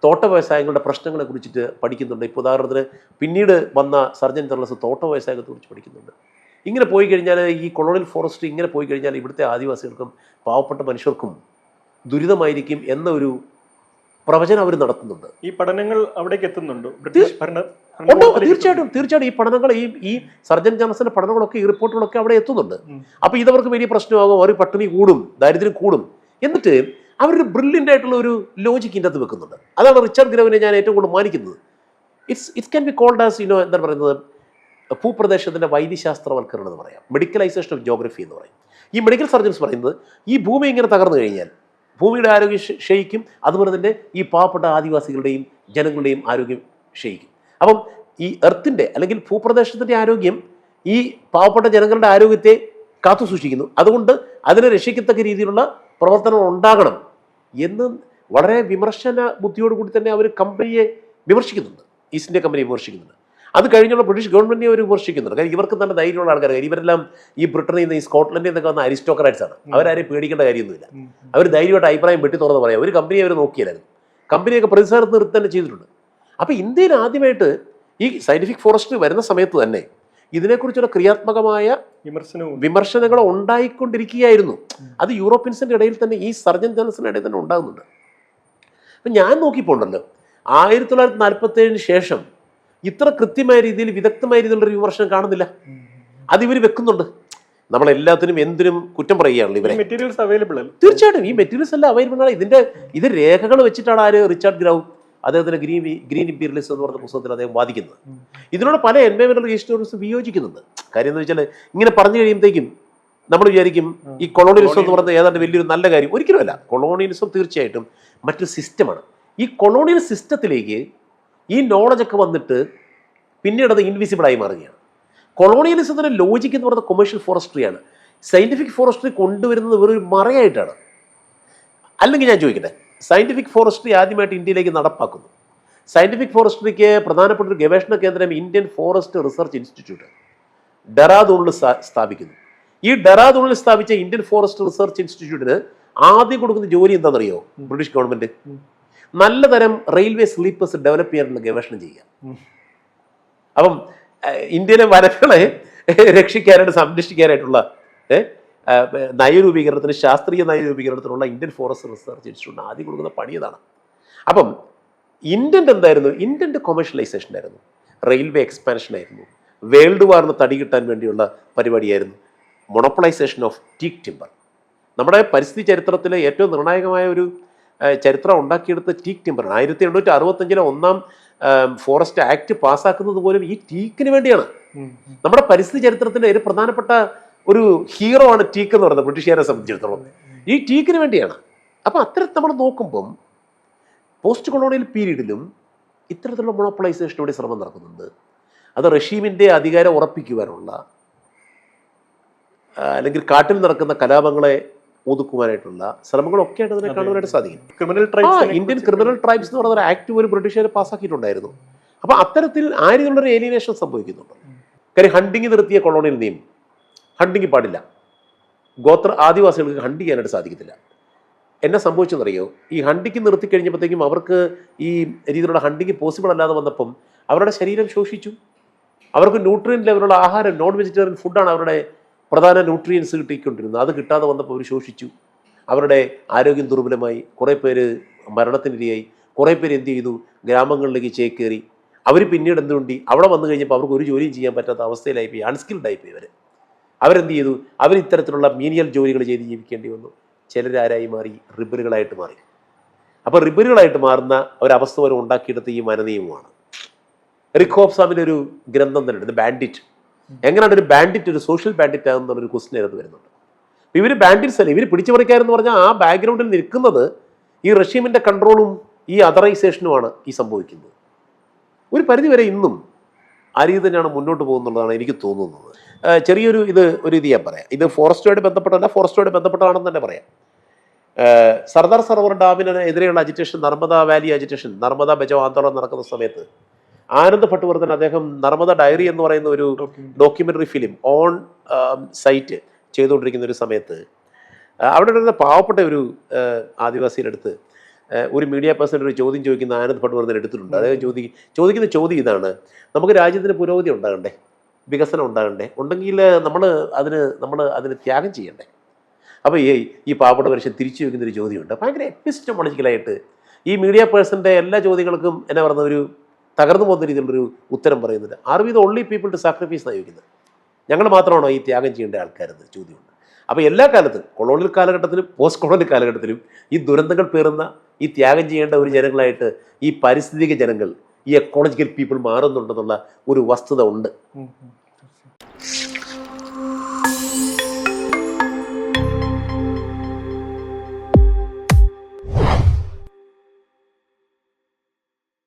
B: തോട്ട വ്യവസായങ്ങളുടെ പ്രശ്നങ്ങളെ കുറിച്ചിട്ട് പഠിക്കുന്നുണ്ട്. ഇപ്പോൾ ഉദാഹരണത്തിന് പിന്നീട് വന്ന സർജൻ ജനറൽസ് തോട്ട വ്യവസായത്തെക്കുറിച്ച് പഠിക്കുന്നുണ്ട്. ഇങ്ങനെ പോയി കഴിഞ്ഞാൽ, ഈ കൊളോണിയൽ ഫോറസ്ട്രി ഇങ്ങനെ പോയി കഴിഞ്ഞാൽ ഇവിടുത്തെ ആദിവാസികൾക്കും പാവപ്പെട്ട മനുഷ്യർക്കും ദുരിതമായിരിക്കും എന്ന ഒരു പ്രവചനം അവർ നടത്തുന്നുണ്ട്.
A: ഈ പഠനങ്ങൾ അവിടേക്ക് എത്തുന്നുണ്ടോ? ബ്രിട്ടീഷ്
B: തീർച്ചയായിട്ടും ഈ പഠനങ്ങൾ, ഈ സർജൻ ജനറൽസിന്റെ പഠനങ്ങളൊക്കെ, ഈ റിപ്പോർട്ടുകളൊക്കെ അവിടെ എത്തുന്നുണ്ട്. അപ്പോൾ ഇതവർക്ക് വലിയ പ്രശ്നമാകും, അവർ പട്ടിണി കൂടും, ദാരിദ്ര്യം കൂടും. എന്നിട്ട് അവരൊരു ബ്രില്യൻ്റ് ആയിട്ടുള്ള ഒരു ലോജിക്കിൻ്റെ അത് വെക്കുന്നുണ്ട്. അതാണ് റിച്ചാർഡ് ഗ്രൗവിനെ ഞാൻ ഏറ്റവും കൂടുതൽ മാനിക്കുന്നത്. It can be called as എന്താണ് പറയുന്നത്, ഭൂപ്രദേശത്തിൻ്റെ വൈദ്യശാസ്ത്രവൽക്കരണം എന്ന് പറയാം, മെഡിക്കലൈസേഷൻ ഓഫ് ജോഗ്രഫി എന്ന് പറയും. ഈ മെഡിക്കൽ സർജൻസ് പറയുന്നത് ഈ ഭൂമി ഇങ്ങനെ തകർന്നു കഴിഞ്ഞാൽ ഭൂമിയുടെ ആരോഗ്യം ക്ഷയിക്കും, അതുപോലെ തന്നെ ഈ പാവപ്പെട്ട ആദിവാസികളുടെയും ജനങ്ങളുടെയും ആരോഗ്യം ക്ഷയിക്കും. അപ്പം ഈ എർത്തിൻ്റെ അല്ലെങ്കിൽ ഭൂപ്രദേശത്തിൻ്റെ ആരോഗ്യം ഈ പാവപ്പെട്ട ജനങ്ങളുടെ ആരോഗ്യത്തെ കാത്തു സൂക്ഷിക്കുന്നു. അതുകൊണ്ട് അതിനെ രക്ഷിക്കത്തക്ക രീതിയിലുള്ള പ്രവർത്തനം ഉണ്ടാകണം എന്ന് വളരെ വിമർശന ബുദ്ധിയോടുകൂടി തന്നെ അവർ കമ്പനിയെ വിമർശിക്കുന്നുണ്ട്, ഈസ്റ്റ് ഇന്ത്യ കമ്പനിയെ വിമർശിക്കുന്നുണ്ട്. അത് കഴിഞ്ഞുള്ള ബ്രിട്ടീഷ് ഗവൺമെന്റിനെ അവർ വിമർശിക്കുന്നുണ്ട്. കാര്യം ഇവർക്ക് നല്ല ധൈര്യമുള്ള ആൾക്കാർ, ഇവരെല്ലാം ഈ ബ്രിട്ടനിൽ നിന്ന് ഈ സ്കോട്ട്ലൻഡിൽ നിന്നൊക്കെ വന്ന അരിസ്റ്റോക്രാറ്റ്സ് ആണ്. അവരാരെയും പേടിക്കേണ്ട കാര്യമൊന്നുമില്ല. അവർ ധൈര്യമായിട്ട് അഭിപ്രായം വെട്ടി തുറന്ന് പറയാം. ഒരു കമ്പനിയെ അവർ നോക്കിയായിരുന്നു, കമ്പനിയൊക്കെ പ്രതിസ്ഥാനത്ത് നിർത്തി തന്നെ ചെയ്തിട്ടുണ്ട്. അപ്പോൾ ഇന്ത്യയിൽ ആദ്യമായിട്ട് ഈ സയന്റിഫിക് ഫോറസ്റ്റ് വരുന്ന സമയത്ത് തന്നെ ഇതിനെക്കുറിച്ചുള്ള ക്രിയാത്മകമായ വിമർശനങ്ങൾ ഉണ്ടായിക്കൊണ്ടിരിക്കുകയായിരുന്നു. അത് യൂറോപ്യൻസിൻ്റെ ഇടയിൽ തന്നെ, ഈ സർജൻ ജനറൽസിൻ്റെ ഇടയിൽ തന്നെ ഉണ്ടാകുന്നുണ്ട്. അപ്പം ഞാൻ നോക്കിപ്പോണ്ടല്ലോ 1947 ശേഷം ഇത്ര കൃത്യമായ രീതിയിൽ വിദഗ്ധമായ രീതിയിലുള്ളൊരു വിമർശനം കാണുന്നില്ല. അത് ഇവർ വെക്കുന്നുണ്ട്. നമ്മളെല്ലാത്തിനും എന്തിനും കുറ്റം പറയുകയാണല്ലോ ഇവരെ.
A: മെറ്റീരിയൽസ് അവൈലബിൾ അല്ല.
B: തീർച്ചയായിട്ടും ഈ മെറ്റീരിയൽസ് എല്ലാം അവൈലബിൾ ആണ്. ഇത് രേഖകൾ വെച്ചിട്ടാണ് ആര് റിച്ചാർഡ് ഗ്രൗ അദ്ദേഹത്തിന് ഗ്രീൻ ഇമ്പീരിയലിസം എന്ന് പറഞ്ഞ പുസ്തകത്തിൽ അദ്ദേഹം വാദിക്കുന്നത്. ഇതിനോട് പല എൻവയോൺമെന്റൽ ഹിസ്റ്റോറിയൻസും വിയോജിക്കുന്നുണ്ട്. കാര്യം എന്ന് വെച്ചാൽ ഇങ്ങനെ പറഞ്ഞു കഴിയുമ്പോഴത്തേക്കും നമ്മൾ വിചാരിക്കും ഈ കൊളോണിയലിസം എന്ന് പറയുന്നത് ഏതാണ്ട് വലിയൊരു നല്ല കാര്യം. ഒരിക്കലുമല്ല. കൊളോണിയലിസം തീർച്ചയായിട്ടും മറ്റൊരു സിസ്റ്റമാണ്. ഈ കൊളോണിയൽ സിസ്റ്റത്തിലേക്ക് ഈ നോളജൊക്കെ വന്നിട്ട് പിന്നീട് അത് ഇൻവിസിബിളായി മാറുകയാണ്. കൊളോണിയലിസത്തിൻ്റെ ലോജിക്ക് എന്ന് പറയുന്നത് കൊമേഴ്ഷ്യൽ ഫോറസ്ട്രിയാണ്. സയൻറ്റിഫിക് ഫോറസ്ട്രി കൊണ്ടുവരുന്നത് വെറൊരു മറയായിട്ടാണ്. അല്ലെങ്കിൽ ഞാൻ ചോദിക്കട്ടെ, സയൻറ്റിഫിക് ഫോറസ്ട്രി ആദ്യമായിട്ട് ഇന്ത്യയിലേക്ക് നടപ്പാക്കുന്നു. സയൻറ്റിഫിക് ഫോറസ്ട്രിക്ക് പ്രധാനപ്പെട്ട ഒരു ഗവേഷണ കേന്ദ്രം ഇന്ത്യൻ ഫോറസ്റ്റ് റിസർച്ച് ഇൻസ്റ്റിറ്റ്യൂട്ട് ഡെറാദൂണിൽ സ്ഥാപിക്കുന്നു. ഈ ഡെറാദൂണിൽ സ്ഥാപിച്ച ഇന്ത്യൻ ഫോറസ്റ്റ് റിസർച്ച് ഇൻസ്റ്റിറ്റ്യൂട്ടിന് ആദ്യം കൊടുക്കുന്ന ജോലി എന്താണെന്നറിയോ? ബ്രിട്ടീഷ് ഗവൺമെന്റ് നല്ല തരം റെയിൽവേ സ്ലീപ്പേഴ്സ് ഡെവലപ്പ് ചെയ്യാനുള്ള ഗവേഷണം ചെയ്യുക. അപ്പം ഇന്ത്യയിലെ വനങ്ങളെ രക്ഷിക്കാനായിട്ട് സംരക്ഷിക്കാനായിട്ടുള്ള നയരൂപീകരണത്തിന്, ശാസ്ത്രീയ നയരൂപീകരണത്തിനുള്ള ഇന്ത്യൻ ഫോറസ്റ്റ് റിസർച്ച് ഇൻസ്റ്റിറ്റ്യൂട്ടിന് ആദ്യം കൊടുക്കുന്ന പണിയതാണ്. അപ്പം ഇന്ത്യൻ്റെ എന്തായിരുന്നു? ഇന്ത്യൻ്റെ കൊമേഴ്ഷ്യലൈസേഷൻ ആയിരുന്നു, റെയിൽവേ എക്സ്പാൻഷൻ ആയിരുന്നു, വേൾഡ് വാറിന് തടി കിട്ടാൻ വേണ്ടിയുള്ള പരിപാടിയായിരുന്നു, മൊണോപ്പൊളൈസേഷൻ ഓഫ് ടീക്ക് ടിമ്പർ. നമ്മുടെ പരിസ്ഥിതി ചരിത്രത്തിലെ ഏറ്റവും നിർണായകമായ ഒരു ചരിത്രം ഉണ്ടാക്കിയെടുത്ത ടീക്ക് ടിമ്പറാണ്. 1865 ഒന്നാം ഫോറസ്റ്റ് ആക്ട് പാസ്സാക്കുന്നത് പോലും ഈ ടീക്കിന് വേണ്ടിയാണ്. നമ്മുടെ പരിസ്ഥിതി ചരിത്രത്തിൻ്റെ ഒരു പ്രധാനപ്പെട്ട ഒരു ഹീറോ ആണ് ടീക്ക് എന്ന് പറയുന്നത് ബ്രിട്ടീഷുകാരെ സംബന്ധിച്ചിടത്തോളം. ഈ ടീക്കിന് വേണ്ടിയാണ്. അപ്പം അത്തരത്തിൽ നമ്മൾ നോക്കുമ്പം പോസ്റ്റ് കൊളോണിയൽ പീരീഡിലും ഇത്തരത്തിലുള്ള മൊണോപ്പൊളൈസേഷനോടെ ശ്രമം നടക്കുന്നുണ്ട്. അത് റഷീമിൻ്റെ അധികാരം ഉറപ്പിക്കുവാനുള്ള, അല്ലെങ്കിൽ കാട്ടിൽ നടക്കുന്ന കലാപങ്ങളെ ഒതുക്കുവാനായിട്ടുള്ള ശ്രമങ്ങളൊക്കെ ആയിട്ട് അതിനെ കാണുവാനായിട്ട് സാധിക്കും. ഇന്ത്യൻ ക്രിമിനൽ ട്രൈബ്സ് എന്ന് പറയുന്ന ഒരു ആക്ട് ഒരു ബ്രിട്ടീഷുകാർ പാസ്സാക്കിയിട്ടുണ്ടായിരുന്നു. അപ്പം അത്തരത്തിൽ ആ രീതിയിലുള്ളൊരു ഏലിയനേഷൻ സംഭവിക്കുന്നുണ്ട്. കാര്യം ഹണ്ടിങ് നിർത്തിയ കൊളോണിയൽ നിയമം, ഹണ്ടിങ് പാടില്ല, ആദിവാസികൾക്ക് ഹണ്ട് ചെയ്യാനായിട്ട് സാധിക്കത്തില്ല. എന്നെ സംഭവിച്ചെന്നറിയോ? ഈ ഹണ്ടിങ് നിർത്തി കഴിഞ്ഞപ്പോഴത്തേക്കും അവർക്ക് ഈ രീതിയിലുള്ള ഹണ്ടിങ് പോസിബിൾ അല്ലാതെ വന്നപ്പം അവരുടെ ശരീരം ശോഷിച്ചു. അവർക്ക് ന്യൂട്രിയൻ ലെവലുള്ള ആഹാരം, നോൺ വെജിറ്റേറിയൻ ഫുഡാണ് അവരുടെ പ്രധാന ന്യൂട്രിയൻസ് കിട്ടിക്കൊണ്ടിരുന്നത്. അത് കിട്ടാതെ വന്നപ്പോൾ അവർ ശോഷിച്ചു. അവരുടെ ആരോഗ്യം ദുർബലമായി, കുറേ പേര് മരണത്തിനിരയായി, കുറേ പേര് എന്ത് ചെയ്തു? ഗ്രാമങ്ങളിലേക്ക് ചേക്കേറി. അവർ പിന്നീട് എന്തുകൊണ്ട് അവിടെ വന്നു കഴിഞ്ഞപ്പോൾ അവർക്ക് ഒരു ജോലിയും ചെയ്യാൻ പറ്റാത്ത അവസ്ഥയിലായിപ്പോയി, അൺസ്കിൽഡ് ആയിപ്പോയി അവർ. അവരെന്ത് ചെയ്തു? അവർ ഇത്തരത്തിലുള്ള മീനിയൽ ജോലികൾ ചെയ്ത് ജീവിക്കേണ്ടി വന്നു. ചിലരാരായി മാറി? റിബലുകളായിട്ട് മാറി. അപ്പോൾ റിബലുകളായിട്ട് മാറുന്ന ഒരവസ്ഥ വരെ ഉണ്ടാക്കിയെടുത്ത ഈ വനനിയമമാണ്. റിക് ഹോബ്സാമിൻ്റെ ഒരു ഗ്രന്ഥം തന്നെ ഉണ്ട്, ബാൻഡിറ്റ്. എങ്ങനെയാണ് ഒരു ബാൻഡിറ്റ് ഒരു സോഷ്യൽ ബാൻഡിറ്റ് ആകുന്നുള്ളൊരു ക്വസ്റ്റ്യൻ അതിനകത്ത് വരുന്നുണ്ട്. ഇവർ ബാൻഡിറ്റ്സ് അല്ല, ഇവർ പിടിച്ചുപറിക്കാരെന്ന് പറഞ്ഞാൽ ആ ബാക്ക്ഗ്രൗണ്ടിൽ നിൽക്കുന്നത് ഈ റഷ്യമിൻ്റെ കൺട്രോളും ഈ അതറൈസേഷനുമാണ് ഈ സംഭവിക്കുന്നത്. ഒരു പരിധിവരെ ഇന്നും ആ രീതി തന്നെയാണ് മുന്നോട്ട് പോകുന്നുള്ളതാണ് എനിക്ക് തോന്നുന്നത്. ചെറിയൊരു ഒരു ഇത് ഞാൻ പറയാം. ഇത് ഫോറസ്റ്റുമായിട്ട് ബന്ധപ്പെട്ടല്ല, ഫോറസ്റ്റുമായിട്ട് ബന്ധപ്പെട്ടാണെന്ന് തന്നെ പറയാം. സർദാർ സരോവർ ഡാമിന് എതിരെയുള്ള agitation, Narmada Valley agitation, Narmada Bachao Andolan നടക്കുന്ന സമയത്ത് ആനന്ദ് ഭട്ട്വർദ്ധൻ അദ്ദേഹം നർമ്മദ ഡയറി എന്ന് പറയുന്ന ഒരു ഡോക്യുമെൻ്ററി ഫിലിം ഓൺ സൈറ്റ് ചെയ്തുകൊണ്ടിരിക്കുന്ന ഒരു സമയത്ത് അവിടെ ഇരുന്ന പാവപ്പെട്ട ഒരു ആദിവാസിയുടെ അടുത്ത് ഒരു മീഡിയ പേഴ്സൺ ഒരു ചോദ്യം ചോദിക്കുന്ന ആനന്ദ് ഭട്ട്വർദ്ധൻ എടുത്തിട്ടുണ്ട്. അദ്ദേഹം ചോദിക്കുന്ന ചോദ്യം ഇതാണ്: നമുക്ക് രാജ്യത്തിന് പുരോഗതി ഉണ്ടാകണ്ടേ, വികസനം ഉണ്ടാകണ്ടേ, ഉണ്ടെങ്കിൽ നമ്മൾ അതിന് ത്യാഗം ചെയ്യണ്ടേ? അപ്പോൾ ഈ പാവപ്പെട്ട മനുഷ്യൻ തിരിച്ചു ചോദിക്കുന്നൊരു ചോദ്യമുണ്ട്. ഭയങ്കര എപ്പിസ്റ്റമോളജിക്കലായിട്ട് ഈ മീഡിയ പേഴ്സൻ്റെ എല്ലാ ചോദ്യങ്ങൾക്കും എന്നാ പറഞ്ഞ ഒരു തകർന്നു പോകുന്ന രീതിയിലുള്ളൊരു ഉത്തരം പറയുന്നുണ്ട്. Are we the only people to sacrifice എന്നാണ് ചോദിക്കുന്നത്. ഞങ്ങൾ മാത്രമാണോ ഈ ത്യാഗം ചെയ്യേണ്ട ആൾക്കാരെന്ന് ചോദ്യമുണ്ട്. അപ്പോൾ എല്ലാ കാലത്തും, കൊളോണിയൽ കാലഘട്ടത്തിലും പോസ്റ്റ് കൊളോണിയൽ കാലഘട്ടത്തിലും ഈ ദുരന്തങ്ങൾ പേറുന്ന, ഈ ത്യാഗം ചെയ്യേണ്ട ഒരു ജനങ്ങളായിട്ട് ഈ പാരിസ്ഥിതിക ജനങ്ങൾ, ഈ എക്കോളജിക്കൽ പീപ്പിൾ മാറുന്നുണ്ടെന്നുള്ള ഒരു വസ്തുത ഉണ്ട്.